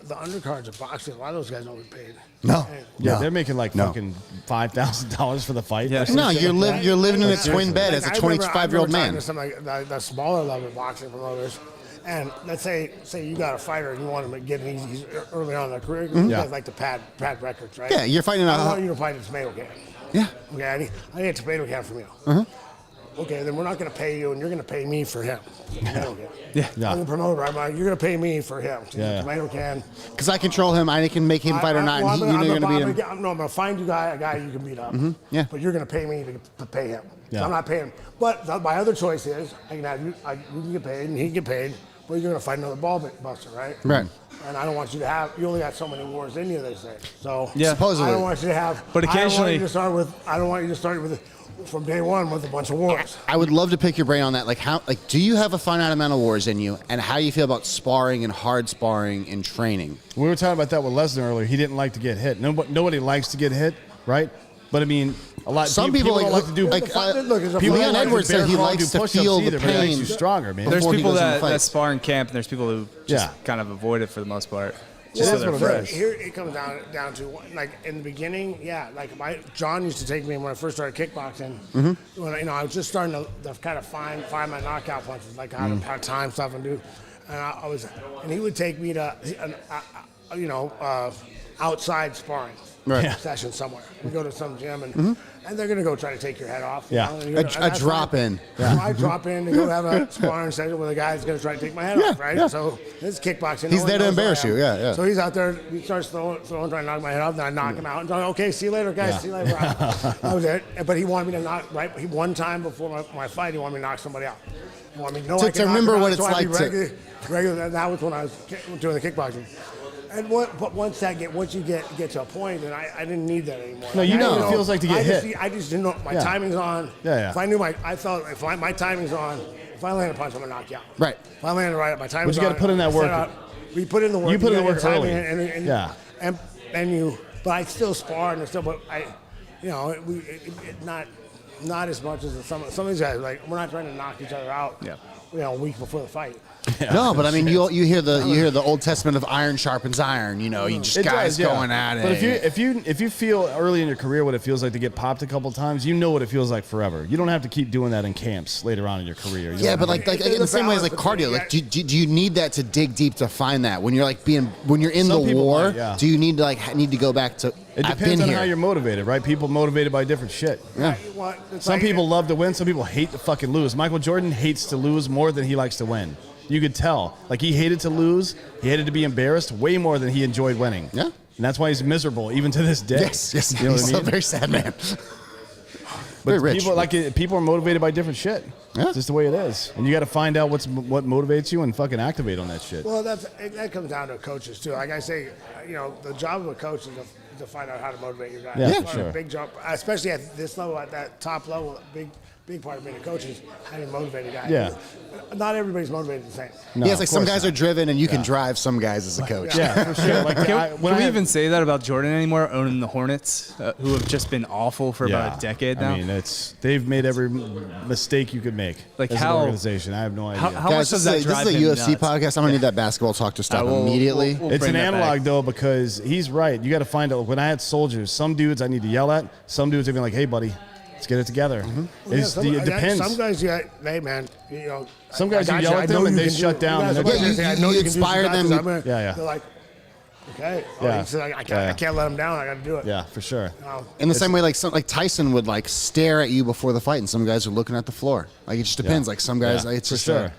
the undercards of boxing, a lot of those guys don't get paid. No. They're making like fucking $5,000 for the fight. Yeah. No, you're living in a twin bed as a I remember 25-year-old man. talking to some like the smaller level boxing promoters, and let's say you got a fighter and you want him to get he's early on in their career, you guys like to pad records, right? Yeah, you're fighting. I want you to fight a tomato can. Yeah. Okay, I need a tomato can from you. Okay, then we're not going to pay you, and you're going to pay me for him. Yeah. I'm the promoter. You're going to pay me for him. Tomato can. Because I control him, I can make him fight or not. Well, and you're going to beat him. No, I'm going to find you a guy you can beat up. Yeah. But you're going to pay me to pay him. Yeah. So I'm not paying him. But my other choice is I can have you can get paid and he can get paid, but you're going to fight another ball buster, right? Right. And I don't want you to have. You only got so many wars in you, they say. So supposedly. I don't want you to have. But occasionally, I don't want you to start with from day one with a bunch of wars. I would love to pick your brain on that. Do you have a finite amount of wars in you, and how do you feel about sparring and hard sparring and training? We were talking about that with Lesnar earlier. He didn't like to get hit. Nobody likes to get hit, right? But I mean, some people don't like to do. Leon Edwards said he likes to feel the But it makes pain. you stronger, man. There's before he people goes into that fights. spar in camp, and there's people who just kind of avoid it for the most part. Just so that's they're what it is. fresh. Here it comes down to like in the beginning, John used to take me when I first started kickboxing. When I was just starting to kind of find my knockout punches, like how to time stuff and do. And he would take me to outside sparring session somewhere. We go to some gym and they're gonna go try to take your head off. Yeah. A drop in. So I drop in to go have a sparring session with a guy that's going to try to take my head off, right? Yeah. So this is kickboxing. He's No one there to knows embarrass who I you, am. yeah. So he's out there. He starts throwing, trying to knock my head off. Then I knock him out. And I'm okay, see you later, guys. See you later. That was it. But he wanted me to knock, one time before my fight, he wanted me to knock somebody out. He wanted me to know I To can knock remember him what out, it's so I'd be like to- regular. That was when I was doing the kickboxing. But once you get to a point, then I didn't need that anymore. No, you know what it feels like to get hit. I just didn't know my timing's on. Yeah. If I knew I felt if my timing's on, if I land a punch, I'm gonna knock you out. Right. If I land it right, my timing's on. But you got to put in that work. We put in the work. You put in the got work your early. timing but I still spar and but not as much as some of these guys. Like we're not trying to knock each other out. Yeah. A week before the fight. No, but I mean, you hear the Old Testament of iron sharpens iron. You just It guys does, yeah. going at it. But if you feel early in your career what it feels like to get popped a couple times, you know what it feels like forever. You don't have to keep doing that in camps later on in your career. Yeah, but like in the same way as like cardio, like do you need that to dig deep to find that when you're in Some the people war? might, yeah. Do you need to go back to? It I've depends been on here. how you're motivated, right? People motivated by different shit. Yeah. Some people love to win. Some people hate to fucking lose. Michael Jordan hates to lose more than he likes to win. You could tell. Like, he hated to lose. He hated to be embarrassed way more than he enjoyed winning. Yeah. And that's why he's miserable, even to this day. Yes. You know He's what I still a mean? very sad man. But very rich. people are motivated by different shit. Yeah. It's just the way it is. And you got to find out what motivates you and fucking activate on that shit. Well, that comes down to coaches too. Like I say, the job of a coach is to find out how to motivate your guys. Yeah, It's for sure. a big job, especially at this level, at that top level. Big part of being a coach is how to motivate a guy. Yeah. Not everybody's motivated the same. No, Yeah, it's like of some course guys not. are driven, and you can drive some guys as a coach. Yeah, for sure. Like, Can we even say that about Jordan anymore, owning the Hornets, who have just been awful for about a decade now? I mean, they've made every mistake you could make Like as how- an organization. I have no idea. How Guys, much does that this is drive a him UFC nuts? podcast. I'm gonna need that basketball talk to stop we'll- immediately. we'll It's bring an that analog back. though, because he's right. You got to find out. When I had soldiers, some dudes I need to yell at. Some dudes have been like, "Hey, buddy, let's get it together." It depends. Some guys, hey man, Some guys I you got yell I at know them and you they can shut do it. down. Yeah, and some they're guys you- say, I you know can do inspire some them. guys, I'm gonna- Yeah. They're like, Okay. Yeah. He said, I can't let him down. I got to do it. Yeah, for sure. In the same way, like Tyson would like stare at you before the fight, and some guys are looking at the floor. Like it just depends. Yeah. Like some guys, Yeah, it's for just sure.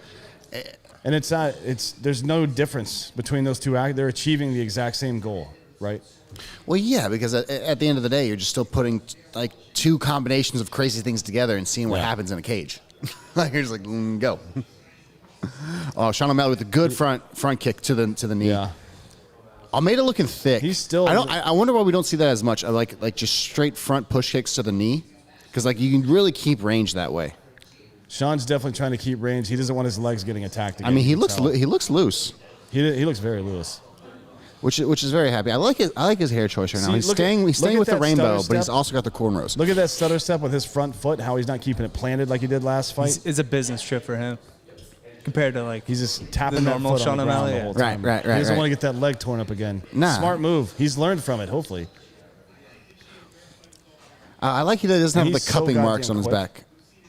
And it's not. There's no difference between those two. They're achieving the exact same goal, right? Well, yeah, because at the end of the day, you're just still putting like two combinations of crazy things together and seeing what happens in a cage. Like you're just like go. Oh, Sean O'Malley with a good front kick to the knee. Yeah. Almeida looking thick. He's still. I wonder why we don't see that as much. I like just straight front push kicks to the knee, because like you can really keep range that way. Sean's definitely trying to keep range. He doesn't want his legs getting attacked again. I mean, he looks loose. He looks very loose. Which is very happy. I like his hair choice right now. He's staying with the rainbow, but he's also got the cornrows. Look at that stutter step with his front foot. How he's not keeping it planted like he did last fight. It's a business trip for him compared to like He's just tapping the that normal foot on Sean the ground O'Malley. the whole time. Right. He doesn't want to get that leg torn up again. Nah. Smart move. He's learned from it. Hopefully. I like he doesn't have the He's so cupping marks goddamn on his quick. back.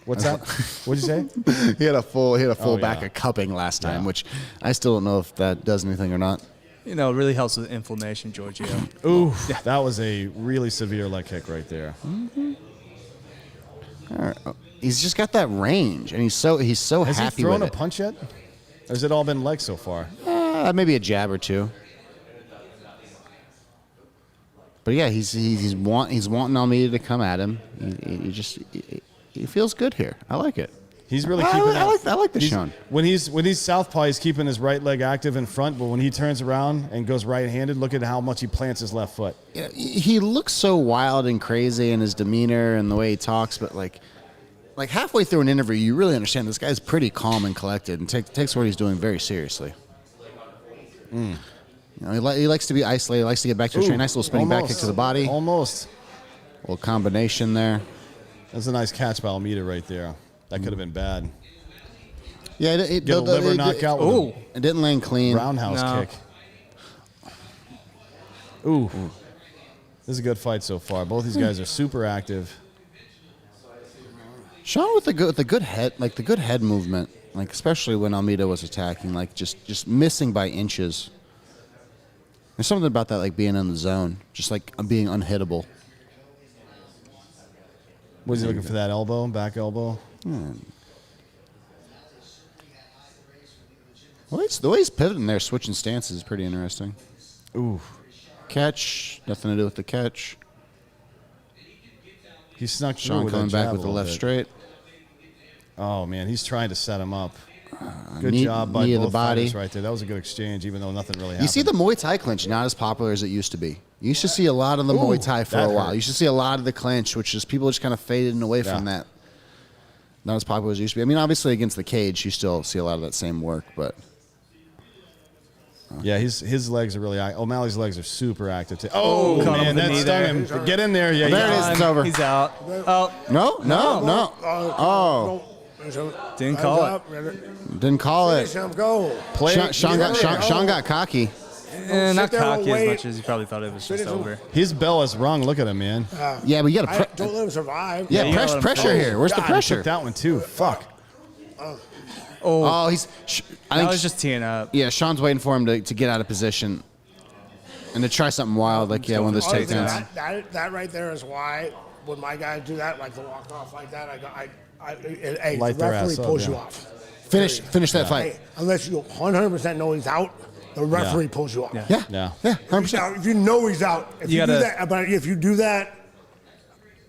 What's that? What'd you say? He had a full back yeah. of cupping last time, Yeah. which I still don't know if that does anything or not. it really helps with inflammation, Giorgio. Ooh, that was a really severe leg kick right there. All right. He's just got that range, and he's so Has he happy thrown with a punch yet? Or has it all been legs so far? Maybe a jab or two. But yeah, he's wanting Almeida to come at him. He feels good here. I like it. He's really keeping I like the he's- Sean. When he's southpaw, he's keeping his right leg active in front, but when he turns around and goes right-handed, look at how much he plants his left foot. Yeah, he looks so wild and crazy in his demeanor and the way he talks, but like halfway through an interview, you really understand this guy's pretty calm and collected and takes what he's doing very seriously. You know, he likes to be isolated. He likes to get back to his train. Nice little spinning back kick to the body. Almost. Little combination there. That's a nice catch by Almeida right there. That could have been bad. Yeah, Get a liver knockout with it didn't land a clean. roundhouse No. kick. Ooh. This is a good fight so far. Both these guys are super active. Sean with the good head, like the good head movement, like especially when Almeida was attacking, like just missing by inches. There's something about that, like being in the zone, just like being unhittable. Was he looking for that elbow, back elbow? Well, the way he's pivoting there, switching stances, is pretty interesting. Ooh. Catch, nothing to do with the catch. He snuck through Sean with coming that jab back with a the little left bit. straight. Oh, man, he's trying to set him up. Good Knee- job by knee of both the body. fighters right there. That was a good exchange, even though nothing really happened. You see the Muay Thai clinch, not as popular as it used to be. You used to see a lot of the Muay Thai for that a while. hurt. You used to see a lot of the clinch, which is people just kind of faded away from Yeah. that. Not as popular as it used to be. I mean, obviously against the cage, you still see a lot of that same work, but Yeah, his legs are really active. O'Malley's legs are super active. Oh, Caught him man, with the that knee stung there. him. Get in there. Yeah, There it yeah. is. It's over. He's out. Oh, no. Oh, Didn't call didn't call Finish it. him, go. Sean got cocky. not there and cocky as wait. much as he probably thought it was just Finish him. over. His bell is rung. Look at him, man. Yeah, but you got to Don't let him survive. yeah, you gotta let him pressure finish. here. Where's the God, he pressure? took that one, too. Fuck. Oh, I I think was just teeing up. yeah, Sean's waiting for him to get out of position and to try something wild, like one of those Honestly, takedowns. that right there is why when my guys do that, like the walk off like that, the Light their referee ass up, pulls yeah. you off. Finish that fight. Hey, unless you 100% know he's out, the referee pulls you off. Yeah. Yeah, Yeah. 100%. Now, if you know he's out, if You you, do gotta- that, but if you do that,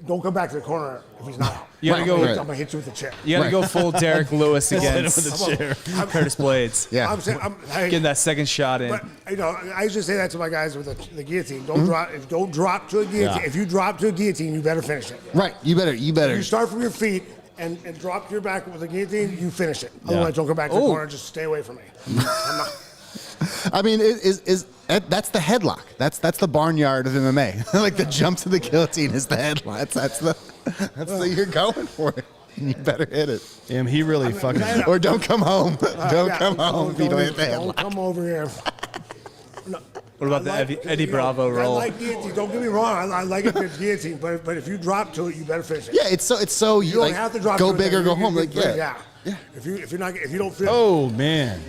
don't come back to the corner if he's not out. You gotta go- I'm gonna hit you with the chair. You got to go full Derek Lewis against with the chair. Curtis Blades. Yeah. I'm saying, hey, Getting that second shot in. but I used to say that to my guys with the guillotine. Don't drop to a guillotine. Yeah. If you drop to a guillotine, you better finish it. Right. You better. You start from your feet and drop to your back with a guillotine, you finish it. Otherwise, don't come back to the corner. Just stay away from me. I'm not. I mean, that's the headlock. That's the barnyard of MMA. Like the jump to the guillotine is the headlock. That's the you're going for it. You better hit it, Damn, he really fucking. or don't come home. Don't Yeah, come home if you don't hit the don't headlock. come over here. What about the Eddie Bravo I roll? like guillotine. Don't get me wrong. I like a good guillotine, but if you drop to it, you better finish it. Yeah, it's so You don't like, have to drop. go to big it. or go You- home. you- Like yeah. If you don't feel. Oh, man.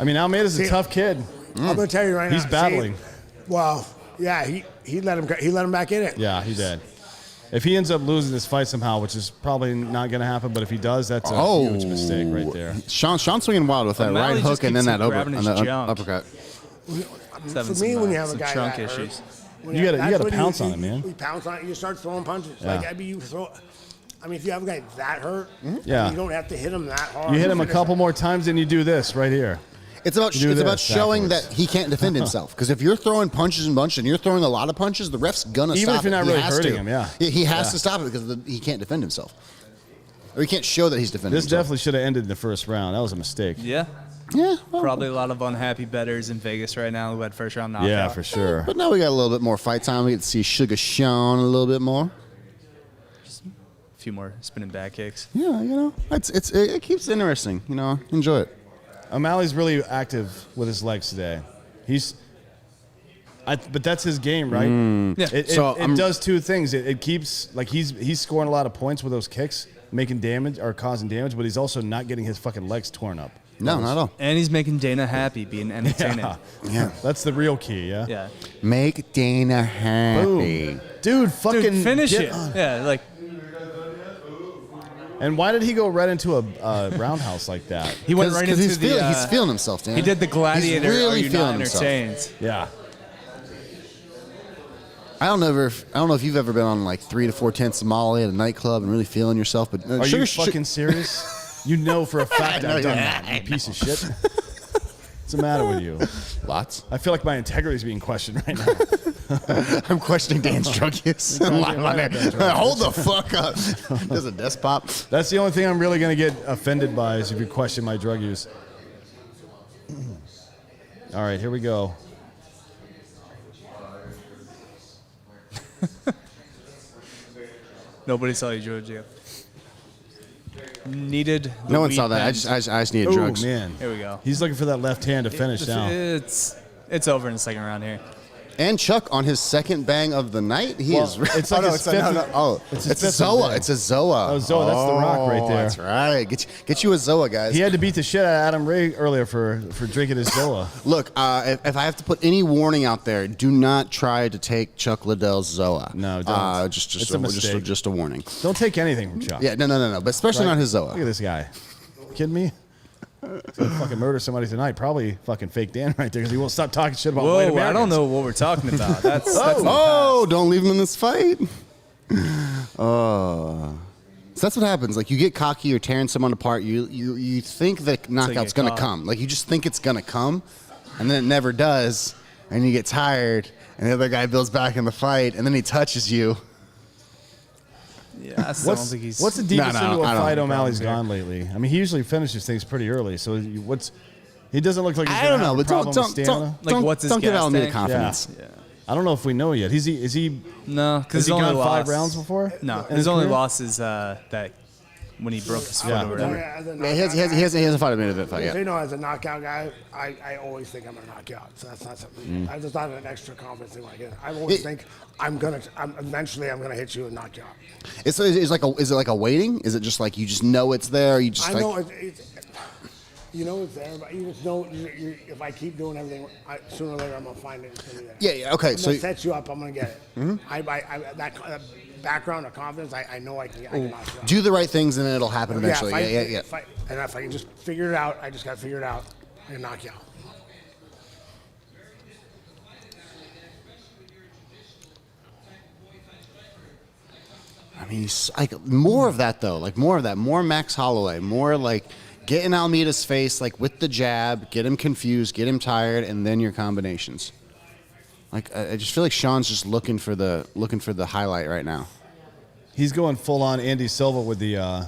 I mean, Almeida's a See- tough kid. I'm gonna tell you right now. He's battling. Well, yeah, he let him back in it. Yeah, he did. If he ends up losing this fight somehow, which is probably not going to happen, but if he does, that's a huge mistake right there. Sean's swinging wild with that right hook and then that uppercut. For me, when you have a guy that hurts, you got to pounce on him, man. You pounce on it, you start throwing punches. Yeah. Like, if you have a guy that hurt, yeah, you don't have to hit him that hard. You hit him a couple more times, and you do this right here. It's about showing that he can't defend himself. Because if you're throwing punches and bunches and you're throwing a lot of punches, the ref's gonna even stop if you're not it. really hurting him. Yeah, he has to stop it because he can't defend himself, or he can't show that he's defending. This himself. definitely should have ended in the first round. That was a mistake. Yeah. Yeah, well, Probably a lot of unhappy bettors in Vegas right now who had first round knockout. Yeah, for sure. But now we got a little bit more fight time. We get to see Sugar Sean a little bit more. A few more spinning back kicks. Yeah, it keeps it interesting. Enjoy it. O'Malley's really active with his legs today. But that's his game, right? Yeah. It does two things. It keeps he's scoring a lot of points with those kicks, making damage or causing damage, but he's also not getting his fucking legs torn up. No, not at all. And he's making Dana happy, being entertaining. Yeah. That's the real key, yeah? Yeah. Make Dana happy. Boom. Dude, fucking Dude, finish get it. on. Yeah, like. And why did he go right into a roundhouse like that? He went right into he's feeling himself, Dan. He did the gladiator. He's really Are you feeling not himself. entertained? Yeah. I don't know if you've ever been on like 3 to 4 tenths Molly at a nightclub and really feeling yourself. But Are you fucking serious? You know for a fact I've done that, you piece of shit. What's the matter with you? Lots. I feel like my integrity is being questioned right now. I'm questioning Dan's drug use. Hold the fuck up. Does a desk pop? That's the only thing I'm really going to get offended by is if you question my drug use. All right, here we go. Nobody saw you, Giorgio. Needed. No one saw that. I just needed drugs. Oh, man. Here we go. He's looking for that left hand to finish down. It's over in the second round here. And Chuck on his second bang of the night. It's like it's his a Zoa. bang. It's a Zoa. Oh, Zoa, that's the rock right there. That's right. Get you a Zoa, guys. He had to beat the shit out of Adam Ray earlier for drinking his Zoa. Look, if I have to put any warning out there, do not try to take Chuck Liddell's Zoa. No, don't. Just a warning. Don't take anything from Chuck. Yeah, no. But especially not his Zoa. Look at this guy. Kidding me? He's gonna fucking murder somebody tonight. Probably fucking fake Dan right there because he won't stop talking shit about white Whoa, Americans. I don't know what we're talking about. That's Don't leave him in this fight. So that's what happens. Like you get cocky, you're tearing someone apart. You think the knockout's gonna come. Like you just think it's gonna come, and then it never does, and you get tired, and the other guy builds back in the fight, and then he touches you. Yeah, I still don't think he's. What's the deepest into a fight O'Malley's here. gone lately? I mean, he usually finishes things pretty early. So he doesn't look like he's I gonna don't know, have a but problem with stamina. Like, what's his don't give gas Alameda tank? confidence. Yeah. I don't know if we know yet. Is he? No, Has because he only gone lost 5 rounds before? No, in his only career? loss is that when he broke his foot Yeah. or whatever. Yeah, he hasn't fought a main event fight So, yet. as a knockout guy, I always think I'm gonna knock you out. So that's not something. I just not an extra confidence thing like it. I always think eventually I'm gonna hit you and knock you out. Is it like a waiting? Is it just like you just know it's there? You just I like, know you know it's there, but you just know if I keep doing everything, sooner or later I'm gonna find it. It's gonna be there. Yeah. Okay. I'm So gonna set you up. I'm gonna get it. That background of confidence, I know I can knock you out. do the right things and then it'll happen eventually. Yeah. And if I can just figure it out, I just got to figure it out. I can knock you out. I mean, like more of that though. Like more of that. More Max Holloway. More like get in Almeida's face, like with the jab, get him confused, get him tired, and then your combinations. Like I just feel like Sean's just looking for the highlight right now. He's going full on Andy Silva with the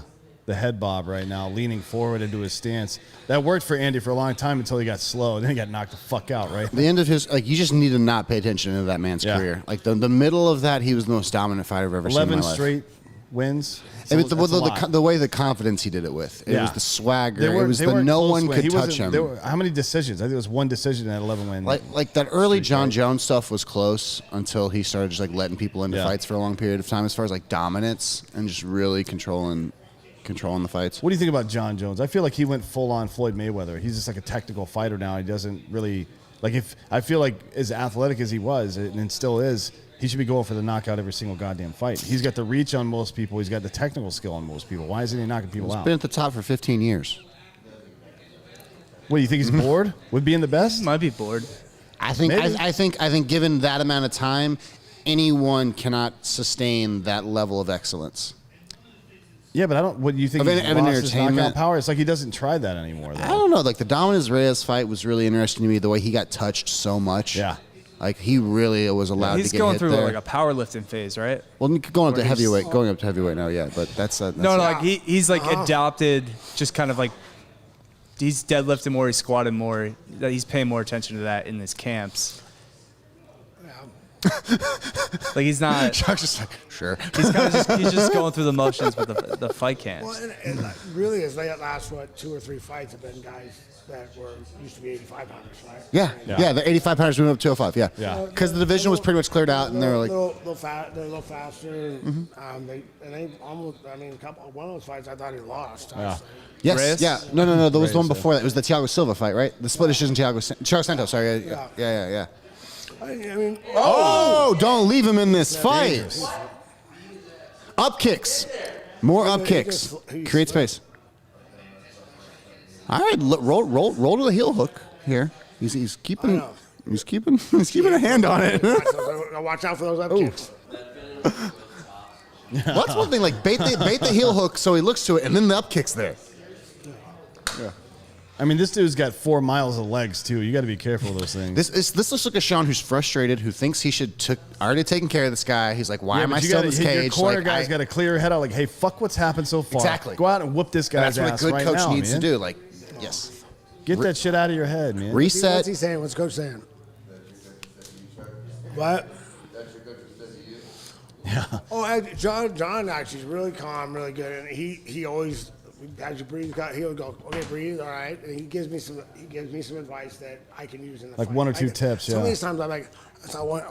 head bob right now, leaning forward into his stance. That worked for Andy for a long time until he got slow, and then he got knocked the fuck out. Right. The end of his you just need to not pay attention to that man's career. Like the middle of that, he was the most dominant fighter I've ever seen in my 11 life. straight wins. And That's a lot. the way the confidence he did it with, it Yeah. was the swagger, They weren't- it was they the weren't no close one win. could He touch him. How many decisions? I think it was 1 decision in that 11 win. Like that early John Jones stuff was close until he started just like letting people into fights for a long period of time, as far as like dominance and just really controlling the fights. What do you think about John Jones? I feel like he went full on Floyd Mayweather. He's just like a technical fighter now. He doesn't really Like if I feel like as athletic as he was and still is, he should be going for the knockout every single goddamn fight. He's got the reach on most people. He's got the technical skill on most people. Why isn't he knocking people He's out? been at the top for 15 years. What, you think he's bored with being the best? Might be bored. I think Maybe. I think given that amount of time, anyone cannot sustain that level of excellence. Yeah, but I don't. What do you think? Of He's an lost his entertainment- knockout power. It's like he doesn't try that anymore. Though. I don't know. Like the Dominic Reyes fight was really interesting to me. The way he got touched so much. Yeah. Like he really was allowed He's to get going hit through there. like a powerlifting phase, right? Well, going up to Where he's- heavyweight, going up to heavyweight now, yeah. But that's No, like he's like adopted, just kind of like he's deadlifting more, he's squatting more. He's paying more attention to that in his camps. Like he's not. Chuck's just like, sure. He's kind of he's just going through the motions with the fight camps. Well, and really, his last 2 or 3 fights have been guys that used to be 85 pounders, right? Yeah. The 85 pounders moved up to 205. Yeah. Yeah. Because the division was pretty much cleared out, and they were like, they're a little faster. They almost. I mean, one of those fights I thought he lost. Yeah. Honestly. yes, Reyes? yeah. No. There was the one Reyes, before that. It was the Thiago Silva fight, right? The split decision Thiago Santos. Sorry. Yeah. I mean, Oh, don't leave him in this fight. Up kicks. More up kicks. Create space. All right, roll to the heel hook here. He's keeping a hand on it. watch out for those up kicks. Well, that's one thing. Like bait the heel hook so he looks to it, and then the up kicks there. I mean, this dude's got 4 miles of legs too. You got to be careful of those things. This looks like a Sean who's frustrated, who thinks he should already taken care of this guy. He's like, why am I still in this cage? Your corner Like, guy's got to clear your head out. Like, hey, fuck what's happened so far. Exactly. Go out and whoop this guy's that's what a ass good right coach now, needs man. to do. Like, yes, Get that shit out of your head, man. What's reset. he saying? What's Coach saying? What? Yeah. Oh, John actually is really calm, really good, and he always, as you breathe, he'll go, okay, breathe, all right, and he gives me some advice that I can use in the Like fight. 1 or 2 tips, Some of yeah. these times I'm like, so one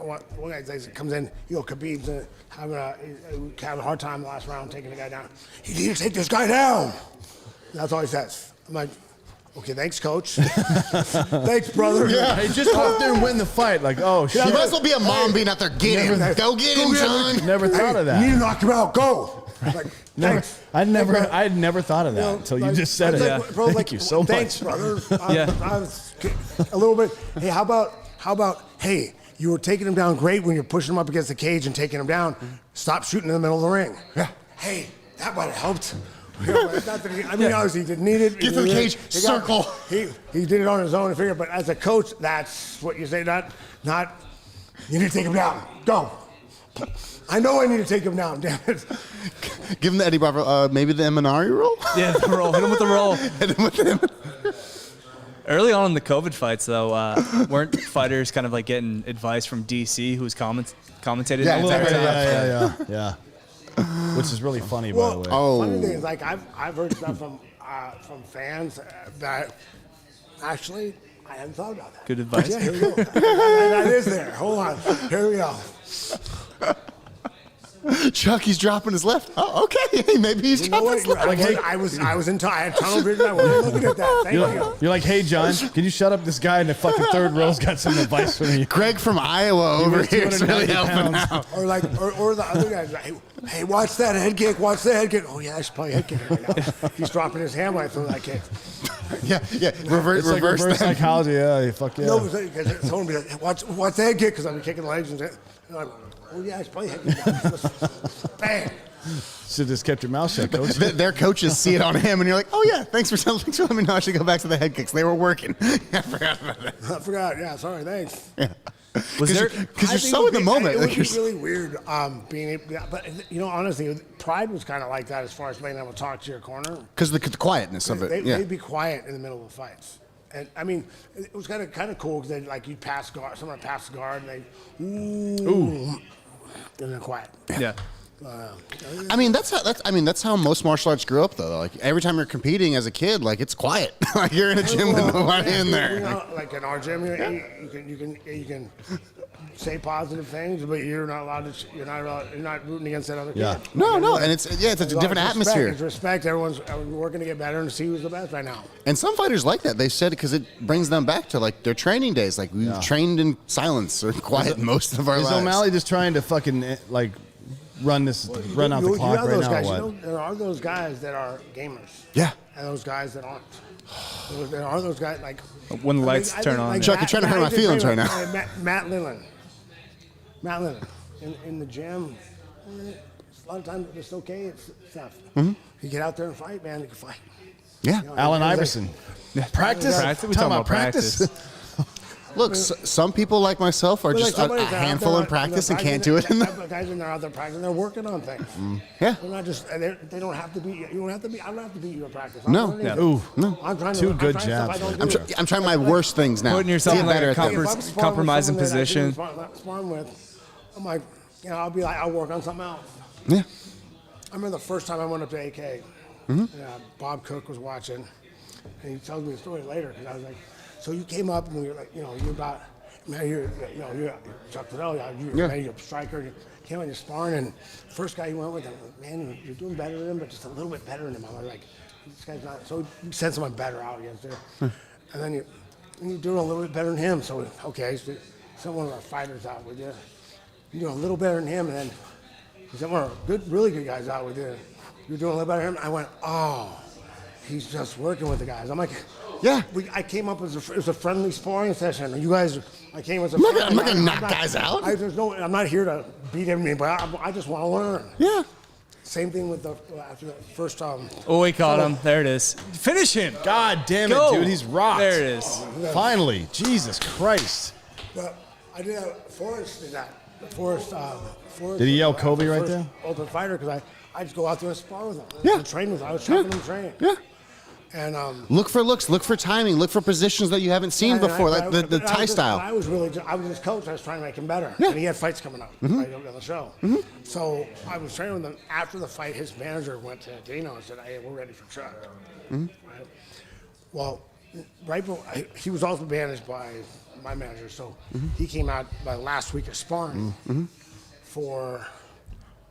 guy comes in, Khabib's having a hard time the last round taking the guy down. You need to take this guy down. That's all he says. I'm like, okay, thanks, coach. Thanks, brother. Yeah, hey, just go out there and win the fight. Like, oh, shit. You might as well be a mom being out there. Get him. Go get him, John. Never thought of You need to that. knock him out. Go. I'm like, thanks. I'd never thought of that until you just said it. Like, bro, Thank like, you so thanks, much. brother. Yeah. I was a little bit. Hey, how about? Hey, you were taking him down great when you're pushing him up against the cage and taking him down. Stop shooting in the middle of the ring. Yeah. Hey, that might have helped. I mean, obviously, he didn't need it. Get to the cage, circle. He did it on his own and figure. But as a coach, that's what you say. Not. You need to take him down. Go. I know I need to take him down. Damn it. Give him the Eddie Bravo. Maybe the Eminari roll. Yeah, the roll. Hit him with the roll. Hit him with the Early on in the COVID fights, though, weren't fighters kind of like getting advice from DC, who was commentated? Yeah, the entire time? Yeah. Which is really funny, by the way. Funny thing is, like I've heard stuff from fans that actually I hadn't thought about that. Good advice. Yeah, here we go. That is there. Hold on. Here we go. Chuck, he's dropping his left. Oh, okay. Maybe he's You know dropping what? his left. I was I had tunnel vision. I wasn't looking at that. Thank you. You're like, hey, John, can you shut up? This guy in the fucking third row's got some advice for me. Greg from Iowa over here is really 290 helping pounds. out. Or like, or the other guys, like, hey, watch that head kick. Watch that head kick. Oh yeah, I should probably head kick right now. He's dropping his hand when I throw that kick. Yeah. Reverse It's like reverse that. psychology. Yeah, fuck yeah. No, because someone be like, hey, watch the head kick because I'm kicking legs and I'm like, oh yeah, I should probably head kick. Bang. Should just kept your mouth shut, coach. Their coaches see it on him, and you're like, "Oh yeah, thanks for letting me know I should go back to the head kicks. They were working." I forgot about that. I forgot. Yeah, sorry. Thanks. Was there? Because I you're think so in the moment. It Like would be you're really weird being able, but honestly, Pride was kind of like that as far as being able to talk to your corner. because the quietness of it. They'd be quiet in the middle of the fights. And I mean, it was kind of cool because like you'd pass guard, someone would pass the guard, and they ooh, and they're quiet. Yeah. I mean, that's how most martial arts grew up, though. Like every time you're competing as a kid, like it's quiet. Like you're in a gym with nobody in there. Like in our gym, you can say positive things, but you're not allowed to. You're not rooting against that other Yeah. kid. No, and it's a different atmosphere. It's respect. Everyone's working to get better and see who's the best right now. And some fighters like that. They said because it brings them back to like their training days. Like we've trained in silence or quiet most of our Is lives. O'Malley just trying to fucking like run out the clock have right those now? guys, Or what? there are those guys that are gamers. Yeah. And those guys that aren't. There are those guys like When the lights turn on. Chuck, you're trying to hurt my feelings right now. Matt Lindland. In the gym, a lot of times it's okay. It's stuff. Mm-hmm. You get out there and fight, man. You can fight. Yeah. You know, Allen it's like- Iverson. Practice? Practice? We Talking talking about about practice. Look, some people like myself are But like just somebody a that's out handful there in practice and practicing, can't do it. In the guys in there out there practicing, they're working on things. Yeah. They're not just. They don't have to be. You don't have to be. I don't have to beat you in practice. No. Yeah. Ooh. No. I'm trying Two to. good I'm trying jabs stuff I don't right do. there. I'm trying my worst things now. Putting yourself Get in like better a at them. If I'm sparring with compromising someone that I position. shouldn't sparring with, I'm like, I'll be like, I'll work on something else. Yeah. I remember the first time I went up to AK. Mm-hmm. Bob Cook was watching, and he tells me the story later because I was like, so you came up and you're like, you're about, man, you're Chuck Liddell, you're a striker. You came on, you're sparring, and first guy you went with, I'm like, man, you're doing better than him, but just a little bit better than him. I was like, this guy's not. So you send someone better out against him, and then you're doing a little bit better than him. So okay, so send one of our fighters out with you. You're doing a little better than him, and then you sent one of our really good guys out with you. You're doing a little better than him. I went, oh, he's just working with the guys. I'm like, Yeah. I came up as it was a friendly sparring session. You guys, I came as a I'm friend. not gonna knock guys out. I'm not here to beat everybody, but I just want to learn. Yeah. Same thing with after the first Oh, he caught him. There it is. Finish him. God damn it, Go. dude. He's rocked. There it is. Finally. Jesus Christ. But I did that. Forrest did that. Forrest. Did he yell Kobe right first there? Ultimate Fighter, because I just go out there and spar with him. Yeah. And train with him. I was helping him train. Yeah. And Look for looks, look for timing, look for positions that you haven't seen before, like the Thai style. I was his coach. I was trying to make him better. Yeah. And he had fights coming up right on the show. So I was training with him. After the fight, his manager went to Dino and said, hey, we're ready for Chuck. Right? Well, right before, he was also managed by my manager. So he came out by last week of sparring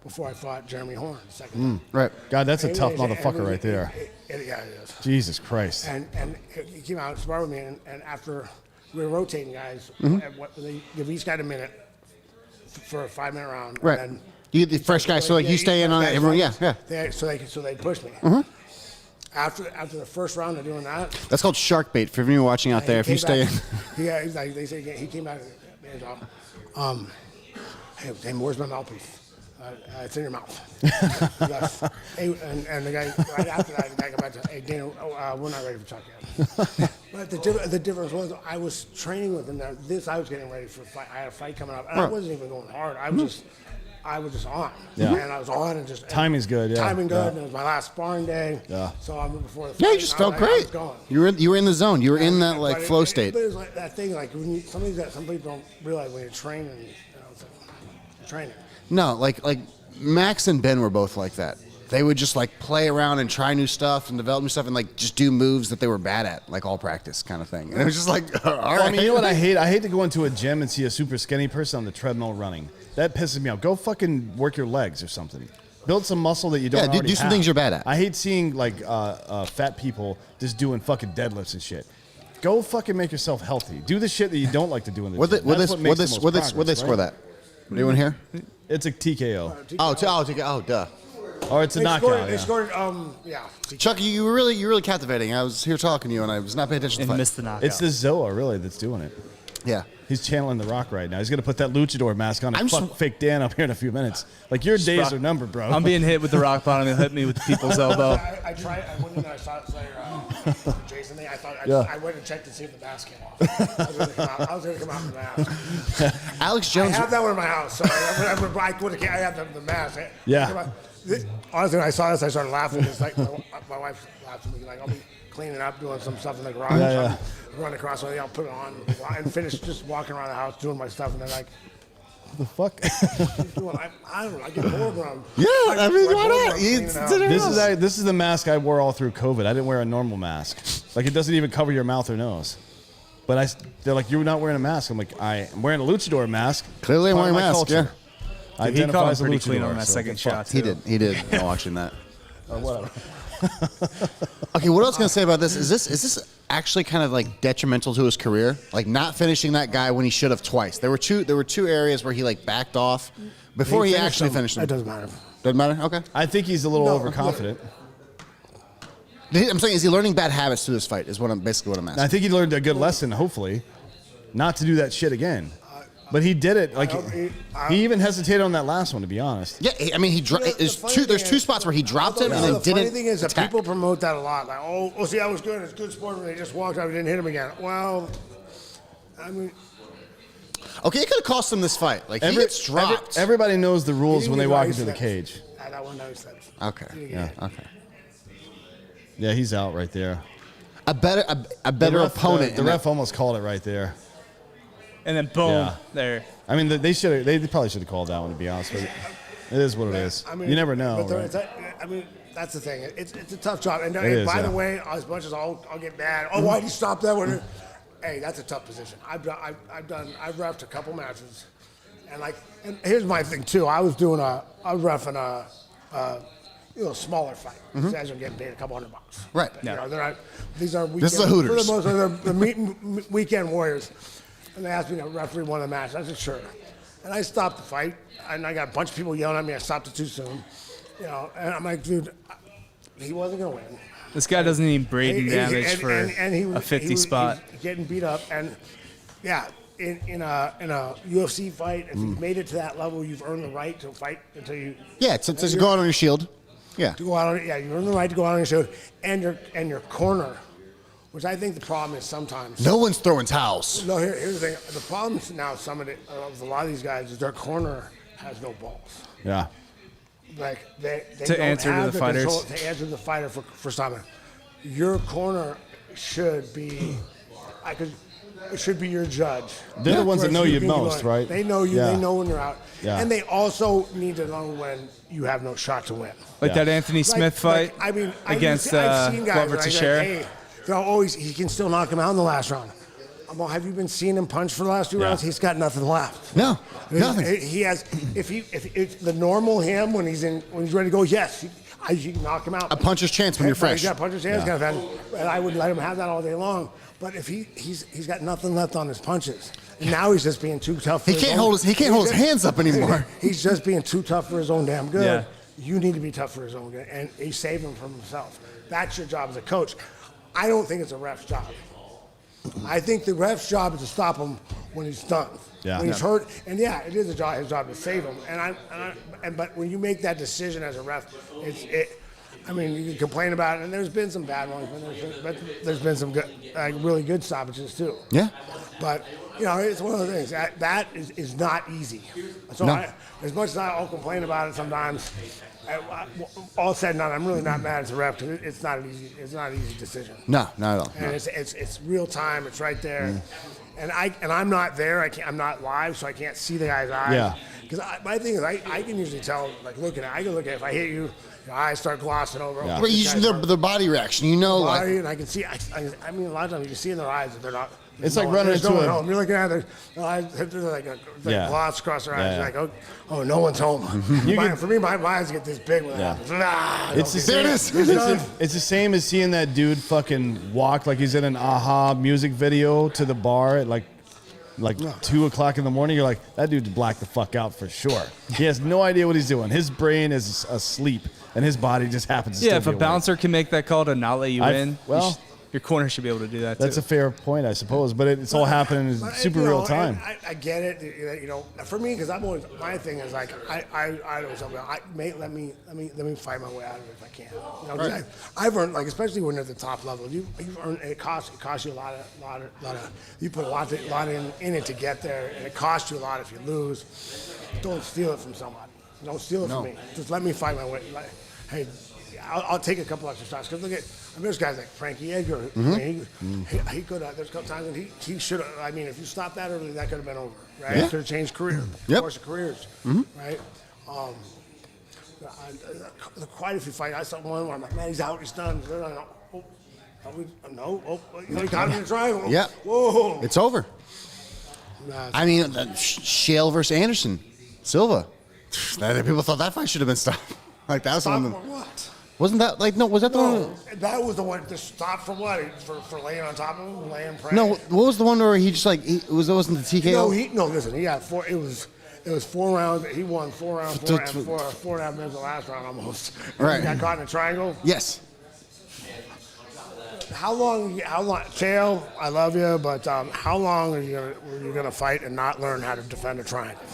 before I fought Jeremy Horn the second time. Right. God, that's a And tough it was- motherfucker right there. Yeah, it is. Jesus Christ. And he came out and sparred with me, and after we were rotating guys, they give each guy a minute for a 5-minute round. Right. And then, You the fresh guy, so like you stay in on it. Everyone, yeah. So they pushed me. After the first round of doing that, That's called shark bait for anyone watching out there. If you stay in, he's like, they say he came out. Hey, Damon, where's my mouthpiece? It's in your mouth. Hey, and the guy right after that, the guy came back to, hey Dana, we're not ready for Chuck yet. But the difference was I was training with him. Now I was getting ready for a fight. I had a fight coming up, and I wasn't even going hard. I was just on. Yeah. And I was on and just Timing's good, yeah. Timing good. Yeah. And it was my last sparring day. Yeah. So I moved before the fight. yeah, you just felt I was great. going. You were in the zone. You were in that like But flow state. But it was like that thing, like when you, some people don't realize when you're training, it's like you're training. No, like Max and Ben were both like that. They would just like play around and try new stuff and develop new stuff and like just do moves that they were bad at, like all practice kind of thing. And it was just like, all right. Well, I mean, you know what I hate? I hate to go into a gym and see a super skinny person on the treadmill running. That pisses me off. Go fucking work your legs or something. Build some muscle that you don't already do some have. things you're bad at. I hate seeing like fat people just doing fucking deadlifts and shit. Go fucking make yourself healthy. Do the shit that you don't like to do in the gym. Would That's what makes the most they progress, score right? that? Anyone here? It's a TKO. Oh, duh. Or it's a They knockout. scored, yeah. they scored, yeah. Chuck, you were really captivating. I was here talking to you and I was not paying attention to And the fight. missed the knockout. It's the Zoa, really, that's doing it. Yeah. He's channeling The Rock right now. He's going to put that luchador mask on and I'm fuck just- fake Dan up here in a few minutes. Like, your days are numbered, bro. I'm being hit with the rock bottom. He'll hit me with the people's elbow. I tried. I went in there. I saw your Jason thing. I thought I went and checked to see if the mask came off. I was going to come out with the mask. Alex I Jones. have that one in my house, so I have the mask. Yeah. Honestly, when I saw this, I started laughing. It's like my wife laughed at me. Like I'll be cleaning up, doing some stuff in the garage. Yeah. Run across, I'll put it on and finish just walking around the house doing my stuff, and they're like, the fuck? I don't know. I get bored when I'm. Yeah, I mean, why bored when not? I'm cleaning It's- out. This is the mask I wore all through COVID. I didn't wear a normal mask. Like, it doesn't even cover your mouth or nose. But they're like, you're not wearing a mask. I'm like, I'm wearing a luchador mask. Clearly, I'm Part of wearing a my mask. culture. Yeah, Dude, he Identify caught him as a pretty clean luchador, on that so second get shot. fucked. he did. He did. I'm watching that. Or whatever. Okay, what else can I say about this? Is this actually kind of like detrimental to his career? Like not finishing that guy when he should have twice. There were two areas where he like backed off before he actually finished him. It doesn't matter. Doesn't matter. Okay. I think he's a little No, overconfident. I'm saying, is he learning bad habits through this fight? Is basically what I'm asking. I think he learned a good lesson, hopefully, not to do that shit again. But he did it. Like he even hesitated on that last one, to be honest. Yeah, I mean, there's two spots where he dropped him and then the didn't. funny thing is that attack. people promote that a lot. Like, oh, see, I was good. It's good sport when they just walked out and didn't hit him again. Well, I mean, Okay, it could have cost him this fight. Like he gets dropped. Everybody knows the rules when they walk into the steps. cage. That one no steps. Okay. Yeah. Okay. Yeah, he's out right there. A better ref, opponent. The ref almost called it right there. And then boom, Yeah. there. I mean, they probably should have called that one, to be honest with you. It is what it is. I mean, You never know. but Right? I mean, that's the thing. It's a tough job. And is, by the yeah. way, as much as I'll get mad, why'd you stop that one? Hey, that's a tough position. I've reffed a couple matches, and here's my thing too. I was reffing a smaller fight. These guys are getting paid a couple $100. Right. You know, they're not. These are weekend, This is the Hooters. For the most part, they're weekend warriors. And they asked me to referee one of the matches. I said sure. And I stopped the fight, and I got a bunch of people yelling at me. I stopped it too soon. You know, and I'm like, dude, he wasn't gonna win. This guy doesn't need braiding damage for a 50 spot. He's getting beat up, and yeah, in a UFC fight, if you've made it to that level, you've earned the right to fight until you. Yeah, to go out on your shield. Yeah. To go out on, yeah, you earn the right to go out on your shield, and your corner, which I think the problem is sometimes. No one's throwing towels. No, here's the thing. The problem is now of a lot of these guys is their corner has no balls. Yeah. Like they To don't answer to have the fighters? control to answer the fighter for stopping. Your corner should be, it should be your judge. They're the ones that know you can keep most, going. right? They know you. Yeah. They know when you're out, Yeah. and they also need to know when you have no shot to win. Like Yeah. that Anthony Smith fight I mean, against I've seen guys Glover that I go, Teixeira. hey, they'll always he can still knock him out in the last round. I'm like, have you been seeing him punch for the last two Yeah. rounds? He's got nothing left. No, nothing. He has. If it's the normal him when he's ready to go, yes, you can knock him out. A puncher's chance when you're fresh. He's got a puncher's chance, Yeah. kind of thing. And I would let him have that all day long. But if he's got nothing left on his punches, and now he's just being too tough. He can't hold his hands up anymore. He's just being too tough for his own damn good. Yeah. You need to be tough for his own good, and he's saving him from himself. That's your job as a coach. I don't think it's a ref's job. I think the ref's job is to stop him when he's done. Yeah. When he's hurt, and yeah, it is his job to save him. But when you make that decision as a ref, I mean, you can complain about it, and there's been some bad ones, but there's been some good, really good stoppages too. Yeah. But you know, it's one of those things that is not easy. So No. as much as I'll complain about it sometimes, all said and done, I'm really not mad as a ref because it's not an easy decision. No, not at all. And No. it's real time. It's right there. And I'm not there. I'm not live, so I can't see the guy's eyes. Yeah. Because my thing is, I can usually tell, like I can look at if I hit you, your eyes start glossing over. Yeah. Right, the body reaction, you know, like and I can see. I mean, a lot of times you can see in their eyes that they're not. It's like running into no one a- home. You're looking at their eyes. There's like a Yeah. gloss across their eyes. Yeah, You're like, oh, no one's home. For me, my eyes get this big when Yeah. it happens. Nah, It's the okay. same. It's the same as seeing that dude fucking walk like he's in an Aha music video to the bar at like 2 o'clock in the morning. You're like, that dude's blacked the fuck out for sure. He has no idea what he's doing. His brain is asleep, and his body just happens to Yeah, still if a be awake. bouncer can make that call to not let you in, well, your corner should be able to do that that's too. a fair point, I suppose. But it's all happening in But, super you know, real time. I get it. You know, for me, because I'm always my thing is like I always let me fight my way out of it if I can. You know, 'cause I've earned, like, especially when you're at the top level, you've earned. It costs you a lot of. You put a lot in it to get there, and it costs you a lot if you lose. Don't steal it from somebody. Don't steal it from me. Just let me fight my way. Like, hey, I'll take a couple extra shots. Because look at, there's guys like Frankie Edgar. I mean, he could have. There's a couple times when he should have. I mean, if you stopped that early, that could have been over, right? Yeah. It could have changed career, Yep. course of careers, right? Quite a few fights. I saw one where I'm like, man, he's out, he's done. No. Oh, he got him in the triangle. Yeah. Whoa. It's over. Nah, I mean, Shale versus Anderson Silva. People thought that fight should have been stopped. Like that was stop one. for what? Wasn't that like no? Was that the No, one? that was the one to stop for what? For laying on top of him, laying praying. No, what was the one where he just like it wasn't the TKO? Listen, he got four. It was 4 rounds. He won 4 rounds, 4.5 minutes the last round almost. Right. He got caught in a triangle. Yes. How long, Chael, I love you, but how long were you gonna fight and not learn how to defend a triangle?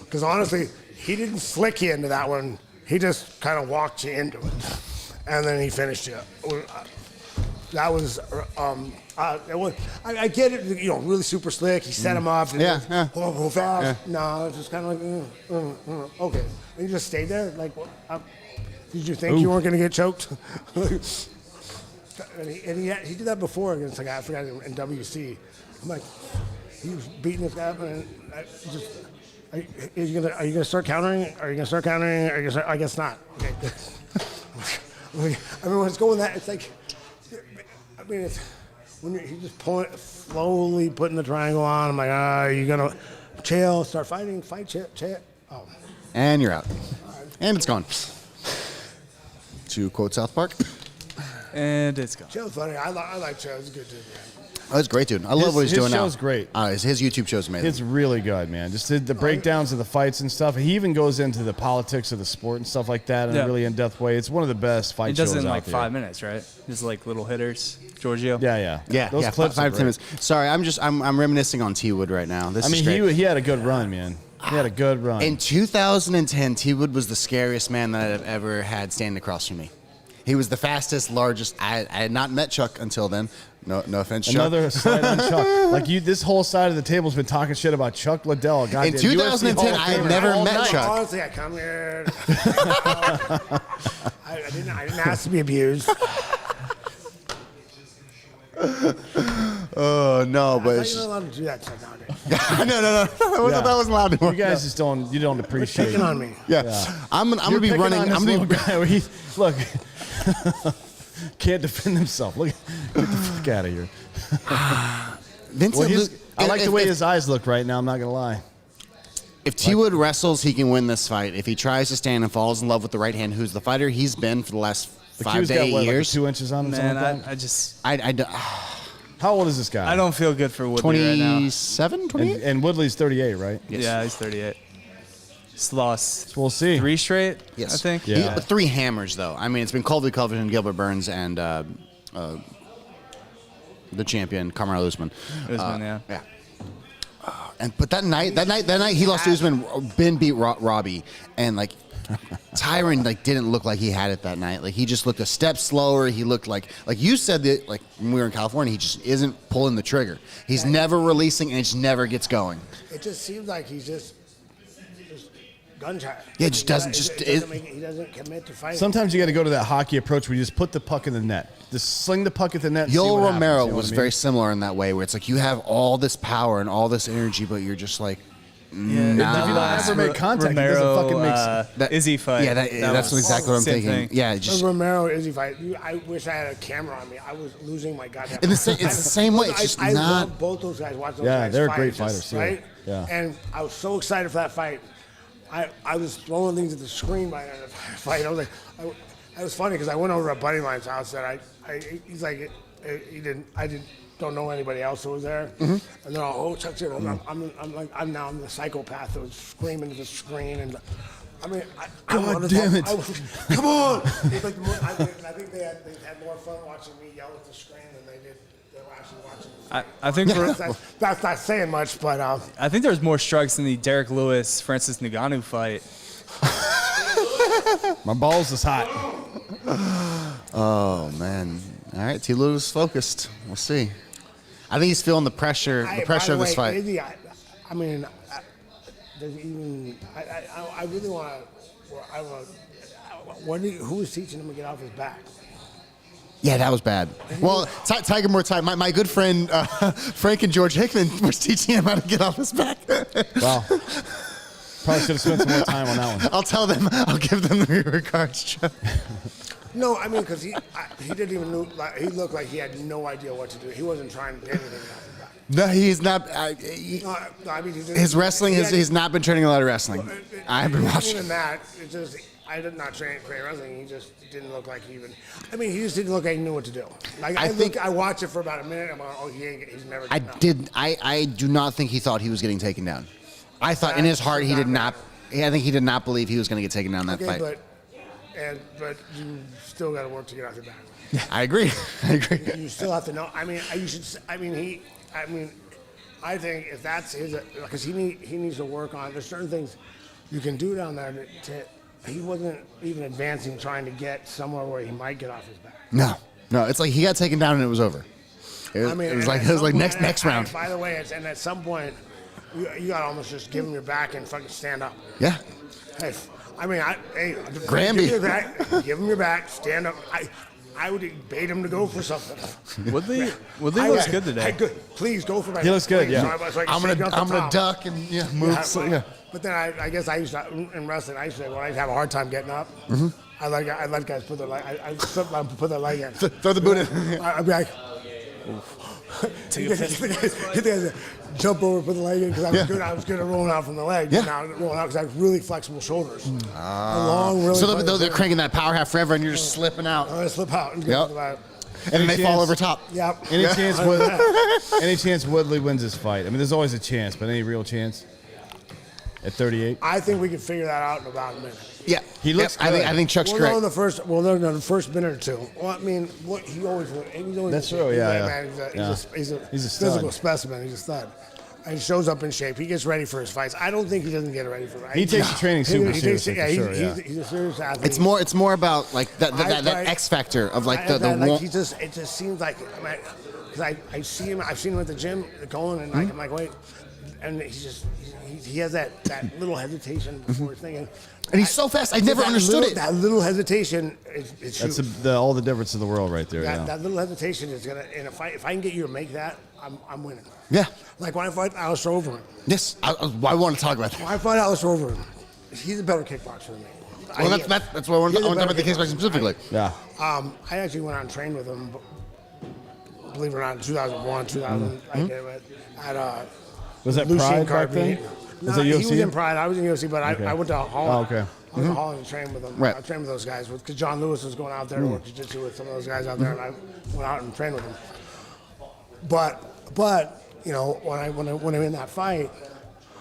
Because honestly, he didn't flick you into that one. He just kind of walked you into it, and then he finished you. That was, I get it, really super slick. He set him up. Yeah. Go fast. Yeah. No, it's just kind of like, okay. And you just stayed there? Like, did you think you weren't going to get choked? and he did that before against a guy, I forgot, in WC. I'm like, he was beating this guy up, and are you gonna start countering? I guess not. Okay. I mean, when it's going that, it's like, I mean, it's when he's just slowly putting the triangle on. I'm like, are you gonna start fighting? Fight, Chael. Oh. And you're out. And it's gone. To quote South Park. And it's gone. Chael's funny. I like Chael. He's a good dude, man. Oh, it's great, dude. I love what he's doing now. His show's great. His YouTube show's amazing. It's really good, man. Just the breakdowns of the fights and stuff. He even goes into the politics of the sport and stuff like that in a really in-depth way. It's one of the best fight shows out there. He does it in like 5 minutes, right? Just like little hitters. Giorgio. Yeah. Those clips 5 to 10 minutes. Sorry, I'm reminiscing on T Wood right now. This is great. He had a good run, man. He had a good run. In 2010, T Wood was the scariest man that I've ever had standing across from me. He was the fastest, largest. I had not met Chuck until then. No offense, Chuck. Another slight on Chuck. Like this whole side of the table's been talking shit about Chuck Liddell. In 2010, I had never met Chuck. Honestly, I come here. I didn't ask to be abused. Oh no, but you're not allowed to do that stuff nowadays. no. That wasn't allowed anymore. You guys just don't appreciate. Picking on me. Yeah. I'm gonna be running. I'm gonna be guy where look. Can't defend himself. Look, get the fuck out of here. I like the way his eyes look right now. I'm not gonna lie. If T Wood wrestles, he can win this fight. If he tries to stand and falls in love with the right hand, who's the fighter he's been for the last 5 to 8 years? Like 2 inches on him. Man, I don't. How old is this guy? I don't feel good for Woodley right now. 27, 28? And Woodley's 38, right? Yes. Yeah, he's 38. He's lost. We'll see. 3 straight. Yes. I think. Yeah. 3 hammers though. I mean, it's been Colby Covington, Gilbert Burns, and the champion Kamaru Usman. Yeah. But that night he lost to Usman. Ben beat Robbie, and like Tyron didn't look like he had it that night. Like he just looked a step slower. He looked like you said that when we were in California, he just isn't pulling the trigger. He's never releasing, and it just never gets going. It just seems like he's just gun shy. Yeah, it just doesn't. He doesn't commit to fighting. Sometimes you got to go to that hockey approach where you just put the puck in the net. Just sling the puck at the net. And Yoel see what Romero happens, was very similar in that way, where it's like you have all this power and all this energy, but you're just like, If you don't ever make contact, Romero, it doesn't fucking make sense. Izzy fight. Yeah, that's exactly what I'm same thinking. thing. Yeah, just The Romero Izzy fight. I wish I had a camera on me. I was losing my goddamn. it's the same way. It's just I not. love both those guys. Watch those Yeah, guys they're fight, great just, fighters, too. right? Yeah. And I was so excited for that fight. I was throwing things at the screen by the end of the fight. I was like, it was funny because I went over to a buddy of mine's house and he's like, I don't know anybody else who was there. Mm-hmm. And they're all, Chuck's here. I'm now the psychopath that was screaming at the screen. And I mean, God damn it. Come on. It was like I think they had more fun watching me yell at the screen than they did. They were actually watching. I think that's not saying much, but I think there's more strikes in the Derek Lewis Francis Ngannou fight. My balls is hot. Oh man! All right, T. Lewis focused. We'll see. I think he's feeling the pressure. The pressure of this fight. Izzy, I mean, there's even. I really want to. Who was teaching him to get off his back? Yeah, that was bad. Well, Tiger Muay Thai. My good friend Frank and George Hickman was teaching him how to get off his back. Wow. Probably should have spent some more time on that one. I'll tell them. I'll give them the regards, Joe. No, I mean, because he didn't even know, like, he looked like he had no idea what to do. He wasn't trying to do anything off his back. No, he's not. No, I mean, His wrestling, he's not been training a lot of wrestling. I've been watching. Even that, it's just, I did not train wrestling. He just didn't look like he even. I mean, he just didn't look like he knew what to do. Like I watched it for about a minute. I'm like, oh, he's never. I do not think he thought he was getting taken down. I thought in his heart he did not. I think he did not believe he was going to get taken down in that fight. But you still got to work to get off your back. I agree. You still have to know. I mean, you should. I think if that's his, because he needs to work on. There's certain things you can do down there. He wasn't even advancing, trying to get somewhere where he might get off his back. No. It's like he got taken down and it was over. It was like next round. By the way, and at some point, you got to almost just give him your back and fucking stand up. Yeah. Hey, I mean, Granby. Give him your back, stand up. I would bait him to go for something. Woodley looks good today. Please go for my. He looks good, yeah. So I'm gonna duck and move. Yeah. But then I guess I used to in wrestling. I used to when I have a hard time getting up. I let guys put their leg. I put their leg in. Throw the boot in. I'd be like. Get there, jump over, put the leg in because I was good at rolling out from the leg. Yeah. Now rolling out because I have really flexible shoulders. Long, really. So they're cranking that power half forever, and you're just slipping out. I slip out. And And then they fall over top. Yep. Any chance Woodley wins this fight? I mean, there's always a chance, but any real chance at 38? I think we can figure that out in about a minute. Yeah, he looks. Good. I think Chuck's correct. No, the first minute or two. Well, I mean, he always. That's true. Yeah. Man, he's a stud. physical specimen. He's a stud. And he shows up in shape. He gets ready for his fights. I don't think he doesn't get ready for it. He takes the training super seriously. He's a serious athlete. It's more about like that X factor of like the it just seems like because I see him. I've seen him at the gym going, and I'm like, wait, and he has that little hesitation before he's thinking. And he's so fast. I never understood it. That little hesitation is that's all the difference in the world right there. That little hesitation is gonna. And if I can get you to make that, I'm winning. Yeah. Like when I fight Alistair Overeem. Yes, I want to talk about that. When I fight Alistair Overeem, he's a better kickboxer than me. Well, that's what I want to talk about the kickboxing specifically. Yeah. I actually went out and trained with him. Believe it or not, in 2001, 2000. I did it at was that Lucien Pride back then? No, Was that UFC? he was in Pride. I was in UFC, but I went to Holland. Oh, okay. I went to Holland and trained with them. Right. I trained with those guys because John Lewis was going out there to work jiu-jitsu with some of those guys out there, and I went out and trained with them. But you know, when I'm in that fight,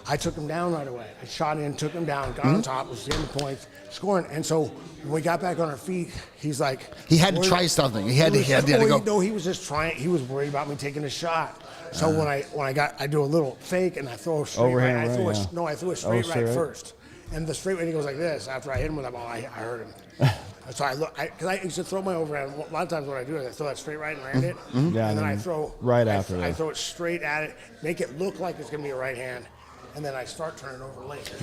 I took him down right away. I shot in, took him down, got on top, was getting the points, scoring. And so when we got back on our feet, he's like, he had to try something. He had to go. No, he was just trying. He was worried about me taking a shot. So when I do a little fake and I throw a straight right. I threw a straight right first. And the straight right, he goes like this. After I hit him with that ball, I hurt him. So because I used to throw my overhand. A lot of times what I do is I throw that straight right and land it. Yeah, and then I throw right after that. I throw it straight at it, make it look like it's going to be a right hand. And then I start turning over later.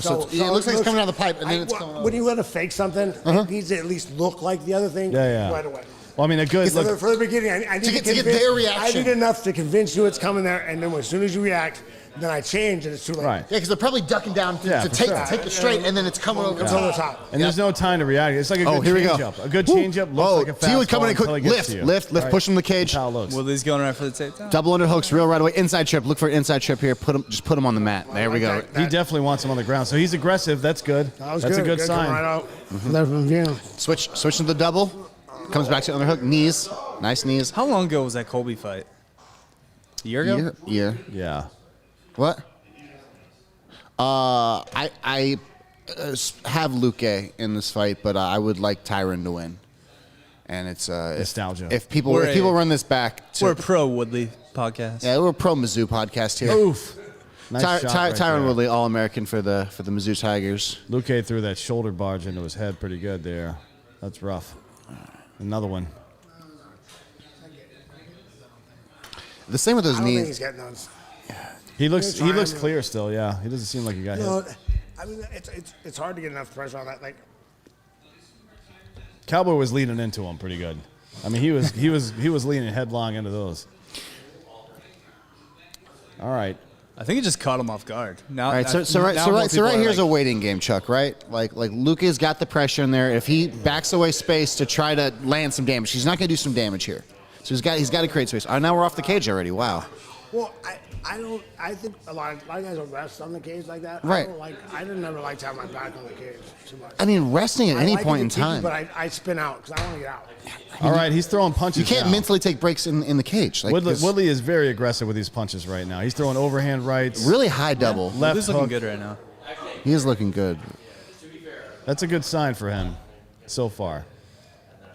So it looks like it's coming out of the pipe, and then it's coming over. When you let it fake something, it needs to at least look like the other thing right away. Well, I mean, a good look, for the beginning, I need to get their reaction. I need enough to convince you it's coming there, and then as soon as you react, then I change, and it's too late. Right. Yeah, because they're probably ducking down to take it straight, and then it's coming over the top. And there's no time to react. It's like a good change-up. A good change-up looks like a fastball. T would come in and quick lift, right. push him in the cage. That's how it looks. Well, he's going right for the takedown. Double underhooks, real right away. Inside trip. Look for an inside trip here. Just put him on the mat. There we go. He definitely wants him on the ground. So he's aggressive. That's good. That's a good sign. Right out. There from view. Switching to the double. Comes back to the underhook. Knees. Nice knees. How long ago was that Colby fight? A year ago? Year. Yeah. What? I have Luque in this fight, but I would like Tyron to win. And it's nostalgia. If people run this back, we're a pro Woodley podcast. Yeah, we're a pro Mizzou podcast here. Oof. Nice Tyron Woodley, All-American for the Mizzou Tigers. Luque threw that shoulder barge into his head pretty good there. That's rough. Another one. The same with those I don't knees. think he's getting those. He looks clear still. Yeah, he doesn't seem like he got hit. I mean, it's hard to get enough pressure on that. Like Cowboy was leaning into him pretty good. I mean, he was leaning headlong into those. All right. I think it just caught him off guard. Now, All right, so right here's a waiting game, Chuck. Right, like Luka's got the pressure in there. If he backs away space to try to land some damage, he's not going to do some damage here. So he's got to create space. Now we're off the cage already. Wow. Well, I think a lot of guys will rest on the cage like that. Right. I didn't never like to have my back on the cage too much. I mean, resting at any like point it in tiki, time. But I spin out because I want to get out. All right, he's throwing punches. You can't now. mentally take breaks in the cage. Like Woodley is very aggressive with these punches right now. He's throwing overhand rights. really high double. Left He's hook. looking good right now. He is looking good. That's a good sign for him so far.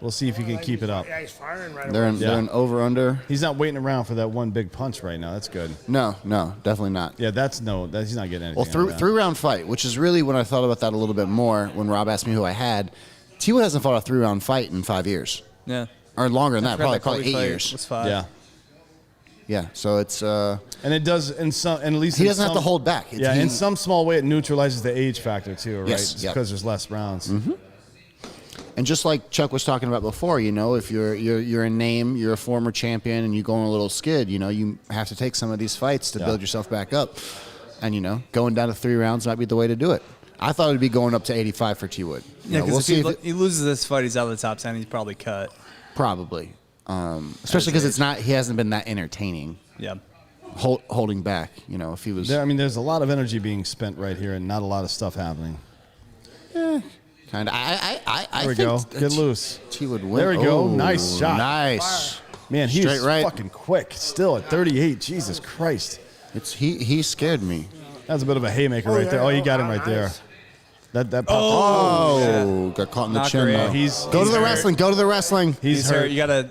We'll see if he can keep it up. Yeah, he's firing right They're away. in over under. He's not waiting around for that one big punch right now. That's good. No, definitely not. Yeah, he's not getting anything. Well, out of that. three round fight, which is really when I thought about that a little bit more when Rob asked me who I had. T-Wood hasn't fought a 3-round fight in 5 years. Yeah. Or longer than that, probably Kobe 8 fight years. was 5. Yeah, Yeah, so it's and it does and at least he in doesn't have to some- hold back. Yeah, in some small way, it neutralizes the age factor too, right? Yes, yep. Because there's less rounds. Mm-hmm. And just like Chuck was talking about before, if you're a name, you're a former champion, and you go on a little skid, you have to take some of these fights to build yourself back up. And going down to 3 rounds might be the way to do it. I thought it'd be going up to 85 for T-Wood. Yeah, because we'll if see he loses this fight, he's out of the top 10. He's probably cut. probably, especially because he hasn't been that entertaining. Yeah. Holding back, if he was There's a lot of energy being spent right here, and not a lot of stuff happening. kind of. I There we think go. that Get loose. T-Wood win. There we go. Oh, Nice shot. Nice. Man, he's Straight right. fucking quick. Still at 38. Jesus Christ. He scared me. That's a bit of a haymaker right there. Oh, you got him right there. Nice. That popped Oh, got caught in the Knocker chin. in. Though. He's Go to the hurt. wrestling. Go to the wrestling. He's hurt. You got to.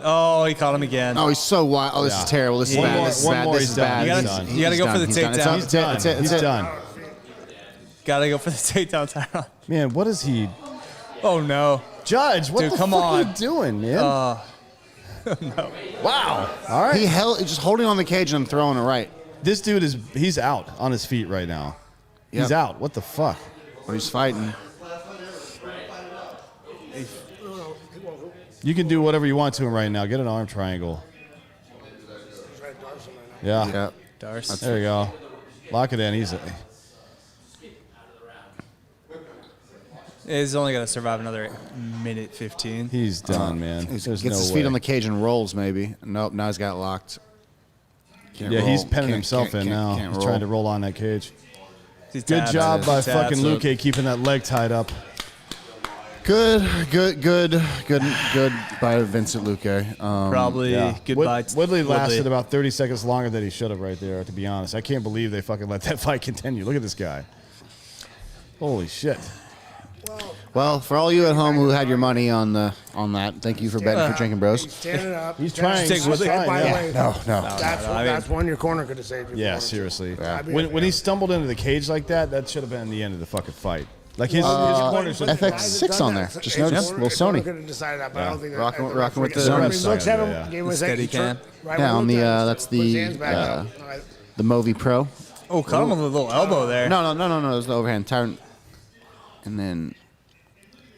Oh, he caught him again. Oh, he's so wild. Oh, this Yeah. is terrible. This is One bad. more- This is one bad. more, This he's is done. bad. You He's gotta- done. you gotta He's go done. for the He's done. It's takedown. up. He's That's it. done. That's it. He's That's it. done. Got to go for the takedown title. Man, what is he? Oh, no. Judge, what Dude, the come fuck are you on. doing, man? No. Wow. All right. He held, just holding on the cage and throwing it right. This dude he's out on his feet right now. He's Yep. out. What the fuck? But he's fighting. You can do whatever you want to him right now. Get an arm triangle. Yeah. Yeah. Darce. There you go. Lock it in. He's only got to survive another minute 15. He's done, man. He There's gets no his way. feet on the cage and rolls, maybe. Nope, now he's got it locked. Can't Yeah, roll. he's penning Can't- himself can't- in now. can't He's roll. trying to roll on that cage. He's Good tapped. job by He's tapped. fucking Luque keeping that leg tied up. Good by Vincent Luque. Probably goodbye. Woodley lasted about 30 seconds longer than he should have right there, to be honest. I can't believe they fucking let that fight continue. Look at this guy. Holy shit. Well, for all you at home who had your money on that, thank you for betting for Drinking Bros. He's standing up. He's trying. Take He's Woodley. trying, By the yeah. way, No. that's one your corner could have saved you. Yeah, for. seriously. Yeah. When he stumbled into the cage like that, that should have been the end of the fucking fight. Like his corner should have FX6 on there. Just noticed. Little Sony. Could have decided that, but I don't think Rocking that, with the- Sony. Sony. Looks at him, Yeah. gave him a Steady second. cam. Right Yeah, when on he the, looked at him, that's put his the, hands back up. The Movi Pro. Oh, caught him with a little elbow there. No. There's the overhand turn. And then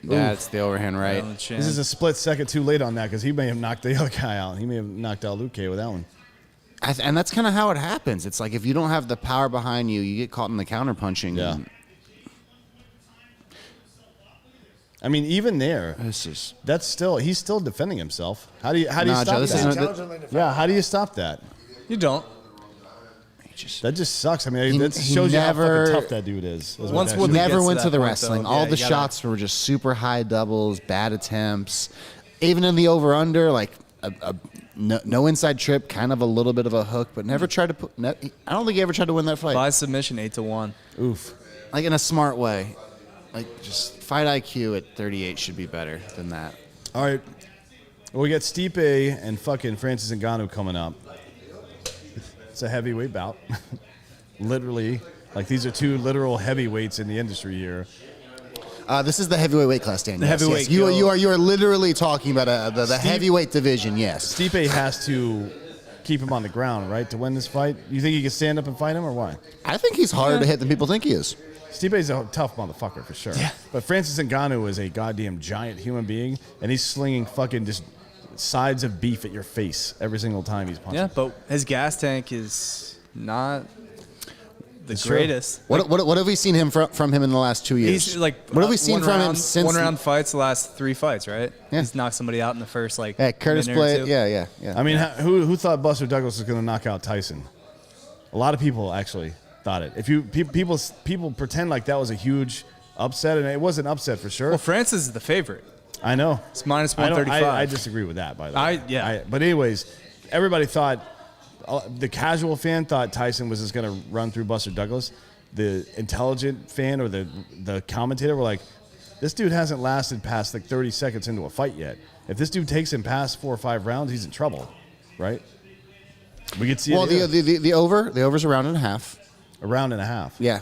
that's the overhand right. On the chin. This is a split second too late on that because he may have knocked the other guy out. He may have knocked out Luque with that one. And that's kind of how it happens. It's like if you don't have the power behind you, you get caught in the counter punching. Yeah. I mean, even there, This is he's still defending himself. How do you Nah, stop Joe, this that? isn't- Intelligently defended. Yeah, how do you stop that? You don't. That just sucks. I mean, that he shows you how never- fucking tough that dude is. what Once that Woodley shows. gets never to went that to the point, wrestling. though, All yeah, the you gotta- shots were just super high doubles, bad attempts. Even in the over under, like no inside trip, kind of a little bit of a hook, but never tried to put. I don't think he ever tried to win that fight. By submission, 8-1. Oof. Like in a smart way. Like just fight IQ at 38 should be better than that. All right. Well, we got Stipe and fucking Francis Ngannou coming up. It's a heavyweight bout. Literally. Like, these are two literal heavyweights in the industry here. This is the heavyweight weight class, Dan. The Yes, heavyweight yes. You go. are literally talking about the heavyweight division. Yes. Stipe has to keep him on the ground, right, to win this fight? You think he can stand up and fight him, or why? I think he's harder to hit than people think he is. Stipe's a tough motherfucker, for sure. Yeah. But Francis Ngannou is a goddamn giant human being, and he's slinging fucking just sides of beef at your face every single time he's punching. Yeah, but his gas tank is not the It's true. greatest. What have we seen him from him in the last 2 years? He's like what have we seen one from him round- since? one round fights the last 3 fights, right? Yeah. He's knocked somebody out in the first Yeah, Curtis minute or Blade. two. Yeah. I mean, who thought Buster Douglas was going to knock out Tyson? A lot of people actually thought it. If you people pretend like that was a huge upset, and it was an upset for sure. Well, Francis is the favorite. I know. It's minus I don't- 135. I disagree with that, by the way. Yeah. But anyways, everybody thought, the casual fan thought Tyson was just going to run through Buster Douglas. The intelligent fan or the commentator were like, this dude hasn't lasted past like 30 seconds into a fight yet. If this dude takes him past 4 or 5 rounds, he's in trouble, right? We could see Well, it here. the over's a round and a half. A round and a half. Yeah.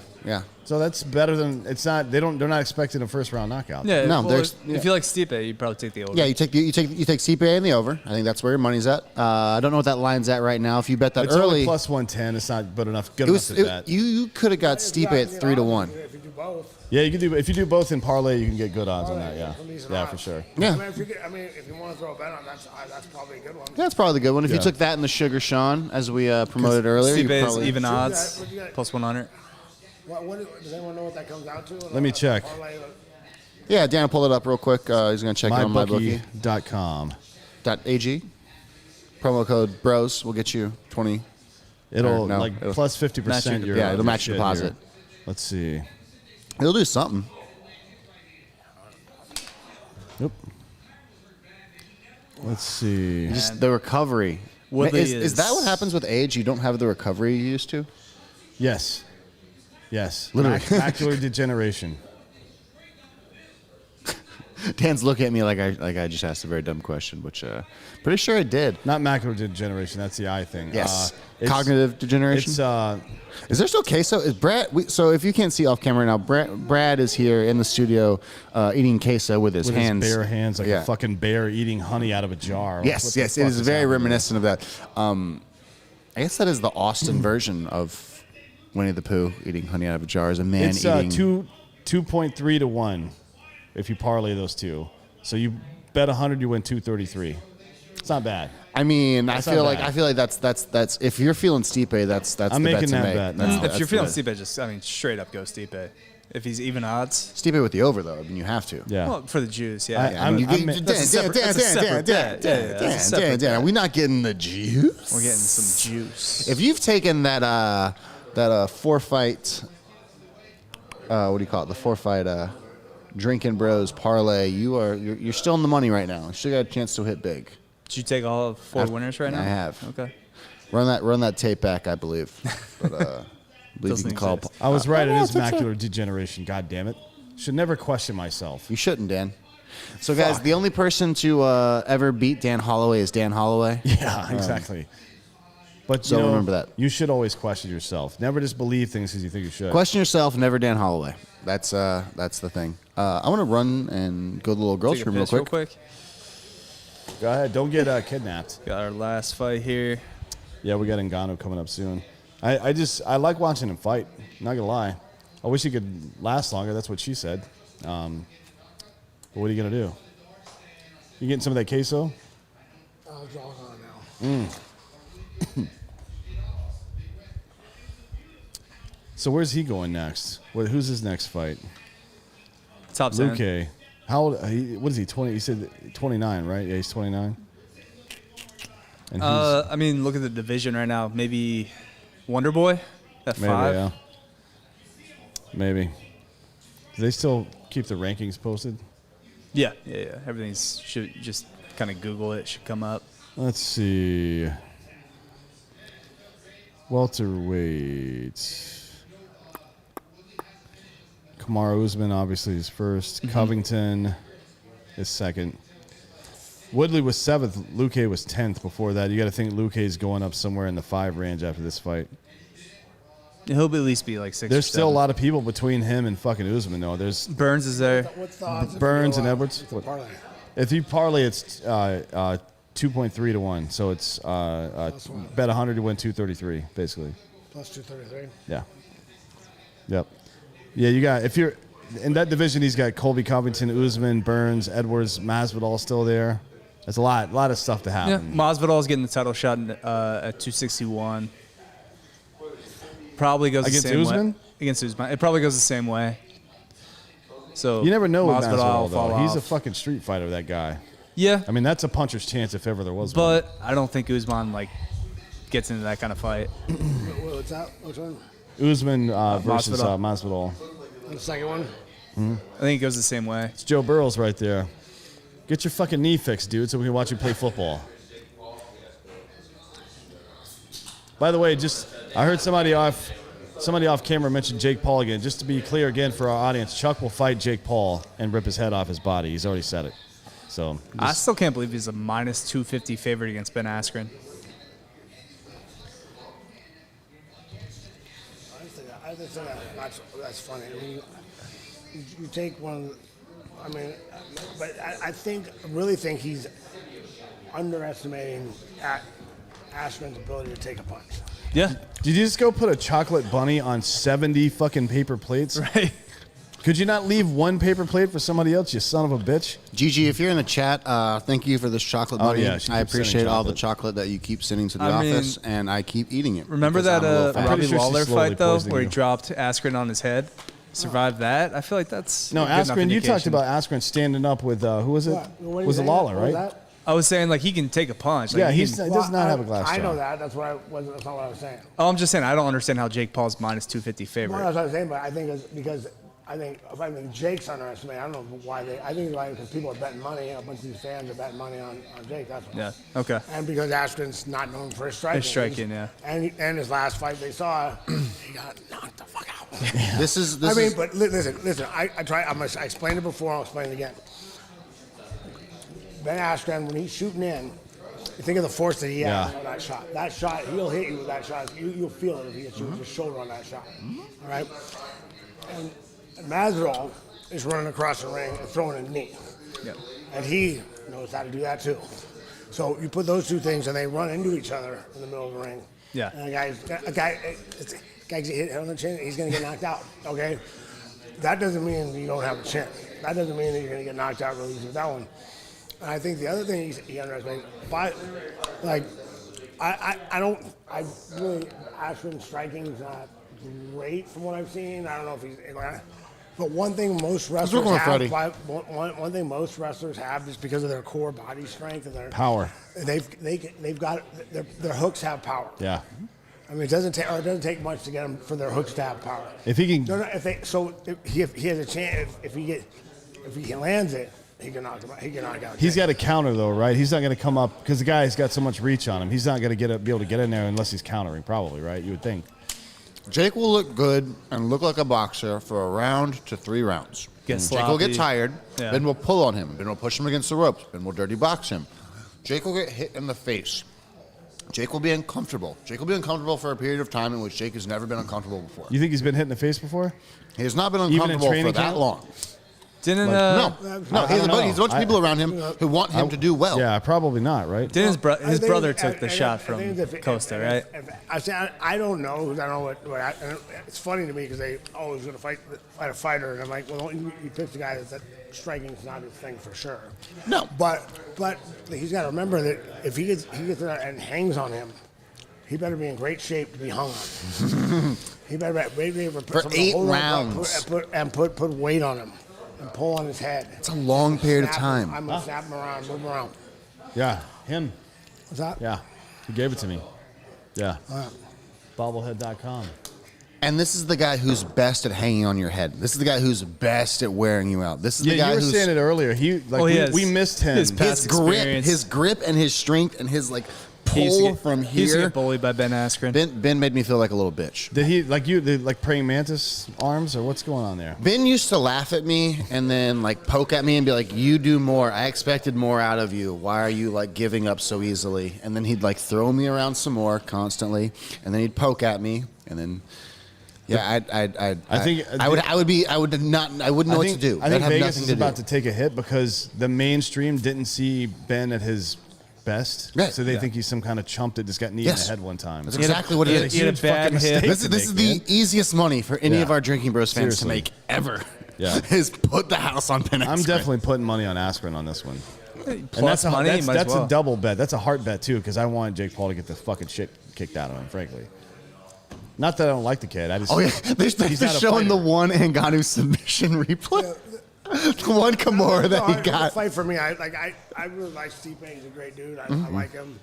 So that's better than it's not. They're not expecting a first round knockout. Yeah, No, well, there's- if you like Stipe, you'd probably take the over. Yeah, you take CPA and the over. I think that's where your money's at. I don't know what that line's at right now. If you bet that It's early, only plus 110. It's not good enough to bet. you could have got Stipe at 3-1. If you do both. Yeah, you can do. If you do both in parlay, you can get good odds on that. Yeah, yeah, for sure. Yeah. I mean, if you want to throw a bet on that's probably a good one. That's probably the good one. If you Yeah. took that in the Sugar Sean, as we promoted earlier, you Stipe is probably even Shoot odds, that, what you got? plus 100. Does anyone know what that comes out to? Let me check. Yeah, Dan, pull it up real quick. He's gonna check it on MyBookie.com. MyBookie.ag. Promo code Bros will get you 20. It'll no, like it'll plus 50% your yeah, it'll your match your shit deposit. here. Let's see. It'll do something. Yep. Let's see. Just the recovery. Woodley Is that what is- happens with age? You don't have the recovery you used to? Yes. Yes. Literally. Macular degeneration. Dan's looking at me like I just asked a very dumb question, which pretty sure I did. Not macular degeneration. That's the eye thing. Yes. It's- Cognitive degeneration. It's Is there still queso? Is Brad? So if you can't see off camera now, Brad is here in the studio eating queso with his with hands. his bare hands, like Yeah. a fucking bear eating honey out of a jar. Yes, What the yes, it fuck is very happening? reminiscent of that. I guess that is the Austin version of Winnie the Pooh eating honey out of a jar. As a man It's eating 2.3 to 1 if you parlay those two. So you bet 100, you win 233. It's not bad. I mean, That's I feel not like bad. that's if you're feeling Stipe, that's I'm the bet making to that make. bet That's now. the- If that's you're the feeling bet. Stipe, just straight up go Stipe. If he's even odds, Stipe with the over though, I mean you have to. Yeah. well, for the juice, yeah. I'm- You I'm- get- that's a separate- that's a separate bet. Yeah, yeah, that's a separate Dan, are we not getting the juice? We're getting some juice. If you've taken that 4-fight, what do you call it? The 4-fight Drinking Bros parlay, you're still in the money right now. You still got a chance to hit big. Did you take all 4 winners right now? I have. Okay. Run that tape back, I believe. But I believe you Doesn't can call. exist. I was right. It no, is it's okay. macular degeneration. God damn it. Should never question myself. You shouldn't, Dan. So, guys, Fuck. the only person to ever beat Dan Holloway is Dan Holloway. Yeah, exactly. But So you know, remember that. You should always question yourself. Never just believe things because you think you should. Question yourself, never Dan Holloway. That's the thing. I want to run and go to the little girls' Take a room real piss quick. Go ahead. Don't get kidnapped. Got our last fight here. Yeah, we got Ngannou coming up soon. I like watching him fight. Not gonna lie. I wish he could last longer. That's what she said. But what are you gonna do? You getting some of that queso? Oh, it's all gone now. So where's he going next? Who's his next fight? Top 10. Luque. How old? What is he? 20? He said 29, right? Yeah, he's 29. And I mean, look at the division right now. Maybe Wonder Boy at maybe, 5. yeah. Maybe. Do they still keep the rankings posted? Yeah. Everything's should just kind of Google it. Should come up. Let's see. Welterweight. Kamaru Usman obviously is first. Covington is second. Woodley was 7th. Luque was 10th before that. You got to think Luque's going up somewhere in the 5 range after this fight. He'll at least be like 6. There's still a lot of people between him and fucking Usman, though. There's Burns is there. What's the odds? if you Burns go, and Edwards. with the parlay? If you parlay, it's 2.3 to 1. So it's bet 100 to win 233, basically. Plus 233. Yeah. Yep. Yeah, you got, if you're in that division, he's got Colby Covington, Usman, Burns, Edwards, Masvidal still there. There's a lot of stuff to Yeah, happen. Masvidal's getting the title shot at 261. probably goes Against the same Usman? way. Against Usman. It probably goes the same way. So You never know with Masvidal will Masvidal, fall though. He's a off. fucking street fighter, that guy. Yeah, I mean, that's a puncher's chance if ever there was one. but I don't think Usman like gets into that kind of fight. What's that? Which one? Usman versus Masvidal. Masvidal. The second one? I think it goes the same way. It's Joe Burrows right there. Get your fucking knee fixed, dude, so we can watch you play football. By the way, I heard somebody off camera mention Jake Paul again. Just to be clear again for our audience, Chuck will fight Jake Paul and rip his head off his body. He's already said it. So I still can't believe he's a minus 250 favorite against Ben Askren. I just think that's funny. I mean, you take one of the, I mean, but I really think he's underestimating Askren's ability to take a punch. Yeah, did you just go put a chocolate bunny on 70 fucking paper plates? right. Could you not leave one paper plate for somebody else, you son of a bitch? Gigi, if you're in the chat, thank you for this chocolate bunny. yeah, she I keeps appreciate sending all the chocolate. chocolate that you keep sending to the I mean, office, and I keep eating it. Remember because that I'm a little fat. Robbie pretty sure she's Lawler slowly fight though, poisoning where he you. dropped Askren on his head? Survived that? I feel like that's No, a good enough Askren, you talked indication. about Askren standing up with, who was it? What Was it Lawler, right? I was saying like he can take a punch. Like, Yeah, he he can- does not have a glass I jaw. know that. That's that's not what I was saying. Oh, I'm just saying I don't understand how Jake Paul's minus 250 Well, favorite. that's what I was saying, but I think it's because I think Jake's underestimated. I don't know why I think like because people are betting money. A bunch of these fans are betting money on Jake. That's why. Yeah. Okay. And because Askren's not known for his striking. His striking, yeah. And his last fight they saw, he got knocked the fuck out. This is. But listen. I explained it before. I'll explain it again. Ben Askren, when he's shooting in, you think of the force that he has on that shot. That shot, he'll hit you with that shot. You'll feel it if he hits you with his shoulder on that shot. All right. And Masvidal is running across the ring and throwing a knee. Yeah. And he knows how to do that too. So you put those two things and they run into each other in the middle of the ring. Yeah. And a guy gets hit on the chin, he's going to get knocked out. Okay? That doesn't mean you don't have a chin. That doesn't mean that you're going to get knocked out really easy with that one. And I think the other thing he underestimated, like, I really, Askren's striking is not great from what I've seen. I don't know if he's, but one thing most wrestlers working with have, Freddie. one thing most wrestlers have is because of their core body strength and their Power. They've got their hooks have power. Yeah. I mean, it doesn't take much to get them for their hooks to have power. If he can, If he has a chance, if he lands it, he can knock him out. He can knock out. he's got a counter though, right? He's not going to come up because the guy's got so much reach on him. He's not going to be able to get in there unless he's countering, probably, right? You would think. Jake will look good and look like a boxer for a round to 3 rounds. Get Jake will get sloppy. tired. Yeah. Ben will pull on him. Ben will push him against the ropes. Ben will dirty box him. Jake will get hit in the face. Jake will be uncomfortable. Jake will be uncomfortable for a period of time in which Jake has never been uncomfortable before. You think he's been hit in the face before? He has not been Even in uncomfortable for training that camp? long. Didn't No. He has a bunch of I- people around him who want him to do well. Yeah, probably not, right? Didn't his I think- brother took the I- shot I from think if- Costa, if- right? I don't know. I don't know what it's funny to me because they always going to fight a fighter, and I'm like, well, you pick the guy that striking is not his thing for sure. No. But he's got to remember that if he gets there and hangs on him, he better be in great shape to be hung on. He better be able to For someone to 8 hold him up, rounds. put weight on him and pull on his head. It's a long period of time. I'm gonna snap him around, move him around. Yeah, him. What's that? Yeah, he gave it to me. Yeah. Uh, Bobblehead.com. And this is the guy who's best at hanging on your head. This is the guy who's best at wearing you out. This is Yeah, the guy you were who's saying it earlier. We missed him. his past experience. his grip and his strength and his He used to pull get- from He used to here. get bullied by Ben Askren. Ben made me feel like a little bitch. Did he like praying mantis arms or what's going on there? Ben used to laugh at me and then poke at me and be like, "You do more. I expected more out of you. Why are you giving up so easily?" And then he'd throw me around some more constantly, and then he'd poke at me, and then yeah, I wouldn't know what to do. I I'd think have Vegas nothing is to about do. to take a hit because the mainstream didn't see Ben at his best, Right. so they think he's some kind of chump that just got kneed in Yes. the head one time. That's exactly what it is. he had a Huge bad fucking hit. mistake. This is the easiest money for any Yeah. of our Drinking Bros fans Seriously. to make ever. Yeah. Is put the house on Ben I'm Askren. definitely putting money on Askren on this one. Plus money, might as that's well. a double bet. That's a heart bet too because I want Jake Paul to get the fucking shit kicked out of him, frankly. Not that I don't like the kid. I just. Oh yeah, they're he's not a showing the fighter. one Ngannou submission replay. The one Kimura that he The got. fight for me, I really like Stipe. He's a great dude. I like him.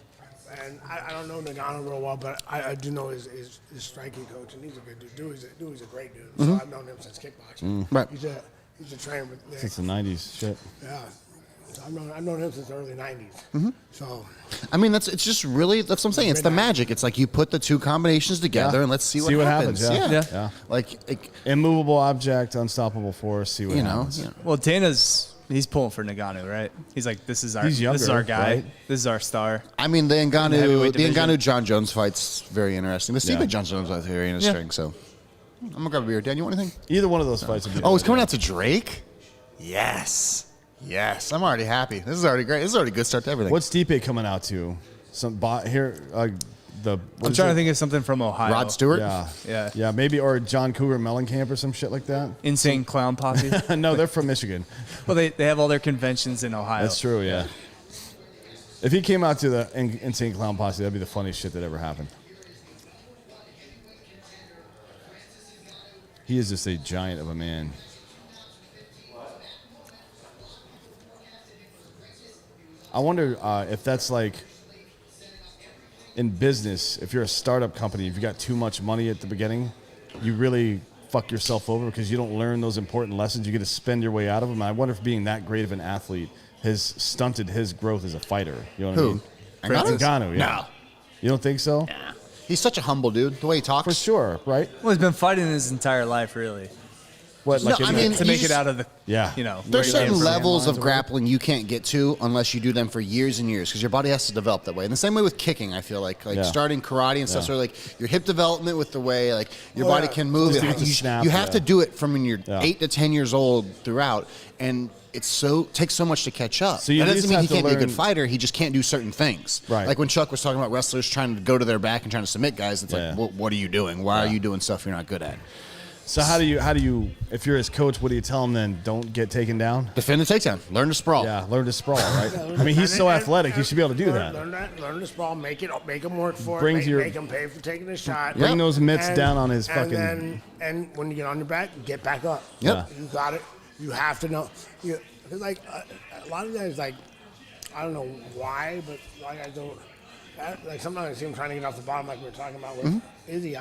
And I don't know Ngannou real well, but I do know his striking coach, and he's a good dude. He's a great dude. So I've known him since kickboxing. Right. He's a trainer with Nick. Since the 90s. Shit. Yeah. So I've known him since the early 90s. So I mean, it's just really, that's what I'm saying. It's the magic. It's like you put the two combinations together Yeah. and let's see what happens. Yeah. Like, Immovable object, unstoppable force. See what you know, happens. Well, he's pulling for Ngannou, right? He's like, this is our He's this is younger, our guy. right? This is our star. I mean, the heavyweight division. Ngannou John Jones fight's very interesting. The Stipe Yeah. John Jones fight's very interesting. So I'm gonna grab a beer. Dan, you want anything? Either one of those fights would be. Oh, it's coming out to Drake. Yes. I'm already happy. This is already great. This is already a good start to everything. What's Stipe coming out to? Some here. I'm trying to think of something from Ohio. Rod Stewart? Yeah. Maybe or John Cougar Mellencamp or some shit like that. Insane Clown Posse. No, they're from Michigan. Well, they have all their conventions in Ohio. That's true. Yeah. If he came out to the Insane Clown Posse, that'd be the funniest shit that ever happened. He is just a giant of a man. I wonder if that's like in business, if you're a startup company, if you got too much money at the beginning, you really fuck yourself over because you don't learn those important lessons. You get to spend your way out of them. I wonder if being that great of an athlete has stunted his growth as a fighter. You know what I mean? Ngannou, yeah. No. You don't think so? He's such a humble dude. The way he talks. For sure, right? Well, he's been fighting his entire life, really. What, like No, in I mean, To you make just- it out of the, Yeah. There's certain regular levels of landmines or grappling you can't get to unless you do them for years and years because your body has to develop that way. And the same way with kicking, I feel like Yeah. starting karate and stuff, Yeah. sort of like your hip development with the way like your body can move. Just to get the snap, you have yeah. to do it from when you're Yeah. 8 to 10 years old throughout, and takes so much to catch up. So you that at doesn't least mean he have to can't be a good learn- fighter. He just can't do certain things. Right. Like when Chuck was talking about wrestlers trying to go to their back and trying to submit guys. It's Yeah. like, well, what are you doing? Why are Yeah. you doing stuff you're not good at? So how do you, if you're his coach, what do you tell him then? Don't get taken down? Defend the takedown. Learn to sprawl. Yeah, learn to sprawl, right? I mean, he's so athletic, he should be able to do that. Learn to sprawl. Make him work for Brings it. your- Make him pay for taking the shot. Bring those mitts down on his fucking. And when you get on your back, get back up. Yep. You got it. You have to know. Like a lot of guys, like I don't know why, but a lot of guys don't. Like sometimes I see him trying to get off the bottom, like we were talking about with Izzy.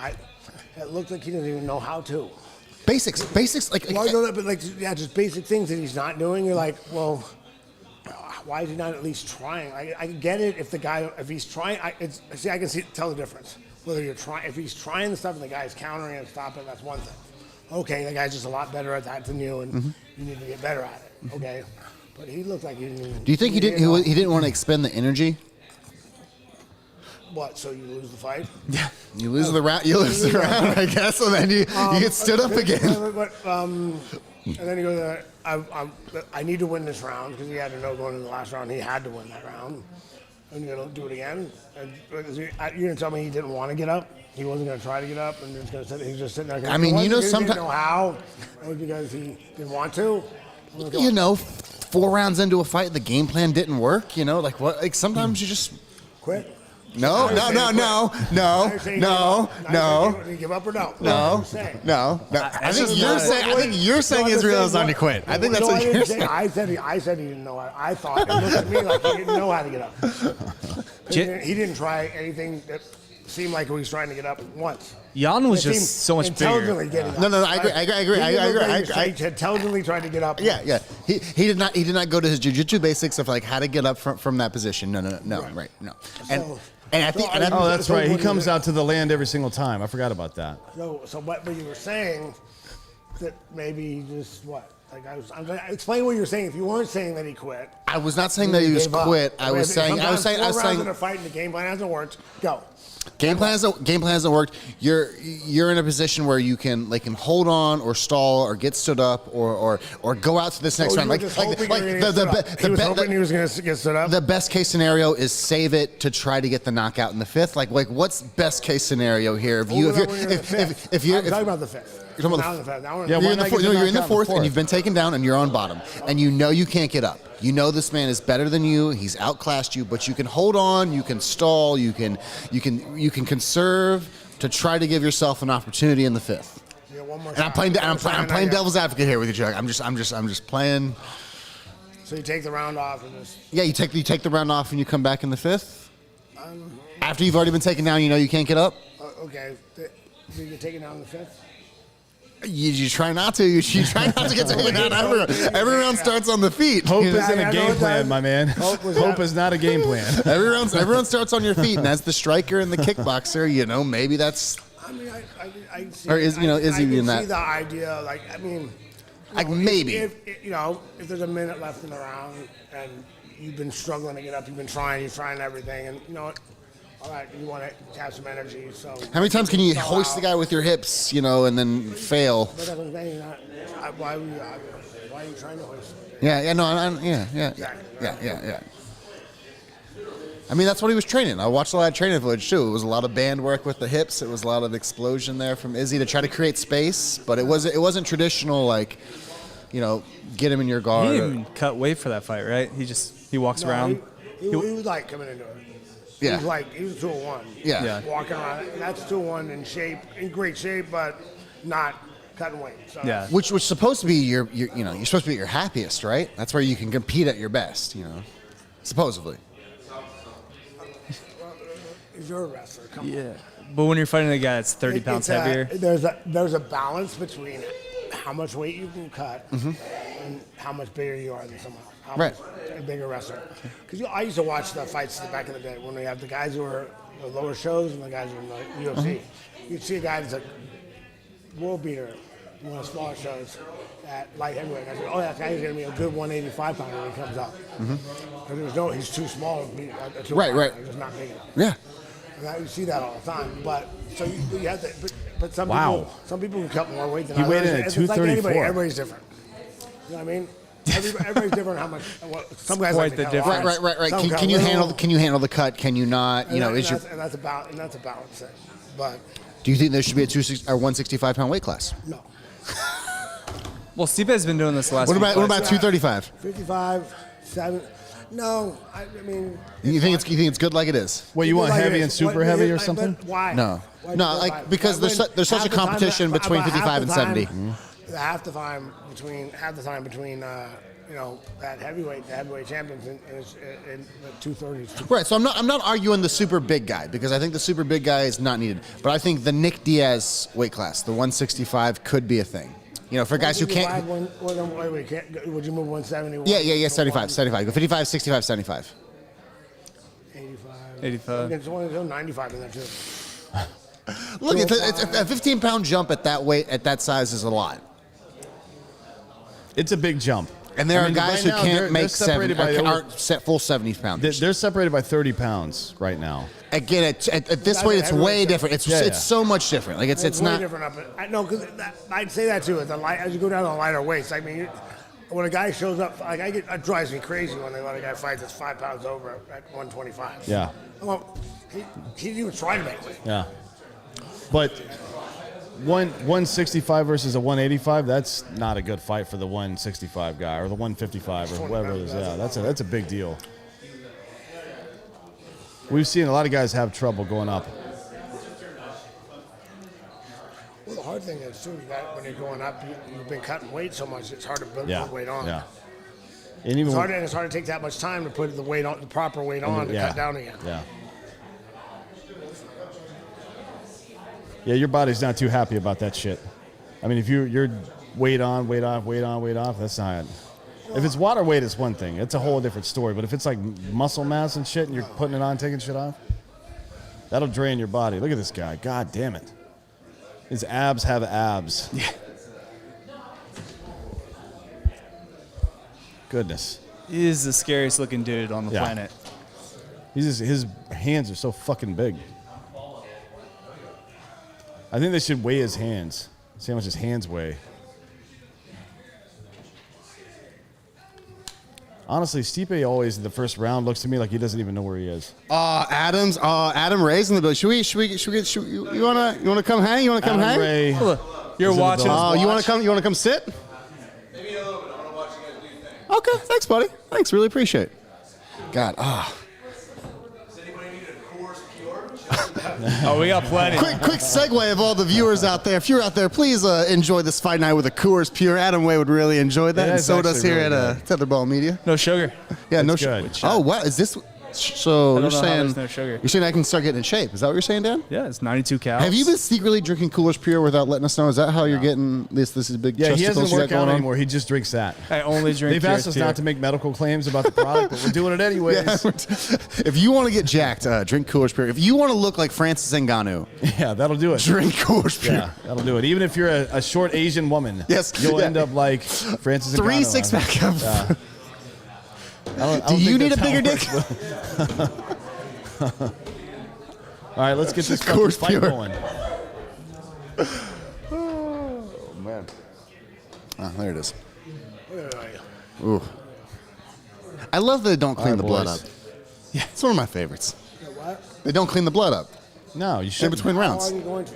It looks like he doesn't even know how to. Basics. Like Well, no, but like, yeah, just basic things that he's not doing. You're like, well, why is he not at least trying? I get it if he's trying. I can tell the difference. Whether if he's trying the stuff and the guy's countering and stopping, that's one thing. Okay, the guy's just a lot better at that than you, and you need to get better at it. Okay, but he looked like he didn't even. Do you think he didn't want to expend the energy? What? So you lose the fight? Yeah. You lose the round. You lose the round, I guess, and then you get stood up again. And then he goes, I need to win this round because he had to know going into the last round he had to win that round. And you're going to do it again? And you're going to tell me he didn't want to get up? He wasn't going to try to get up and he was just sitting there. I mean, you know, He sometimes. didn't know how. It was because he didn't want to. You know, 4 rounds into a fight, the game plan didn't work. You know, like what? Like sometimes you just. Quit. No. Did you give up or no? No. I think you're saying Israel is on to quit. I think that's what you're saying. I said he didn't know. I thought it looked at me like he didn't know how to get up. He didn't try anything that seemed like he was trying to get up once. Jan was It just seemed so much intelligently bigger. getting up. No, I agree. He intelligently tried to get up. Yeah. He did not go to his jiu-jitsu basics of like how to get up from that position. No. Right. No. And I think. Oh, that's right. He what comes out to the land every single time. I forgot about that. So what you were saying that maybe he just what? Like I'm explain what you're saying. If you weren't saying that he quit, I was not saying that he was gave up. quit. I was saying. 4 rounds in a fight and the game plan hasn't worked. Go. Game plan hasn't worked. You're in a position where you can hold on or stall or get stood up or go out to this next round. He was hoping he was going to get stood up. The best case scenario is save it to try to get the knockout in the 5th. Like what's best case scenario here? If you're I'm talking about the 5th. You're talking about the 5th. Yeah, you're why in the not fourth, get no, you're in the knocked out fourth, and you've been taken down, and you're on bottom, and you know you can't get up. You know this man is better than you. He's outclassed you, but you can hold on. You can stall. You can conserve. to try to give yourself an opportunity in the 5th. Yeah, one more And I'm shot. playing devil's advocate here with you, Chuck. I'm just playing. So you take the round off and just. Yeah, you take the round off and you come back in the 5th. After you've already been taken down, you know you can't get up. Okay. Do you get taken down in the 5th? You try not to. You try not to get taken down. Every round starts on the feet. Hope You know? isn't I a know game it plan, does. my man. Hope is not a game plan. Everyone starts on your feet, and as the striker and the kickboxer, you know, maybe that's. I mean, I see. Or is, you know, is I he can in that- see the idea. Like, I mean, Like, maybe. If there's a minute left in the round and you've been struggling to get up, you're trying everything, and you know what? All right, you want to have some energy. So How many times can you go hoist out. the guy with your hips, you know, and then fail? But that's what I'm saying. Why are you trying to hoist? Yeah, yeah. I mean, that's what he was training. I watched a lot of training footage too. It was a lot of band work with the hips. It was a lot of explosion there from Izzy to try to create space. But it wasn't traditional, like, you know, get him in your He guard. didn't even cut weight for that fight, right? He walks around. He was like coming into it. Yeah. He was 201. Yeah. Yeah. Walking around. And that's 201 in great shape, but not cutting weight. So Yeah. Which was supposed to be your you're supposed to be at your happiest, right? That's where you can compete at your best, you know, supposedly. You're a wrestler. Come on. Yeah. But when you're fighting a guy that's 30 pounds heavier, There's a balance between how much weight you can cut and how much bigger you are than someone else. How Right. much a bigger wrestler. Because I used to watch the fights back in the day when we have the guys who were the lower shows and the guys who were in the UFC. You'd see a guy that's a world beater in one of the smaller shows at light heavyweight. I said, oh, that guy's going to be a good 185 pounder when he comes up. Because he's too small. Right. He's just not big enough. Yeah. And you see that all the time, but so you have to. But some Wow. people can cut more weight than He others. weighed in at It's like 234. anybody, everybody's different. You know what I mean? Everybody's different. How much? Some guys quite like to the cut a difference. lot. Right. Some cut Can a you little. handle the cut? Can you not? You know, and is your that's a balance thing. But do you think there should be a 165 pound weight class? no, well, Stipe's been doing this the last. What few about fights. 235? 55, 7. No, I mean. You think it's good like it is? What, you want Like heavy it and is. super What- heavy or but something? Why? No. Why No, do like, that? because there's When such half a the time competition that- between about 55 and half the 70. time- Half the time between that heavyweight, the heavyweight champions in the 230s. Right, so I'm not arguing the super big guy because I think the super big guy is not needed. But I think the Nick Diaz weight class, the 165, could be a thing. You know, for guys who can't. Would you move 170? Yeah, 75. Go 55, 65, 75. 85. 85. It's only 95 in that too. Look, it's a 15-pound jump at that weight, at that size, is a lot. It's a big jump. And there I are mean, guys right who now, can't they're make separated by over- aren't set full 70 pounds. They're separated by 30 pounds right now. Again, at this That's weight, a it's heavyweight way jump. different. It's Yeah. it's so much different. Like it's way not. different up. No, because I'd say that too. As you go down the lighter weights, I mean, when a guy shows up, like it drives me crazy when they let a guy fight that's 5 pounds over at 125. Yeah. Well, he didn't even try to make weight. Yeah. But 165 versus a 185, that's not a good fight for the 165 guy or the 155 or whatever it is. Yeah, that's a big deal. We've seen a lot of guys have trouble going up. Well, the hard thing is too, when you're going up, you've been cutting weight so much, it's hard to build Yeah. weight on. Yeah. And even It's hard to take that much time to put the weight on, the proper weight on to yeah. cut down again. Yeah. Yeah, your body's not too happy about that shit. I mean, if you're weight on, weight off, weight on, weight off, that's not. If it's water weight, it's one thing. It's a whole different story. But if it's like muscle mass and shit, and you're putting it on, taking shit off, that'll drain your body. Look at this guy. God damn it. His abs have abs. Yeah. Goodness. He is the scariest looking dude on the Yeah. planet. His hands are so fucking big. I think they should weigh his hands. See how much his hands weigh. Honestly, Stipe always in the first round looks to me like he doesn't even know where he is. Adam Ray's in the building. You wanna come hang? You wanna come Adam hang? Ray You're is in the watching. building. Oh, you wanna come sit? Maybe a little bit. I want to watch you guys do your thing. Okay, thanks, buddy. Thanks, really appreciate it. God, Does anybody need a Coors Pure? Oh, we got plenty. Quick segue of all the viewers out there. If you're out there, please enjoy this fight night with a Coors Pure. Adam Way would really enjoy that, Yeah, and it's so does actually here really at Tetherball Media. No sugar. Yeah, no It's sugar. good. Oh, what is this? So I don't you're know how saying there's no sugar. you're saying I can start getting in shape? Is that what you're saying, Dan? Yeah, it's 92 calories. Have you been secretly drinking Coors Pure without letting us know? Is that how you're getting this big Yeah, he chesticles doesn't you got work out going on? anymore. He just drinks that. I only drink They've Pure asked us Pure. not to make medical claims about the product, but we're doing it anyways. Yeah, if you want to get jacked, drink Coors Pure. If you want to look like Francis Ngannou, Yeah, that'll do it. drink Coors Pure. Yeah, that'll do it. Even if you're a short Asian woman, Yes, you'll yeah. end up like Francis Ngannou. 3 six-pack of. Yeah. I don't Do you think need a that's how bigger it dick? works, but- All right, let's get this fucking Coors fight Pure. going. Oh, man. Ah, there it is. Ooh. I love that they don't clean All right, the blood boys. up. Yeah, it's one of my favorites. What? They don't clean the blood up No, you in should between How long rounds. are you going to?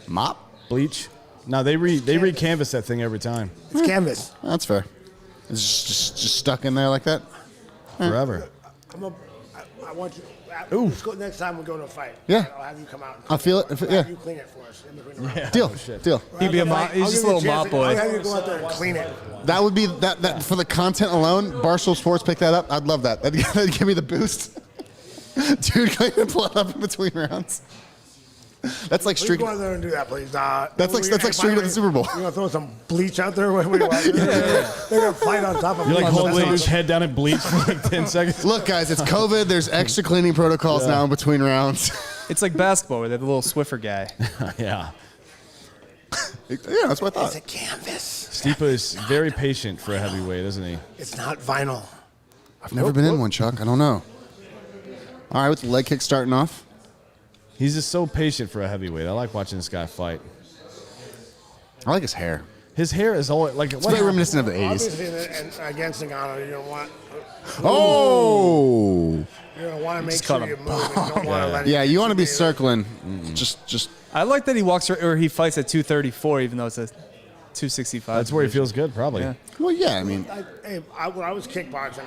Mop? bleach. No, they re-canvas that thing every time, It's canvas. That's fair. It's just stuck in there like that. forever. I want you. Ooh. Let's go next time we go to a fight. Yeah. I'll have you come out. And I'll feel it. I'll Yeah. have you clean it for us in between the rounds. Yeah. Deal. Oh, shit. Deal. He'd be a I'll he's just a give you little chance mop to- boy. I'll have you go out there and clean it. That would be that for the content alone. Barstool Sports pick that up. I'd love that. That'd give me the boost. Dude, clean the blood up in between rounds. That's like Please streak. go out there and do that, please. That's like streaking at the Super Bowl. You're gonna throw some bleach out there. What do you want? They're gonna fight on top of. You like blood. holding That's his head down and bleach for like 10 seconds. Look, guys, it's COVID. There's extra cleaning protocols now in between rounds. It's like basketball where they have the little Swiffer guy. Yeah. Yeah, that's what I It's thought. a canvas. Stipe is very patient for a heavyweight, isn't he? It's not vinyl. I've never been in one, Chuck. I don't know. All right, with the leg kick starting off. He's just so patient for a heavyweight. I like watching this guy fight. I like his hair. His hair is always like It's very reminiscent of the 80s. Obviously, and against Ngannou, you don't want. Oh! You're gonna want to make Just cut sure you him. move. And you don't want to let it. Yeah, you want to be circling. Just I like that he walks or he fights at 234, even though it's a 265. That's where he division. feels good, probably. Yeah. well, yeah. I mean, When I was kickboxing,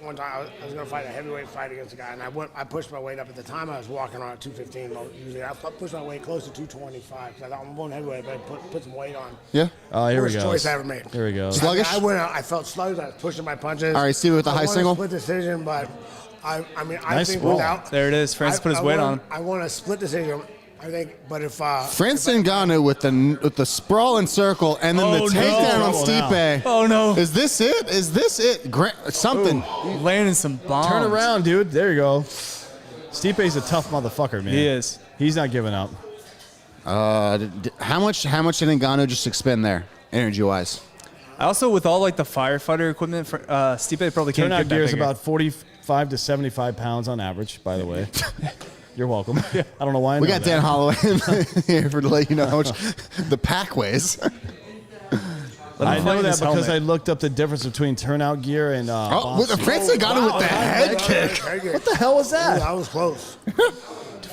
one time I was going to fight a heavyweight fight against a guy, and I pushed my weight up. At the time, I was walking around at 215. Usually, I pushed my weight close to 225 because I thought I'm going heavyweight, but I put some weight on. yeah. Oh, here we Worst go. choice I ever made. Here we go. Sluggish? I went out. I felt sluggish. I was pushing my punches. All right, see with the high I won a single? split decision, but I mean, I Nice think sprawl. without There it is. Francis put his weight on him. I want a split decision. I think, but if Francis Ngannou with the sprawl and circle, and then Oh, the no. takedown on Trouble Stipe. Oh no! Is this it? Is this it? Something. Landing some bombs. Turn around, dude. There you go. Stipe's a tough motherfucker, man. He is. He's not giving up. How much did Ngannou just expend there, energy-wise? Also, with all like the firefighter equipment, for, Stipe probably can't Turnout get that gear is bigger. about 45 to 75 pounds on average, by the way. You're welcome. I don't know why I We know got that. Dan Holloway here to let you know how much the pack weighs. Let him I fight know in that his because I helmet. looked up the difference between turnout gear and Oh, with boxing. Francis Ngannou with the head kick. What the hell was that? I was close.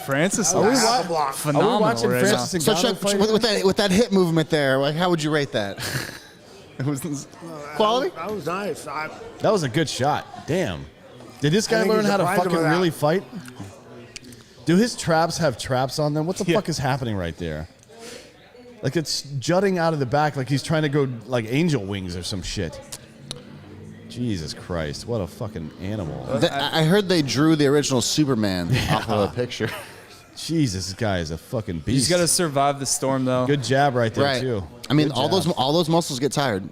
Francis. I was is half a block. Are phenomenal. we watching right now. Francis So Ngannou Chuck, fight? with that hip movement there, like how would you rate that? It was quality. That was nice. That was a good shot. Damn. Did this I guy think learn he how to surprised him fucking with that. really fight? Do his traps have traps on them? What the Yeah. fuck is happening right there? Like it's jutting out of the back like he's trying to go like angel wings or some shit. Jesus Christ. What a fucking animal. I heard they drew the original Superman off of a picture. Jesus, this guy is a fucking You beast. just got to survive the storm, though. Good jab right there, Right. too. I mean, Good all jab. those muscles get tired.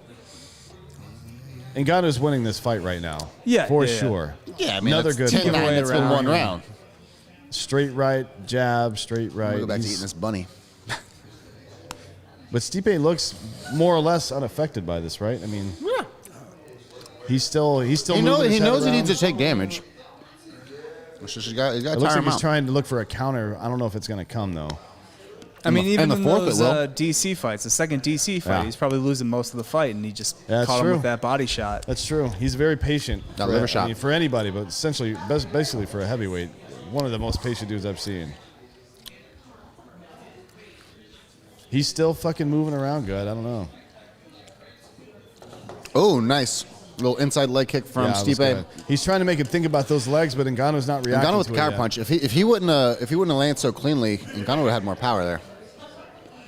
Ngannou's winning this fight right now. Yeah, For yeah, yeah. sure. Yeah, I mean, Another that's good 10-9. giveaway That's been round. one round. Straight right, jab, straight I'm right. gonna go back to He's- eating this bunny. But Stipe looks more or less unaffected by this, right? I mean, he's still He moving his knows head he around. needs to take damage. It's just, he's got It to looks tire like him he's out. trying to look for a counter. I don't know if it's going to come though. I mean, the- even and the in fourth it those will. DC fights, the second DC fight, Yeah. he's probably losing most of the fight, and he just Yeah, that's caught him true. with that body shot. That's true. He's very patient. That for, liver I shot. mean, for anybody, but essentially, basically for a heavyweight, one of the most patient dudes I've seen. He's still fucking moving around good. I don't know. Oh, nice. Little inside leg kick from Yeah, it was Stipe. good. He's trying to make him think about those legs, but Ngannou's not reacting Ngannou with to the it counter yet. punch. If he wouldn't have landed so cleanly, Ngannou would have had more power there.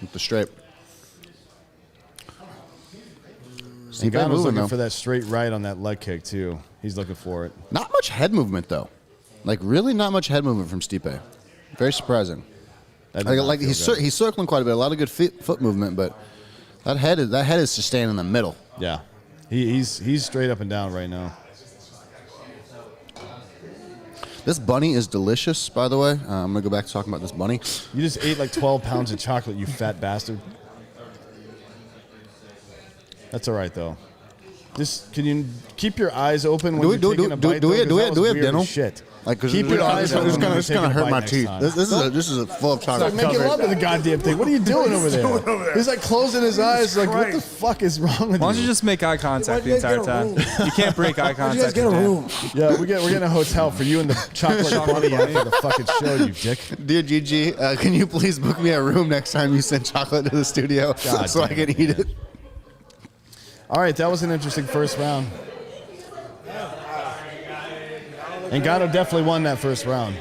With the straight. Stipe Ngannou's moving, looking though. for that straight right on that leg kick, too. He's looking for it. Not much head movement, though. Like, really not much head movement from Stipe. Very surprising. That did not Like feel he's good. he's circling quite a bit. A lot of good foot movement, but that head is just staying in the middle. Yeah. He's straight up and down right now. This bunny is delicious, by the way. I'm going to go back to talking about this bunny. You just ate like 12 pounds of chocolate, you fat bastard. That's all right, though. Just can you keep your eyes open when you're taking a bite? Do we though? 'Cause that have was weird dental? as Shit. Like, Keep your eyes open. It's when you're gonna taking a hurt bite my next teeth. time. This is a full of It's chocolate. like making love to the goddamn thing. What are you doing over there? He's like closing his eyes. Like, what the fuck is wrong with Why don't you? you just make eye contact Why'd the you guys entire get a time? room? You can't break eye Why don't you guys contact. get a with Dan. room? Yeah, we're getting a hotel for you and the chocolate bunny after the fucking show, you dick. Dear Gigi, can you please book me a room next time you send chocolate to the studio God so I damn can it, eat man. it? All right, that was an interesting first round. And Ngannou definitely won that first round.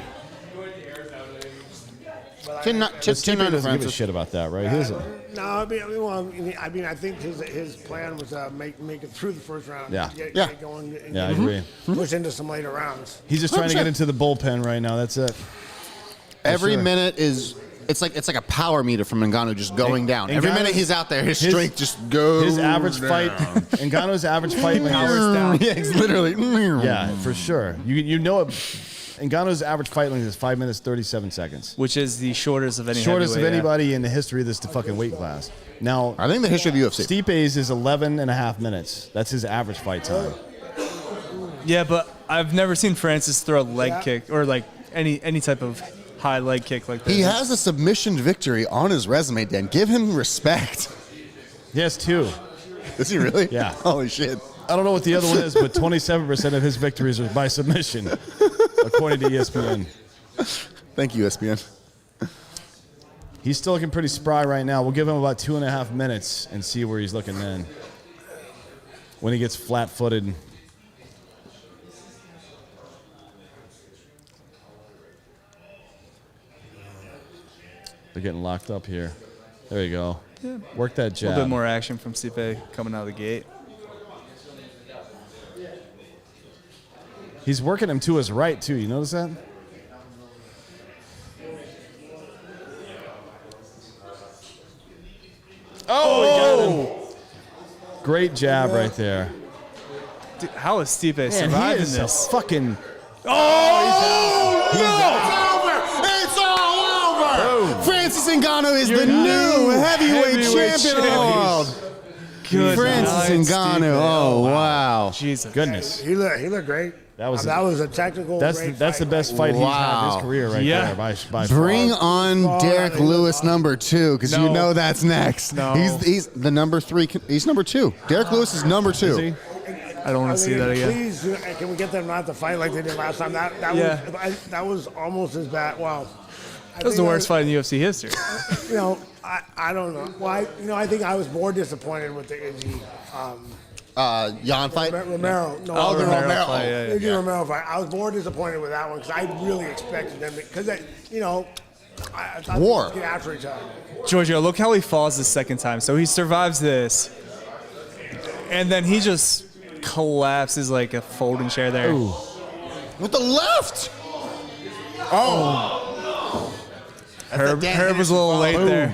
Chin But Stipe doesn't give a Francis. shit about that, right? He doesn't. No, I think his plan was make it through the first round. Yeah. Get going. And Yeah, I agree. Push into some later rounds. He's just trying to 100%. get into the bullpen right now. That's it. Every sure. minute is it's like a power meter from Ngannou just going down. Every Ngannou's- minute he's out there, his strength just goes. His average down. fight, Ngannou's average fight length Powers is, down. Yeah, it's literally. yeah, for sure. You know it. Ngannou's average fight length is 5 minutes 37 seconds. Which is the shortest of any Shortest of heavyweight, yeah. anybody in the history of this fucking weight class. Now, I think the history of the UFC. Stipe's is 11 and a half minutes. That's his average fight time. Yeah, but I've never seen Francis throw a leg Yeah. kick or like any type of high leg kick like that. He has a submission victory on his resume, Dan. Give him respect. He has two. Is he really? Yeah. Holy shit. I don't know what the other one is, but 27% of his victories are by submission, according to ESPN. Thank you, ESPN. He's still looking pretty spry right now. We'll give him about 2.5 minutes and see where he's looking then. When he gets flat-footed. They're getting locked up here. There you go. Work that a jab. little bit more action from Stipe coming out of the gate. He's working him to his right, too. You notice that? Oh, he got him. Great jab right there. Dude, how is Stipe Man, he surviving is this? a fucking... It's all over. Francis Ngannou is the new heavyweight champion of the world. Good Francis night, Ngannou. Stipe. Oh, wow. Jesus. Goodness. He looked great. That was that was a technical. That's great the fight. best fight he's had in Wow. his career right Yeah. there by Bring far. on Derek he was Lewis awesome. number 2, because you No. know that's next. No. He's the number 3. He's number 2. Derek Lewis is number 2. Is he? I don't want to see that again. Please, can we get them not to fight like they did last time? Yeah. That was almost as bad. Well, That was the worst fight in UFC history. You know, I don't know. Why? I think I was more disappointed with the Izzy Jan fight? Romero. No, Oh, the Romero. Romero fight, yeah, Izzy yeah. Romero fight. I was more disappointed with that one because I really expected them because I thought War. they would get after each other. Giorgio, look how he falls the second time. So he survives this, and then he just collapses like a folding chair there. Ooh. With the left. Oh. Herb was a little late there.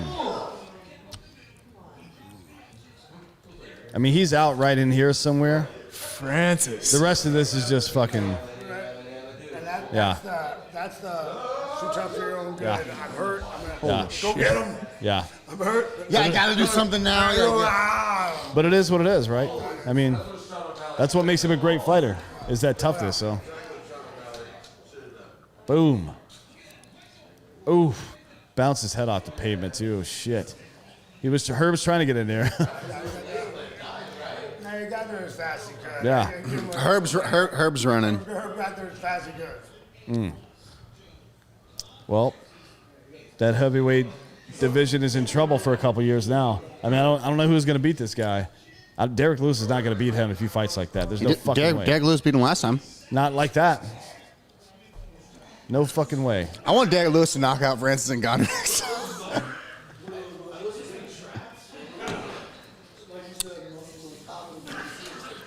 I mean, he's out right in here somewhere. Francis. The rest of this is just fucking... And Yeah. that's the shoot tough for your own good. Yeah. I'm hurt. I'm Yeah. gonna go get him. Yeah. I'm hurt. Yeah, I got to do something now. Yeah. But it is what it is, right? I mean, that's what makes him a great fighter, is that toughness, so. Boom. Oof. Bounced his head off the pavement, too. Shit. Herb's trying to get in there. Now you got there as fast as you could. Yeah. Give him a- Herb's running. Herb got there as fast as he could. Well, that heavyweight division is in trouble for a couple years now. I mean, I don't know who's going to beat this guy. Derek Lewis is not going to beat him if he fights like that. There's no fucking way. Derek Lewis beat him last time. Not like that. No fucking way. I want Derek Lewis to knock out Francis Ngannou next.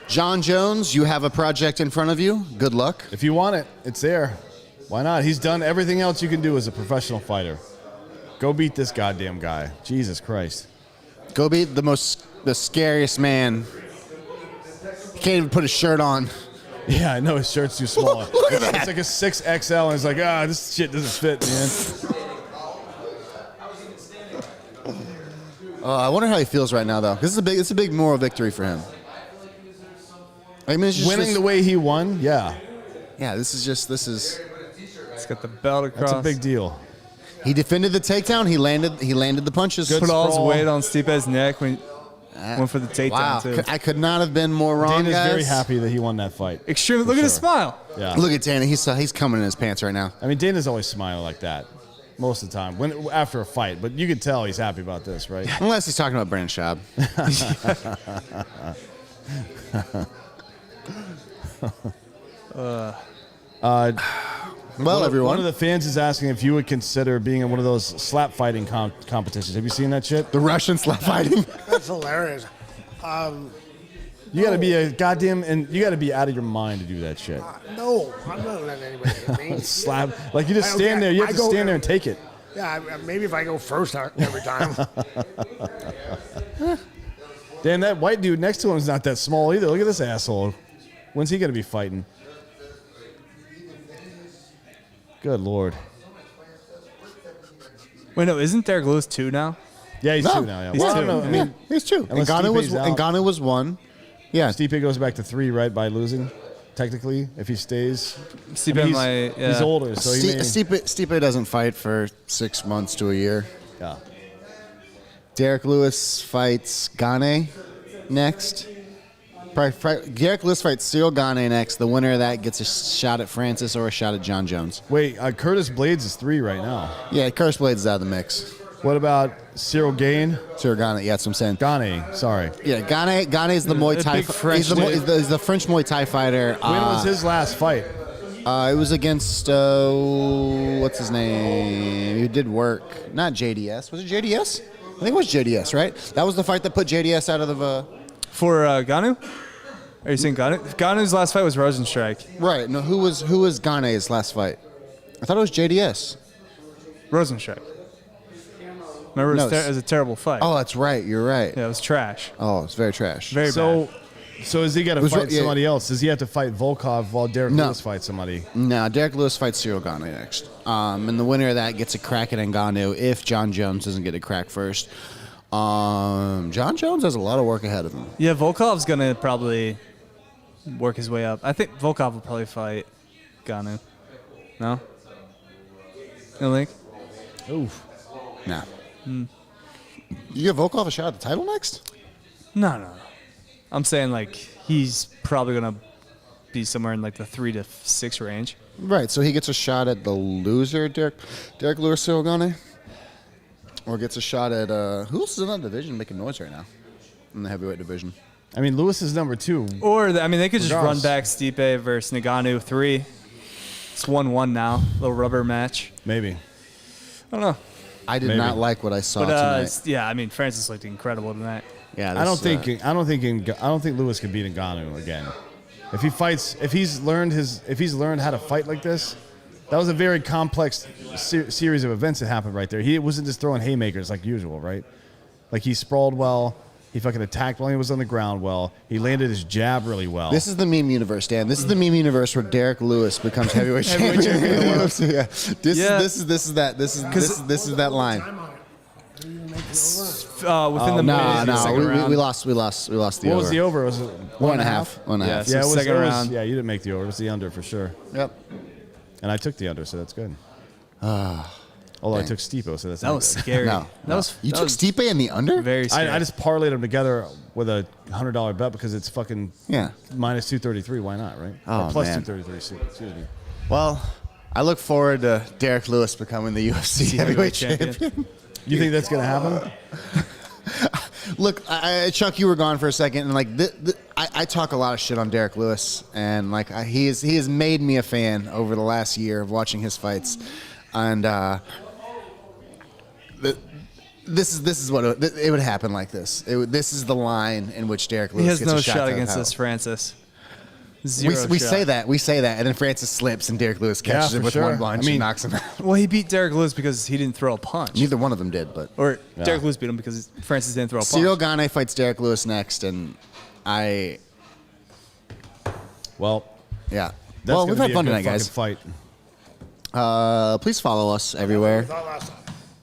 John Jones, you have a project in front of you. Good luck. If you want it, it's there. Why not? He's done everything else you can do as a professional fighter. Go beat this goddamn guy. Jesus Christ. Go beat the scariest man. He can't even put a shirt on. Yeah, I know his shirt's too small. Look at that. It's like a 6XL, and it's like, this shit doesn't fit, man. I wonder how he feels right now, though. It's a big moral victory for him. I mean, it's just Winning the way he won, yeah. Yeah, this is. He's got the belt across. That's a big deal. He defended the takedown. He landed the punches. Put all his sprawl. weight on Stipe's neck when he went for the takedown, Wow, too. I could not have been more wrong, Dana's guys. very happy that he won that fight. Extremely. Look at his smile. Yeah. Look at Dana. He's coming in his pants right now. I mean, Dana's always smiling like that most of the time after a fight, but you can tell he's happy about this, right? Unless he's talking about Brandon Schaub. Well, everyone. One of the fans is asking if you would consider being in one of those slap fighting competitions. Have you seen that shit? The Russian slap fighting. That's hilarious. You got to be a goddamn, and you got to be out of your mind to do that shit. No, I'm not letting anybody hit me. Slap, like you just I don't stand care. there. You have I to go- stand there and take it. Yeah, maybe if I go first every time. Damn, that white dude next to him is not that small either. Look at this asshole. When's he gonna be fighting? Good Lord. Wait, no, isn't Derek Lewis 2 now? Yeah, he's No, two now. Yeah. he's Well, I two. don't know. I mean, He's two. Unless Ngannou was one. Yeah. Stipe goes back to 3, right, by losing, technically, if he stays. Stipe I mean, might, yeah. he's older, so he may. Stipe doesn't fight for 6 months to a year. Yeah. Derek Lewis fights Gane next. Derek Lewis fights Cyril Gane next. The winner of that gets a shot at Francis or a shot at John Jones. Wait, Curtis Blades is 3 right now. Yeah, Curtis Blades is out of the mix. What about Cyril Gane? Cyril Gane, yeah, that's what I'm saying. Gane, sorry. Yeah, Gane is the Muay Thai. big French He's the French Muay Thai fighter. When was his last fight? It was against what's his name? He did work. Not JDS. Was it JDS? I think it was JDS, right? That was the fight that put JDS out of the. For Ngannou? Are you saying Ngannou? Ngannou's last fight was Rosenstrike. Right. No, who was Gane's last fight? I thought it was JDS. Rosenstrike. Remember, No, it was a terrible fight. Oh, that's right. You're right. Yeah, it was trash. Oh, it's very trash. Very So, bad. so is he got to was fight what- yeah. somebody else? Does he have to fight Volkov while Derek No. Lewis fights somebody? No, Derek Lewis fights Cyril Gane next. And the winner of that gets a crack at Ngannou if John Jones doesn't get a crack first. John Jones has a lot of work ahead of him. Yeah, Volkov's going to probably work his way up. I think Volkov will probably fight Ngannou. No? You don't think? Oof. Nah. You give Volkov a shot at the title next? No. I'm saying, like, he's probably going to be somewhere in, like, the 3 to 6 range. Right, so he gets a shot at the loser, Derek Lewis, Cyril Gane? Or gets a shot at, who else is in that division making noise right now? In the heavyweight division. I mean, Lewis is number 2. Or, they could just run Regardless. back Stipe versus Ngannou 3. It's 1-1 now. Little rubber match. Maybe. I don't know. I did Maybe. not like what I saw But, tonight. yeah, Francis looked incredible tonight. Yeah, I don't think Lewis can beat Ngannou again. If he's learned how to fight like this, that was a very complex series of events that happened right there. He wasn't just throwing haymakers like usual, right? Like he sprawled well. He fucking attacked while he was on the ground well. He landed his jab really well. This is the meme universe, Dan. This is the meme universe where Derek Lewis becomes heavyweight champion. This is that line. Within the minute, the second round. We lost the what over. was the over? Was it 1.5? 1.5. Yeah, Yeah, it was, second it was- round. Yeah, you didn't make the over. It was the under for sure. Yep. And I took the under, so that's good. Although I took Stipe, so that's That not was good. scary. No. That was You that took was Stipe in the under? very scary. I just parlayed them together with a $100 bet because it's fucking Yeah. minus 233. Why not, right? Oh, or plus man. 233. Excuse me. Well, I look forward to Derek Lewis becoming the UFC heavyweight champion. You think that's gonna happen? Look, Chuck, you were gone for a second, and like I talk a lot of shit on Derek Lewis, and like he has made me a fan over the last year of watching his fights, and this is what it would happen like this. This is the line in which Derek Lewis He has gets no a shot shot to against the this title. Francis. Zero We shot. say that, and then Francis slips, and Derek Lewis catches Yeah, it for with sure. one punch I mean- and knocks him out. Well, he beat Derek Lewis because he didn't throw a punch. Neither one of them did, but Or Derek Lewis beat him because Francis didn't throw a punch. Cyril Gane fights Derek Lewis next, and Well, yeah. that's Well, gonna we've had be a fun good tonight, fucking guys. Fight. Please follow us everywhere. Thought last time.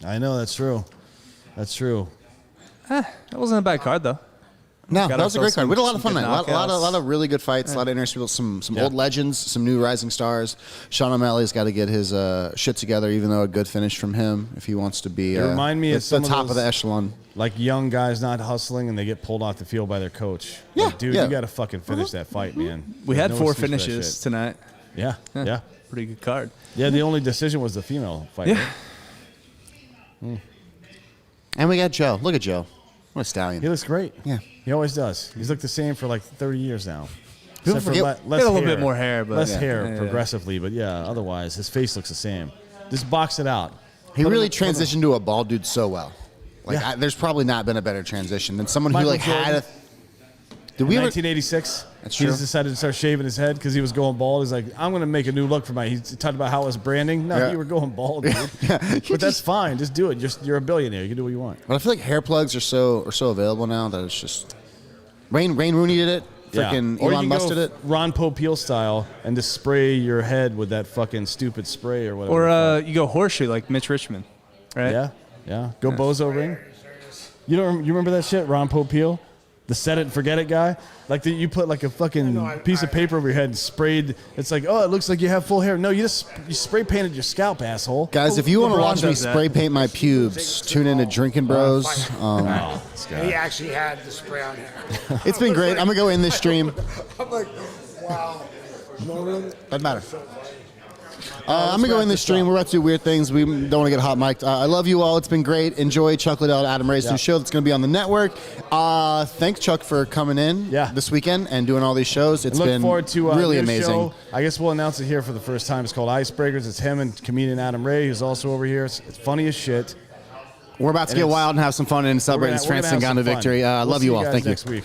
I know that's true. That's true. That wasn't a bad card though. No, Got that was a great ourselves card. We had a lot of some fun good tonight. A lot knockouts. of really good fights. A lot of interesting people. Some Yeah. old legends. Some new rising stars. Sean O'Malley's got to get his shit together. Even though a good finish from him, if he wants to be remind me of the some of top of those- the echelon. Like young guys not hustling and they get pulled off the field by their coach. Yeah, Like, dude, yeah. you got to fucking finish that fight, man. We There's had no 4 excuse for that finishes shit. tonight. Yeah, yeah. Pretty good card. Yeah, the only decision was the female fight. Yeah. right? And we got Joe. Look at Joe. What a stallion. He looks great. Yeah. He always does. He's looked the same for like 30 years now. People Except for forget- less He had a little hair. bit more hair, but less yeah. hair Yeah. progressively, but yeah, otherwise his face looks the same. Just box it out. He Put really him- put him- transitioned to a bald dude so well. Like Yeah. there's probably not been a better transition than someone Michael who like had a. Jordan. Did we In ever? 1986, That's he true. just decided to start shaving his head because he was going bald. He's like, I'm going to make a new look for my. He talked about how it was branding. No, Yeah. you were going bald, dude. But that's fine. Just do it. You're a billionaire. You can do what you want. But I feel like hair plugs are so available now that it's just. Wayne Rooney did it. Freaking Or you Elon can Musk go did it. Ron Popeil style and just spray your head with that fucking stupid spray or whatever. Or you go horseshoe like Mitch Richmond, right? yeah. Go bozo ring. You remember that shit, Ron Popeil? The set it and forget it guy? Like you put like a fucking piece of paper over your head and sprayed. It's like, oh, it looks like you have full hair. No, you spray painted your scalp, asshole. Guys, if you want to LeBron watch me does that. spray paint my pubes, tune into Drinking Bros. And he actually had the spray on here. It's been great. I'm gonna go in this stream. I'm like, wow. No, really? Doesn't matter. I'm gonna go in this stream. We're about to do weird things. We don't want to get hot mic'd. I love you all. It's been great. Enjoy Chuck Liddell, Adam Ray's new show that's gonna be on the network. Thanks, Chuck, for coming in this weekend and doing all these shows. It's Look been forward to really new amazing. show. I guess we'll announce it here for the first time. It's called Icebreakers. It's him and comedian Adam Ray, who's also over here. It's funny as shit. We're about to get it's- wild and have some fun and celebrate this We're gonna Francis have Ngannou some fun. victory. We'll Love see you all. guys Thank you. next week.